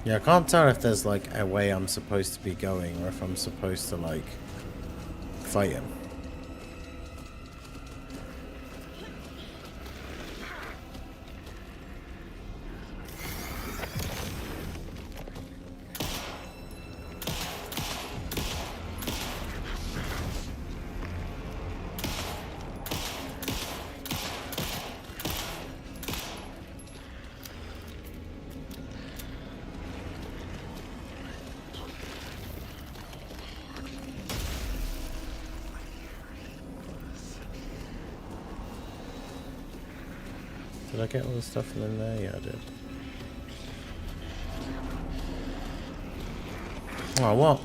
Yeah, I can't tell if there's like a way I'm supposed to be going or if I'm supposed to like fight him. Did I get all the stuff in there? Yeah, I did. Oh, what?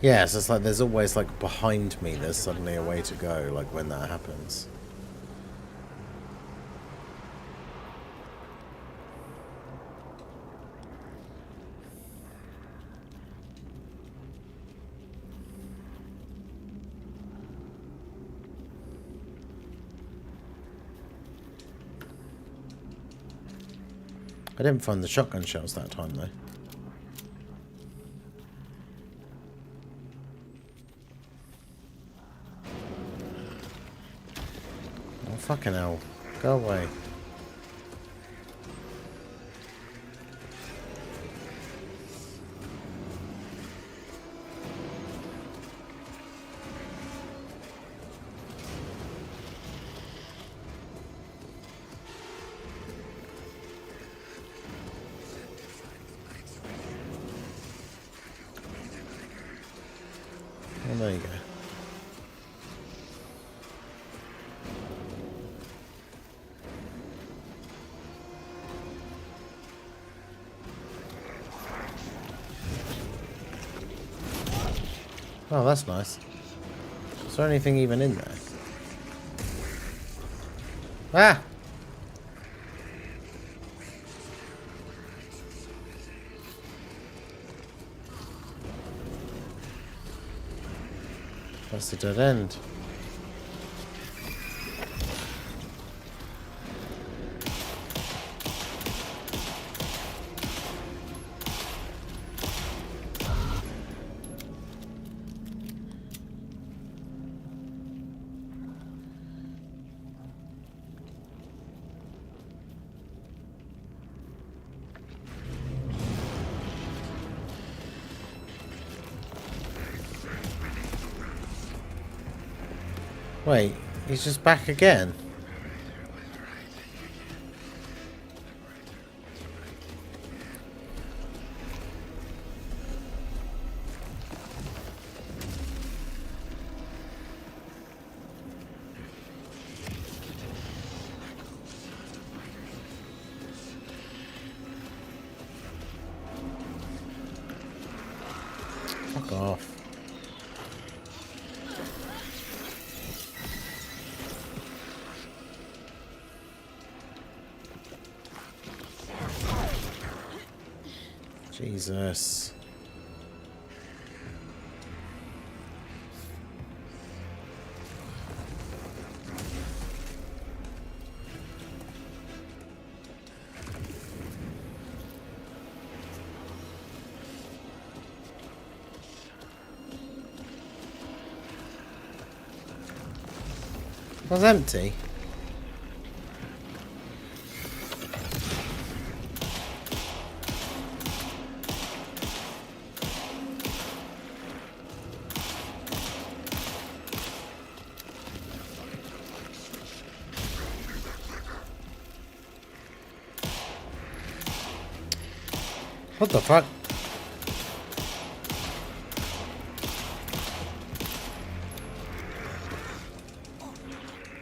Yeah, so it's like there's always like behind me there's suddenly a way to go, like when that happens. I didn't find the shotgun shells that time though. Oh, fucking hell. Go away. Oh, there you go. Oh, that's nice. Is there anything even in there? Ah! That's a dead end. Wait, he's just back again? Fuck off. Jesus. It was empty. What the fuck?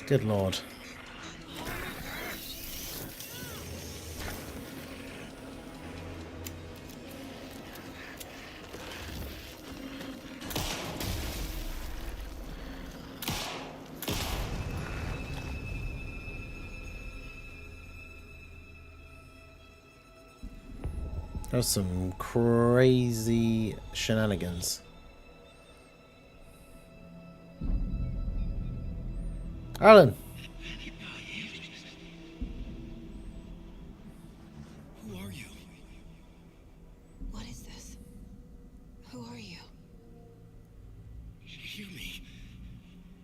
Good lord. That was some crazy shenanigans. Alan.
Who are you?
What is this? Who are you?
Hear me.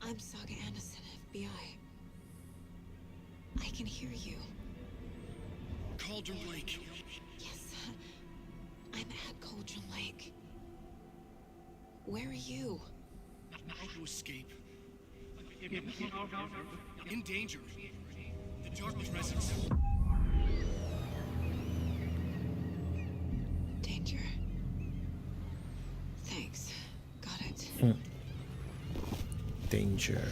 I'm Saga Anderson, FBI. I can hear you.
Cauldron Lake.
Yes, I'm at Cauldron Lake. Where are you?
How to escape. In danger. The dark presence.
Danger. Thanks. Got it.
Danger.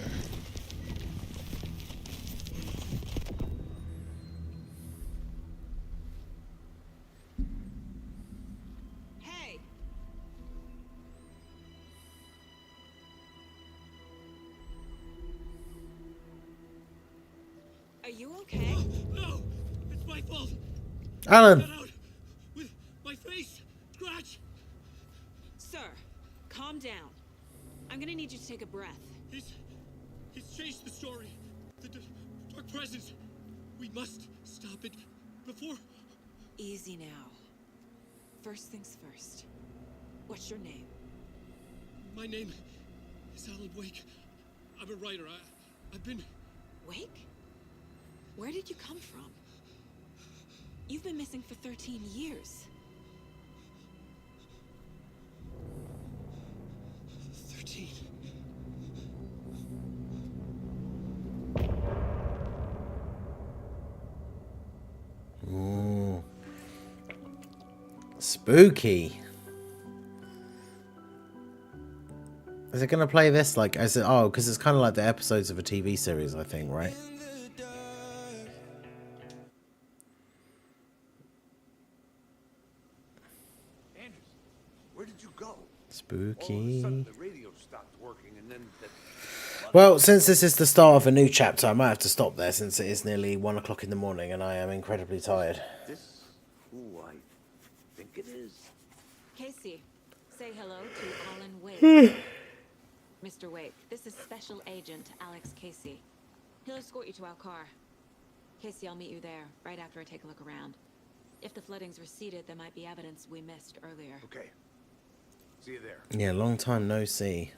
Hey! Are you okay?
No! It's my fault!
Alan!
Got out with my face! Scratch!
Sir, calm down. I'm gonna need you to take a breath.
He's changed the story. The dark presence. We must stop it before...
Easy now. First things first. What's your name?
My name is Alan Wake. I'm a writer. I've been...
Wake? Where did you come from? You've been missing for 13 years.
13.
Ooh. Spooky. Is it gonna play this like as it? Oh, because it's kind of like the episodes of a TV series, I think, right?
Anders, where did you go? All of a
Spooky.
sudden the radio stopped working and then the...
Well, since this is the start of a new chapter, I might have to stop there since it is nearly 1 o'clock in the morning and I am incredibly tired.
This who I think it is?
Casey, say hello to Alan Wake. Mr. Wake, this is Special Agent Alex Casey. He'll escort you to our car. Casey, I'll meet you there, right after I take a look around. If the flooding's receded, there might be evidence we missed earlier.
Okay. See you there.
Yeah, long time no see.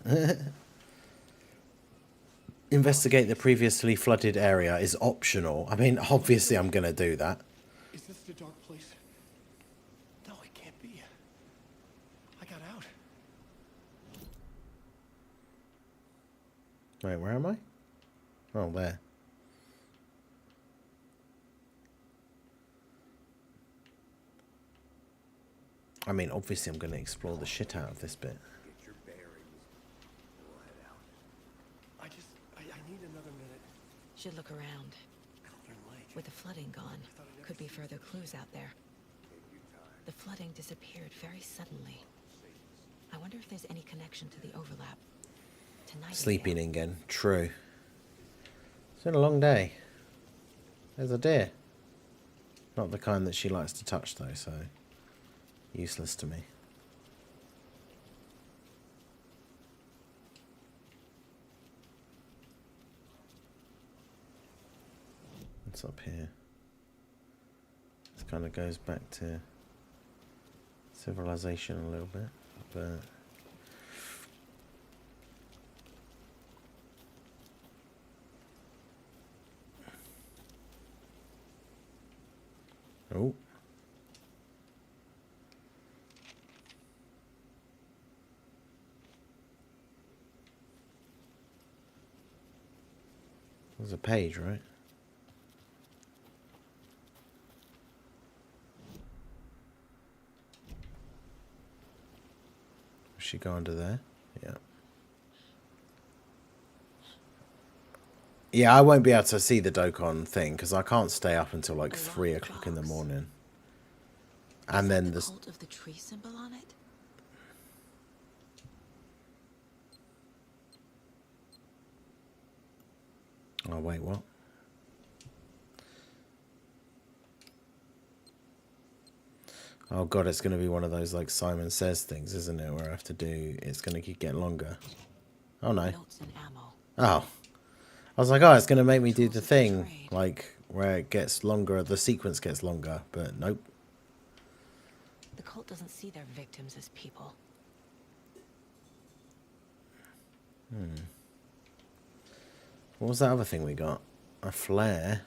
Investigate the previously flooded area is optional. I mean, obviously I'm going to do that.
Is this the dark place? No, it can't be. I got out.
Wait, where am I? Oh, there. I mean, obviously I'm going to explore the shit out of this bit.
Get your bearings. We'll head out.
I need another minute.
Should look around. With the flooding gone, could be further clues out there. The flooding disappeared very suddenly. I wonder if there's any connection to the overlap. Tonight.
Sleeping again. True. It's been a long day. There's a deer. Not the kind that she likes to touch, though, so useless to me. What's up here? This kind of goes back to civilization a little bit, but oh. There's a page, right? She go under there? Yeah. Yeah, I won't be able to see the Dokkan thing because I can't stay up until like 3 o'clock in the morning. And then the
cult of the tree symbol on it?
Oh wait, what? Oh god, it's going to be one of those like Simon Says things, isn't it? Where I have to do, it's going to keep getting longer. Oh no. Oh. I was like, oh, it's going to make me do the thing, like, where it gets longer, the sequence gets longer, but nope.
The cult doesn't see their victims as people.
What was that other thing we got? A flare.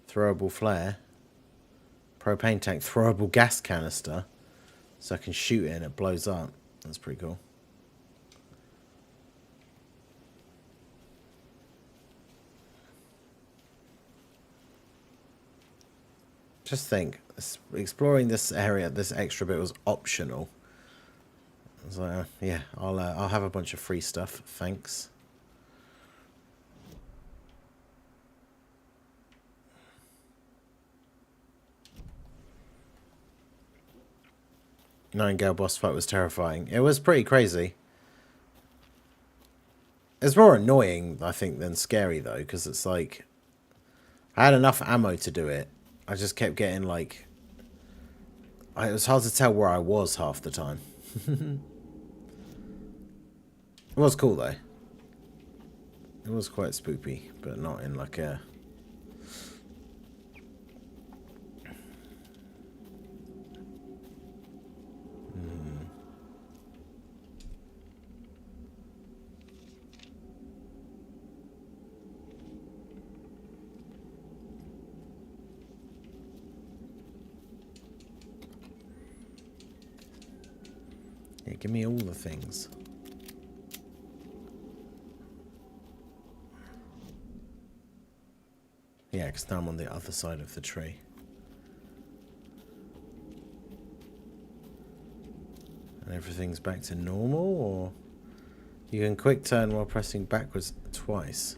Throwable flare. Propane tank, throwable gas canister. So I can shoot it and it blows up. That's pretty cool. Just think, exploring this area, this extra bit was optional. So yeah, I'll have a bunch of free stuff. Thanks. Nightingale boss fight was terrifying. It was pretty crazy. It's more annoying, I think, than scary though, because it's like I had enough ammo to do it. I just kept getting like it was hard to tell where I was half the time. It was cool though. It was quite spoopy, but not in like a... Yeah, give me all the things. Yeah, because now I'm on the other side of the tree. And everything's back to normal, or... You can quick turn while pressing backwards twice.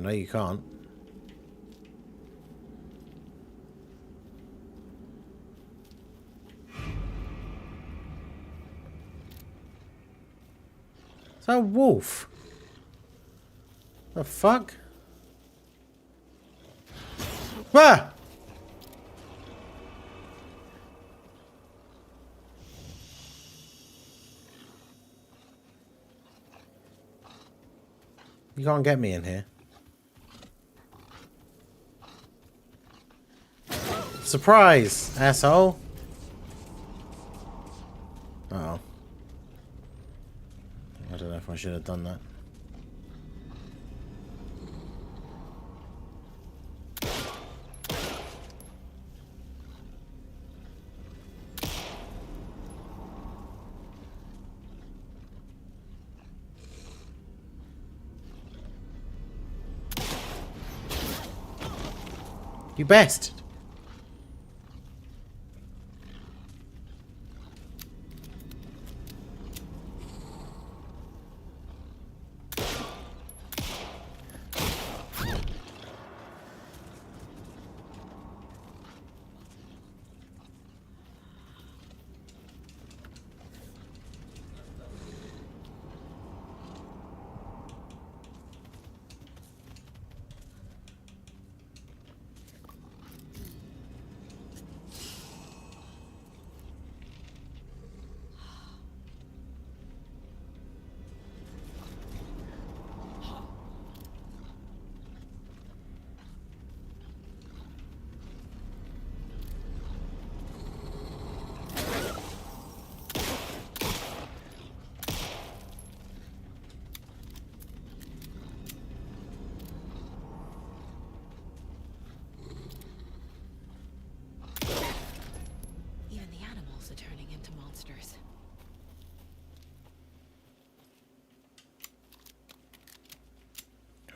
No, you can't. Is that a wolf? The fuck? Ah! You can't get me in here. Surprise, asshole. Uh-oh. I don't know if I should have done that. You best.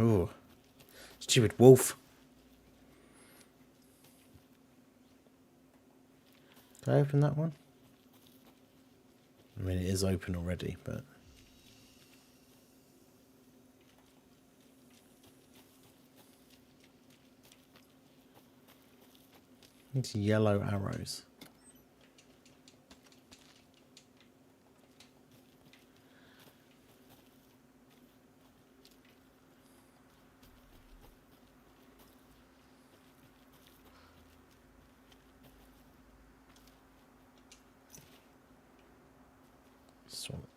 Ooh. Stupid wolf. Did I open that one? I mean, it is open already, but... It's yellow arrows.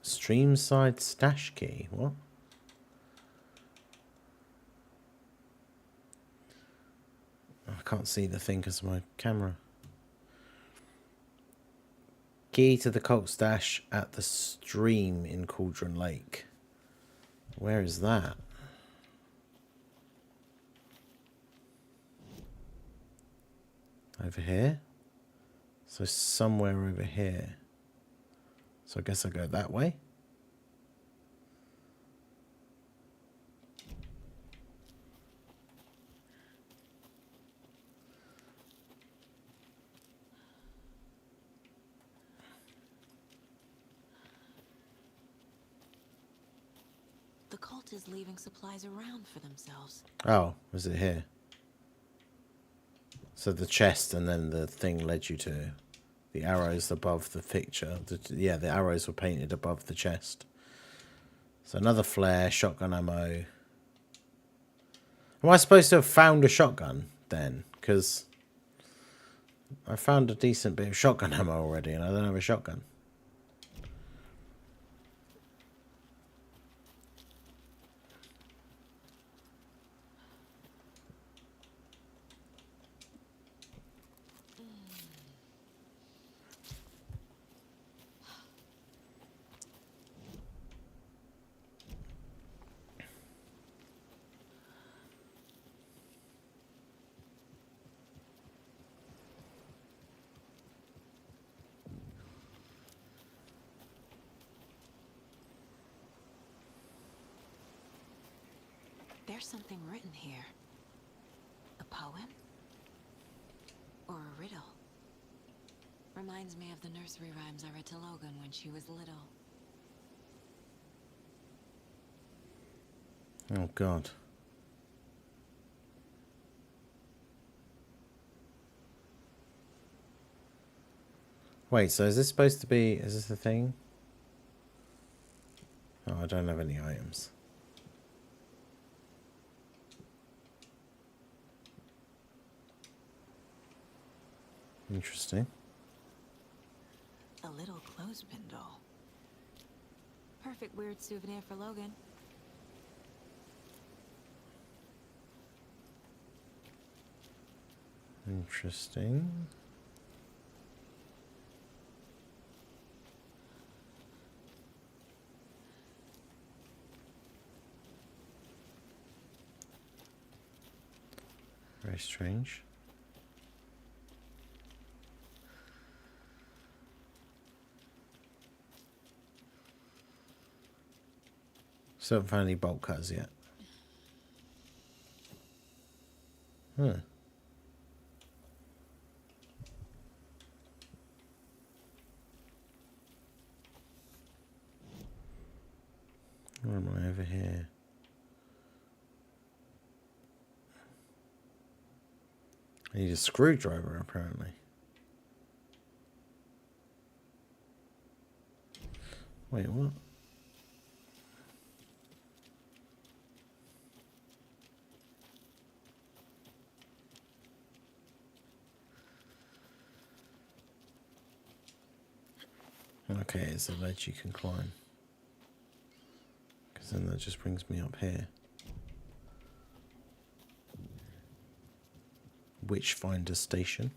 Streamside stash key. What? I can't see the thing because of my camera. Key to the cult stash at the stream in Cauldron Lake. Where is that? Over here? So somewhere over here. So I guess I go that way.
The cult is leaving supplies around for themselves.
Oh, was it here? So the chest and then the thing led you to the arrows above the picture. Yeah, the arrows were painted above the chest. So another flare, shotgun ammo. Am I supposed to have found a shotgun then? Because I found a decent bit of shotgun ammo already and I don't have a shotgun.
There's something written here. A poem? Or a riddle? Reminds me of the nursery rhymes I read to Logan when she was little.
Oh, God. Wait, so is this supposed to be... Is this the thing? Oh, I don't have any items. Interesting.
A little clothespin doll. Perfect weird souvenir for Logan.
Interesting. Very strange. Still haven't found any bolt cutters yet. Huh. Where am I over here? I need a screwdriver, apparently. Wait, what? Okay, it's a ledge you can climb. Because then that just brings me up here. Witchfinder Station.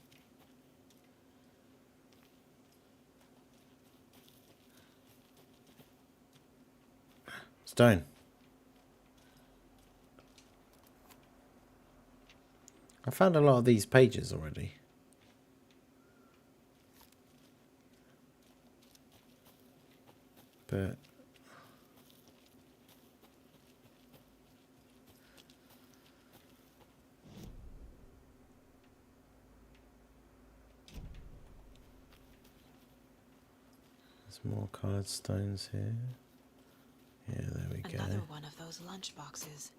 Stone. I found a lot of these pages already. But there's more coloured stones here. Yeah, there we go.
Another one of those lunch boxes.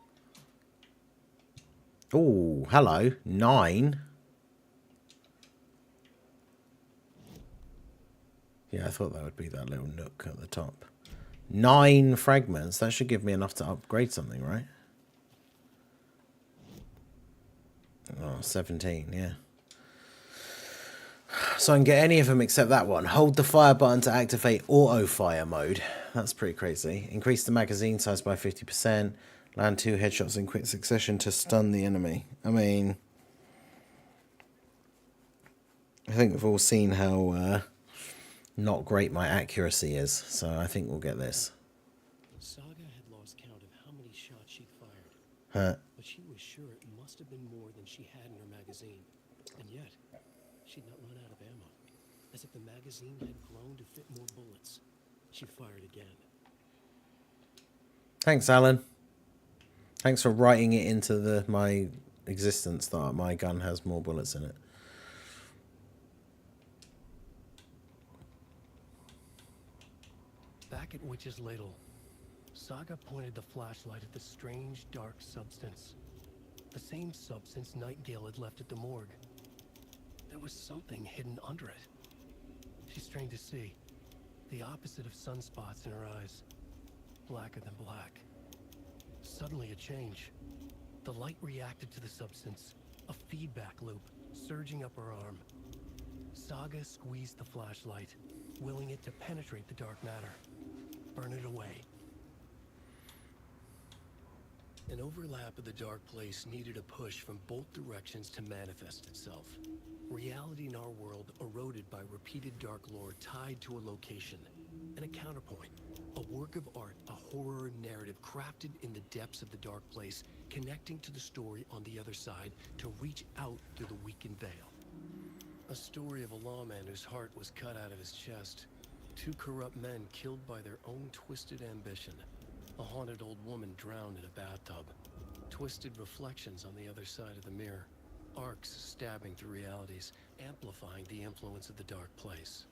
Oh, hello. 9. Yeah, I thought that would be that little nook at the top. 9 fragments. That should give me enough to upgrade something, right? Oh, 17, yeah. So I can get any of them except that one. Hold the fire button to activate auto fire mode. That's pretty crazy. Increase the magazine size by 50%. Land 2 headshots in quick succession to stun the enemy. I mean, I think we've all seen how not great my accuracy is. So I think we'll get this.
Saga had lost count of how many shots she'd fired.
Huh.
But she was sure it must have been more than she had in her magazine. And yet, she'd not run out of ammo. As if the magazine had grown to fit more bullets. She fired again.
Thanks, Alan. Thanks for writing it into my existence that my gun has more bullets in it.
Back at Witch's Ladle, Saga pointed the flashlight at the strange, dark substance. The same substance Nightingale had left at the morgue. There was something hidden under it. She strained to see. The opposite of sunspots in her eyes. Blacker than black. Suddenly a change. The light reacted to the substance. A feedback loop, surging up her arm. Saga squeezed the flashlight, willing it to penetrate the dark matter. Burn it away. An overlap of the dark place needed a push from both directions to manifest itself. Reality in our world eroded by repeated dark lore tied to a location. And a counterpoint. A work of art, a horror narrative crafted in the depths of the dark place, connecting to the story on the other side to reach out through the weakened veil. A story of a lawman whose heart was cut out of his chest. Two corrupt men killed by their own twisted ambition. A haunted old woman drowned in a bathtub. Twisted reflections on the other side of the mirror. Arcs stabbing through realities, amplifying the influence of the dark place.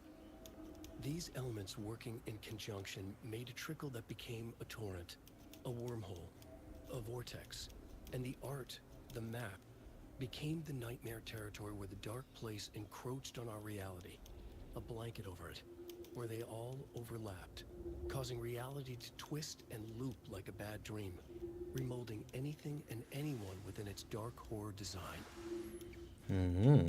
These elements working in conjunction made a trickle that became a torrent, a wormhole, a vortex, and the art, the map, became the nightmare territory where the dark place encroached on our reality, a blanket over it, where they all overlapped, causing reality to twist and loop like a bad dream, remolding anything and anyone within its dark horror design.
Mm-hmm.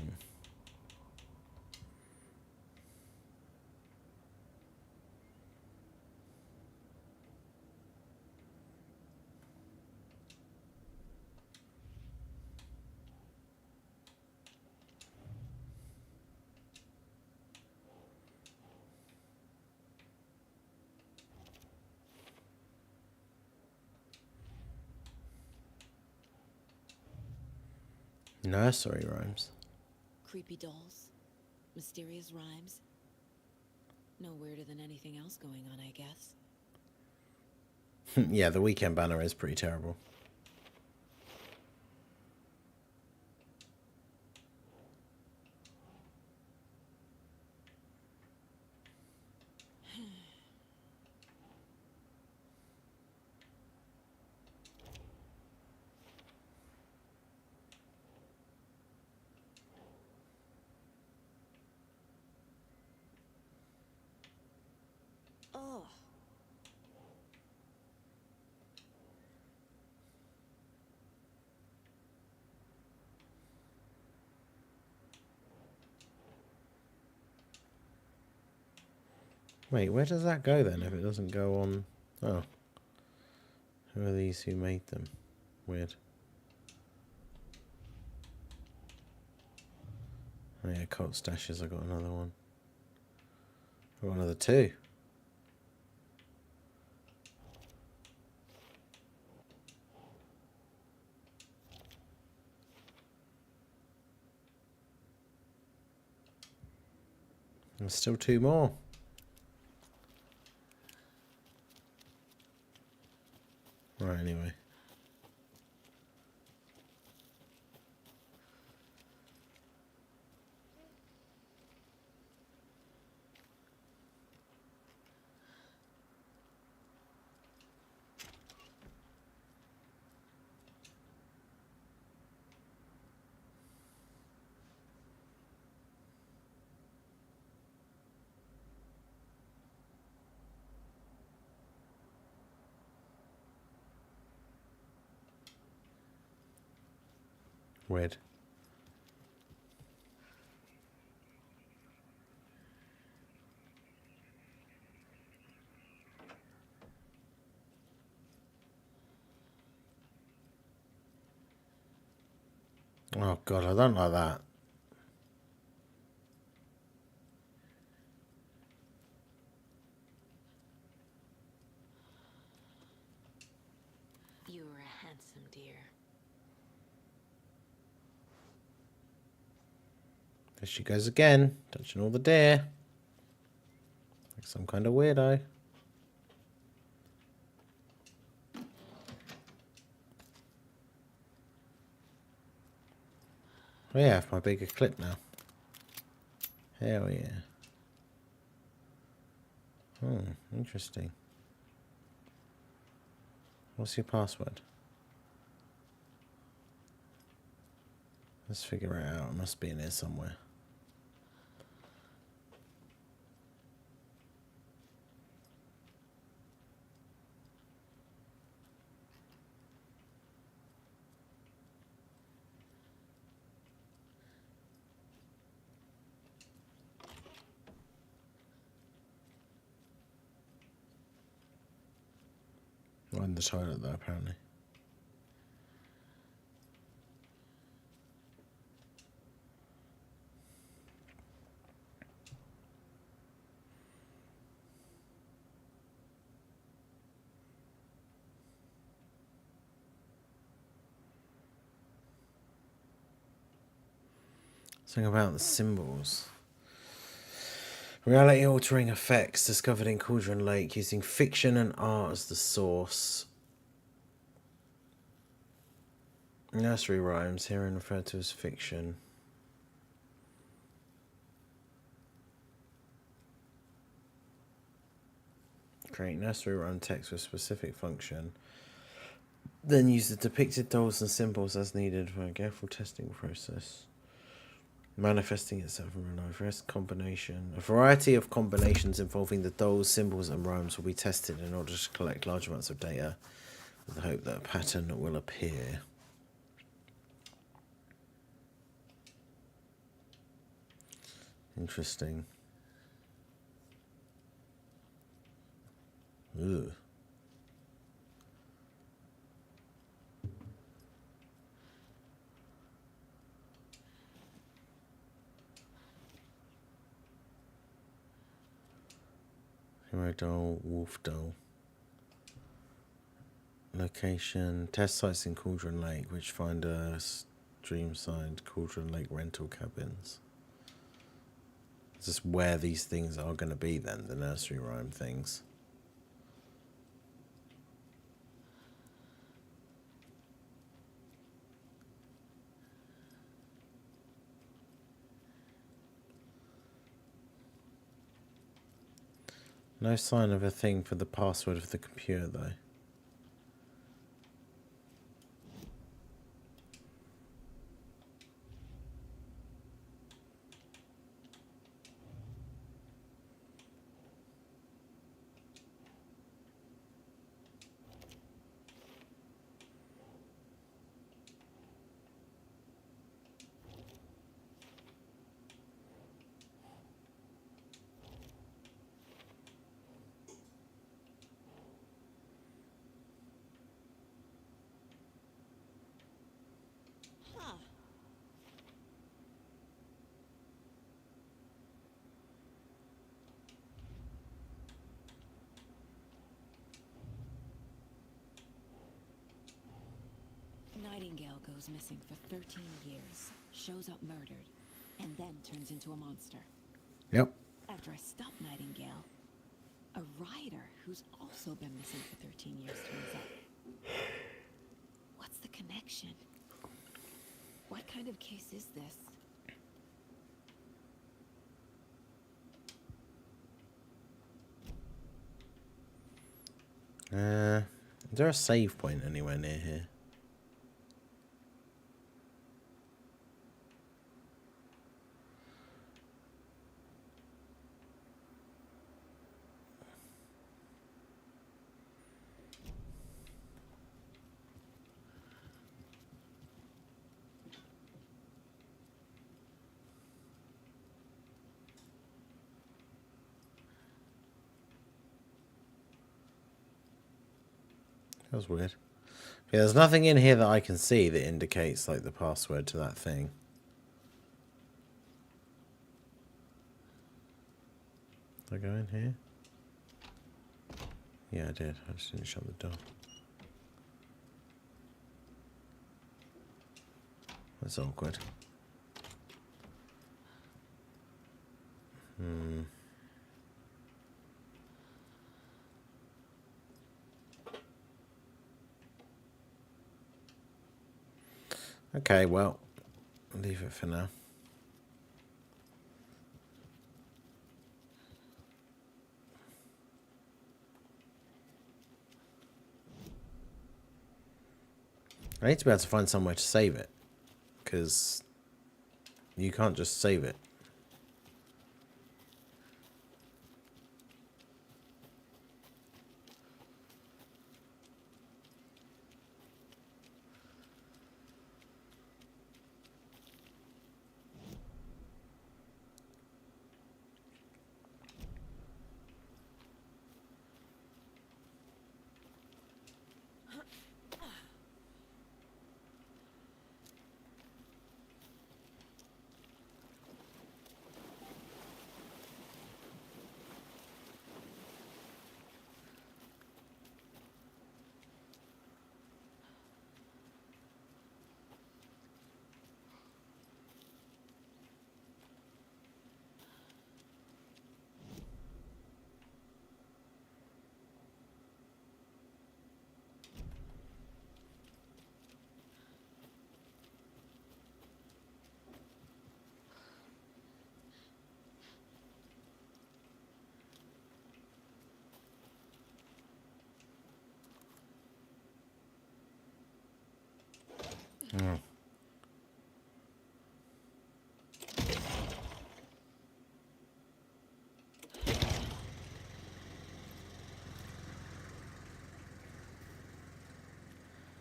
Nursery rhymes.
Creepy dolls, mysterious rhymes. No weirder than anything else going on, I guess.
Yeah, the weekend banner is pretty terrible.
Oh.
Wait, where does that go then if it doesn't go on? Oh. Who are these who made them? Weird. Oh yeah, cult stashes. I got another one. I got another two. There's still two more. Right, anyway. Weird. Oh god, I don't like that.
You were a handsome deer.
There she goes again, touching all the deer. Like some kind of weirdo. Oh yeah, my bigger clip now. Hell yeah. Oh, interesting. What's your password? Let's figure it out. It must be in here somewhere. Not in the toilet though, apparently. Something about the symbols. Reality altering effects discovered in Cauldron Lake using fiction and art as the source. Nursery rhymes, herein referred to as fiction. Create nursery rhyme text with specific function. Then use the depicted dolls and symbols as needed for a careful testing process. Manifesting itself in real life. Rest combination. A variety of combinations involving the dolls, symbols, and rhymes will be tested in order to collect large amounts of data with the hope that a pattern will appear. Interesting. Ugh. Hero doll, wolf doll. Location, test sites in Cauldron Lake, which find Dreamside Cauldron Lake rental cabins. Is this where these things are going to be then, the nursery rhyme things? No sign of a thing for the password of the computer though.
Huh.
Nightingale goes missing for 13 years, shows up murdered, and then turns into a monster.
Yep.
After I stop Nightingale, a rider who's also been missing for 13 years turns up. What's the connection? What kind of case is this?
Is there a save point anywhere near here? That was weird. Yeah, there's nothing in here that I can see that indicates like the password to that thing. Did I go in here? Yeah, I did. I just didn't shut the door. That's awkward. Okay, well, I'll leave it for now. I need to be able to find somewhere to save it, because you can't just save it. Oh.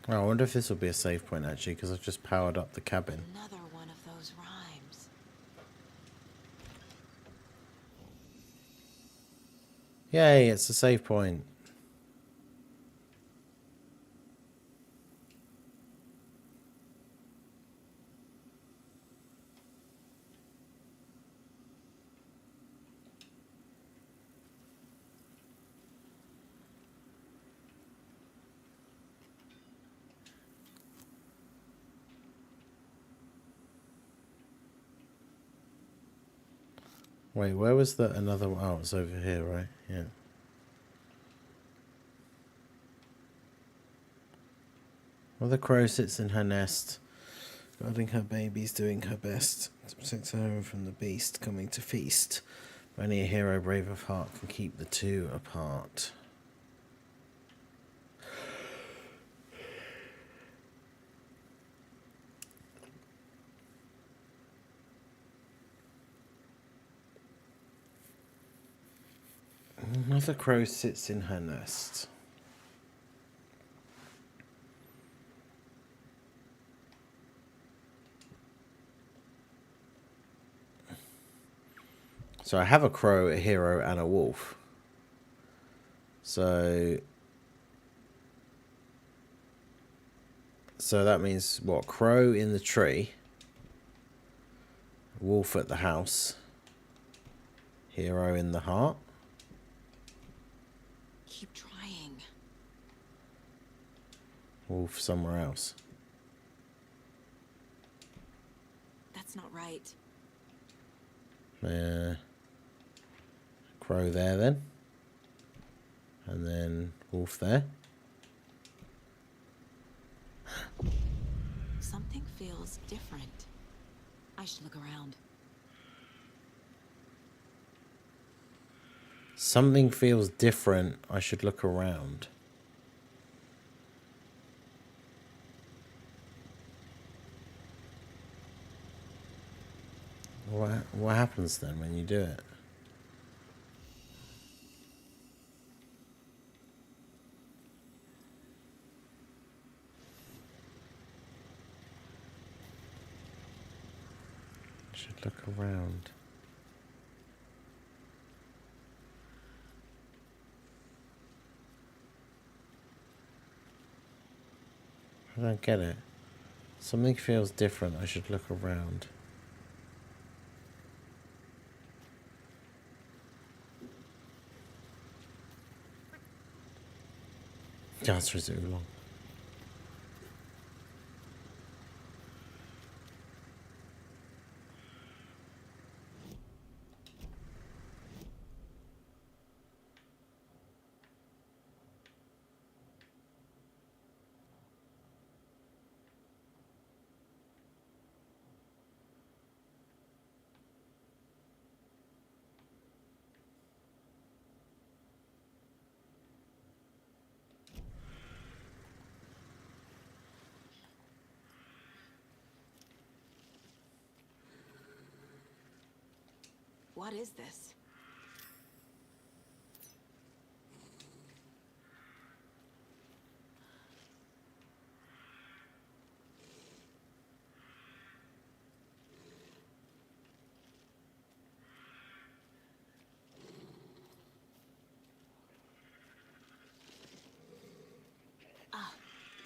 Oh, I wonder if this will be a save point actually, because I've just powered up the cabin.
Another one of those rhymes.
Yay, it's a save point. Wait, where was the another one? Oh, it's over here, right? Yeah. Mother crow sits in her nest, guarding her babies, doing her best to protect her from the beast coming to feast. Only a hero brave of heart can keep the two apart. Mother crow sits in her nest. So I have a crow, a hero, and a wolf. So that means what? Crow in the tree, wolf at the house, hero in the heart.
Keep trying.
Wolf somewhere else.
That's not right.
Crow there then. And then wolf there.
Something feels different. I should look around.
Something feels different. I should look around. What happens then when you do it? Should look around. I don't get it. Something feels different. I should look around. The answer is oolong.
What is this? Ah,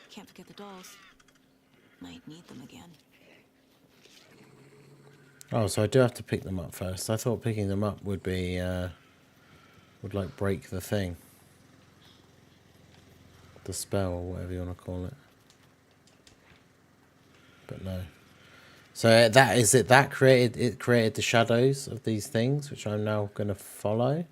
can't forget the dolls. Might need them again.
Oh, so I do have to pick them up first. I thought picking them up would be, would like break the thing. The spell, or whatever you want to call it. But no. So that is it. That created the shadows of these things, which I'm now going to follow.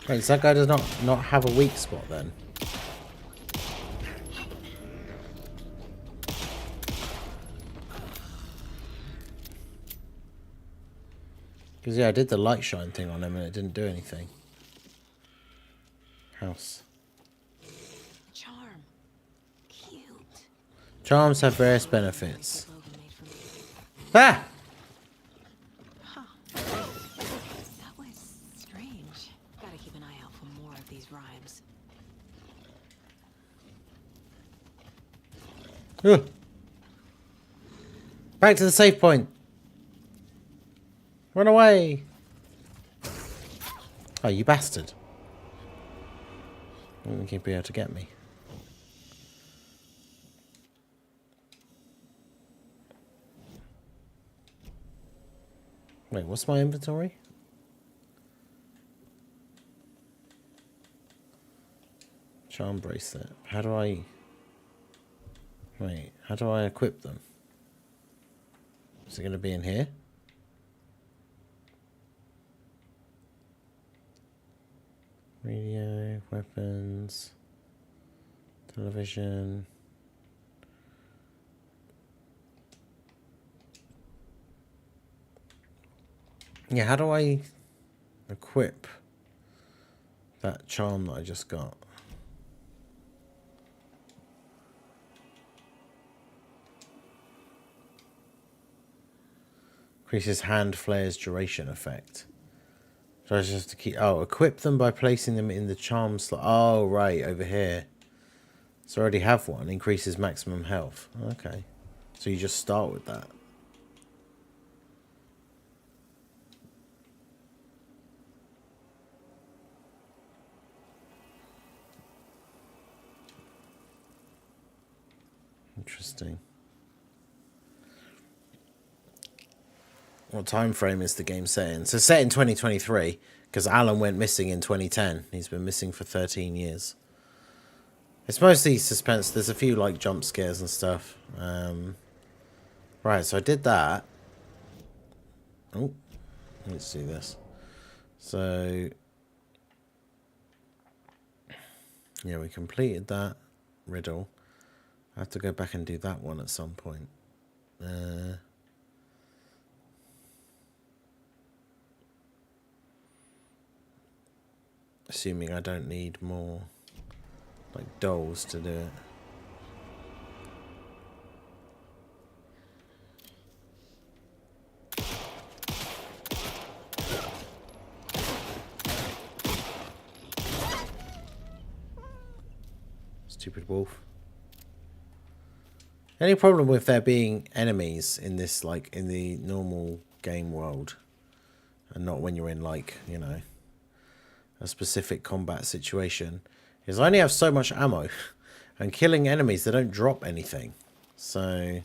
Wait, so that guy does not have a weak spot then? Because yeah, I did the light shine thing on him and it didn't do anything. House.
Charm. Cute.
Charms have various benefits. Ah!
Huh. That was strange. Gotta keep an eye out for more of these rhymes.
Ugh. Back to the safe point. Run away. Oh, you bastard. I don't think he'd be able to get me. Wait, what's my inventory? Charm bracelet. How do I... Wait, how do I equip them? Is it going to be in here? Radio, weapons, television. Yeah, how do I equip that charm that I just got? Increases hand flare's duration effect. So I just have to keep... Oh, equip them by placing them in the charm slot. Oh, right, over here. So I already have one. Increases maximum health. Okay. So you just start with that. Interesting. What time frame is the game set in? So set in 2023, because Alan went missing in 2010. He's been missing for 13 years. It's mostly suspense. There's a few like jump scares and stuff. Right, so I did that. Oh, let's do this. So yeah, we completed that riddle. I have to go back and do that one at some point. Assuming I don't need more like dolls to do it. Stupid wolf. Any problem with there being enemies in this, like, in the normal game world? And not when you're in, like, you know, a specific combat situation, is I only have so much ammo. And killing enemies, they don't drop anything. So...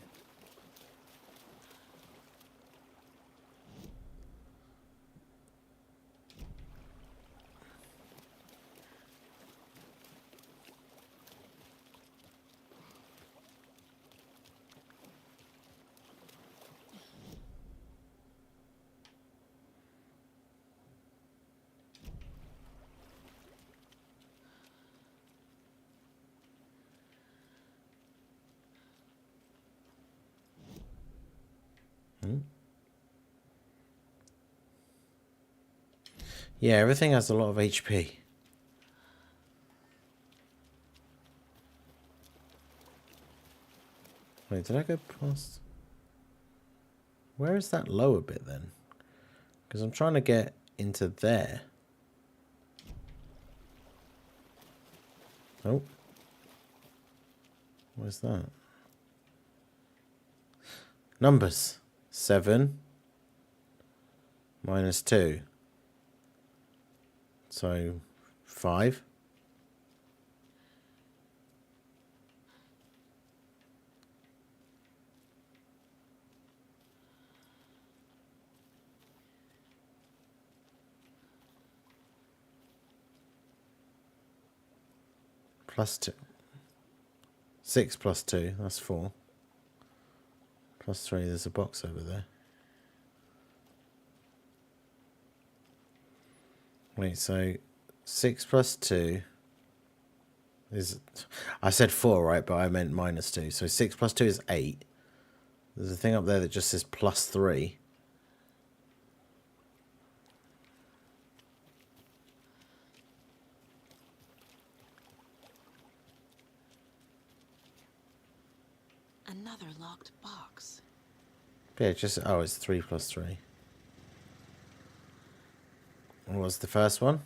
yeah, everything has a lot of HP. Wait, did I go past? Where is that lower bit then? Because I'm trying to get into there. Oh. Where's that? Numbers. 7 minus 2. So 5. Plus 2. 6 plus 2, that's 4. Plus 3, there's a box over there. Wait, so 6 plus 2 is... I said 4, right? But I meant minus 2. So 6 plus 2 is 8. There's a thing up there that just says plus 3.
Another locked box.
Yeah, just... Oh, it's 3 plus 3. What was the first one?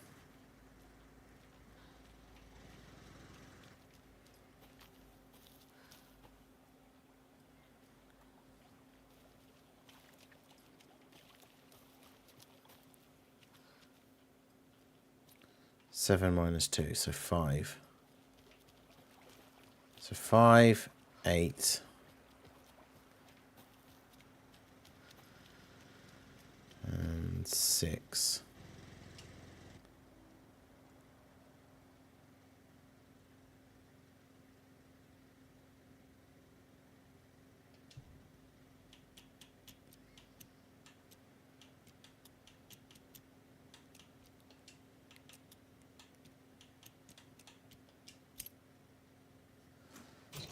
Seven minus 2, so 5. So 5, 8. And 6.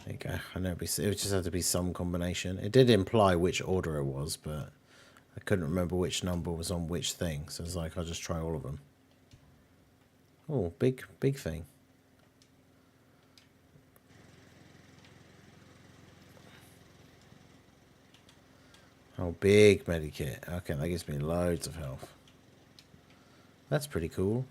There you go. I know it would just have to be some combination. It did imply which order it was, but I couldn't remember which number was on which thing. So it's like, I'll just try all of them. Oh, big thing. Oh, big medikit. Okay, that gives me loads of health. That's pretty cool.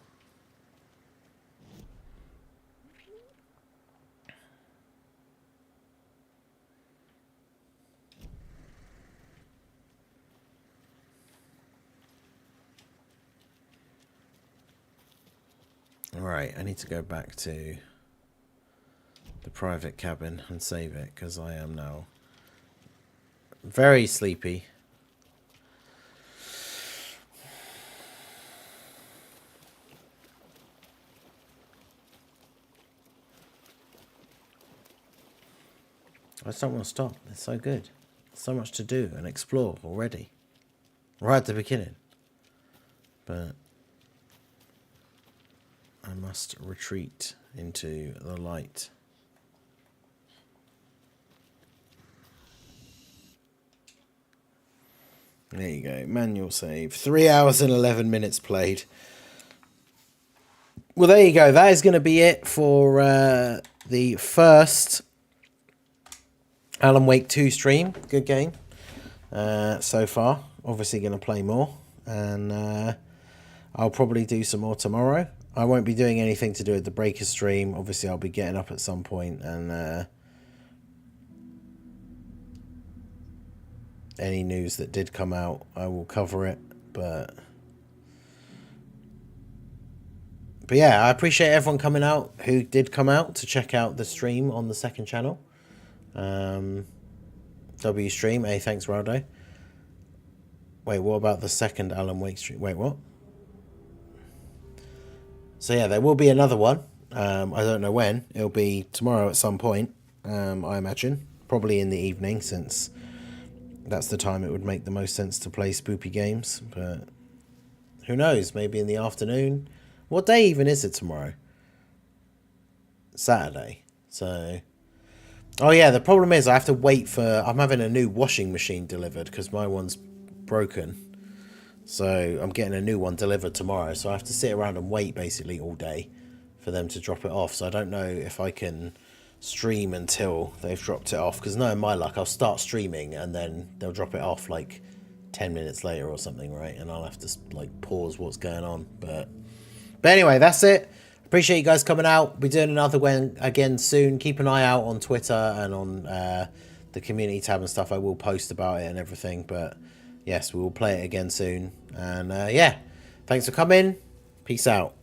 Alright, I need to go back to the private cabin and save it, because I am now very sleepy. I just don't want to stop. It's so good. So much to do and explore already. Right at the beginning. But I must retreat into the light. There you go. Manual save. 3 hours and 11 minutes played. Well, there you go. That is going to be it for the first Alan Wake 2 stream. Good game so far. Obviously going to play more. And I'll probably do some more tomorrow. I won't be doing anything to do with the Breaker stream. Obviously, I'll be getting up at some point and any news that did come out, I will cover it. But yeah, I appreciate everyone coming out who did come out to check out the stream on the second channel. W stream, thanks, Raldo. Wait, what about the second Alan Wake stream? Wait, what? So yeah, there will be another one. I don't know when. It'll be tomorrow at some point, I imagine. Probably in the evening, since that's the time it would make the most sense to play spoopy games. But who knows? Maybe in the afternoon. What day even is it tomorrow? Saturday. So... Oh yeah, the problem is I have to wait for... I'm having a new washing machine delivered because my one's broken. So I'm getting a new one delivered tomorrow. So I have to sit around and wait basically all day for them to drop it off. So I don't know if I can stream until they've dropped it off. Because knowing my luck, I'll start streaming and then they'll drop it off like 10 minutes later or something, right? And I'll have to like pause what's going on. But anyway, that's it. Appreciate you guys coming out. We'll be doing another one again soon. Keep an eye out on Twitter and on the community tab and stuff. I will post about it and everything. But yes, we will play it again soon. And yeah, thanks for coming. Peace out.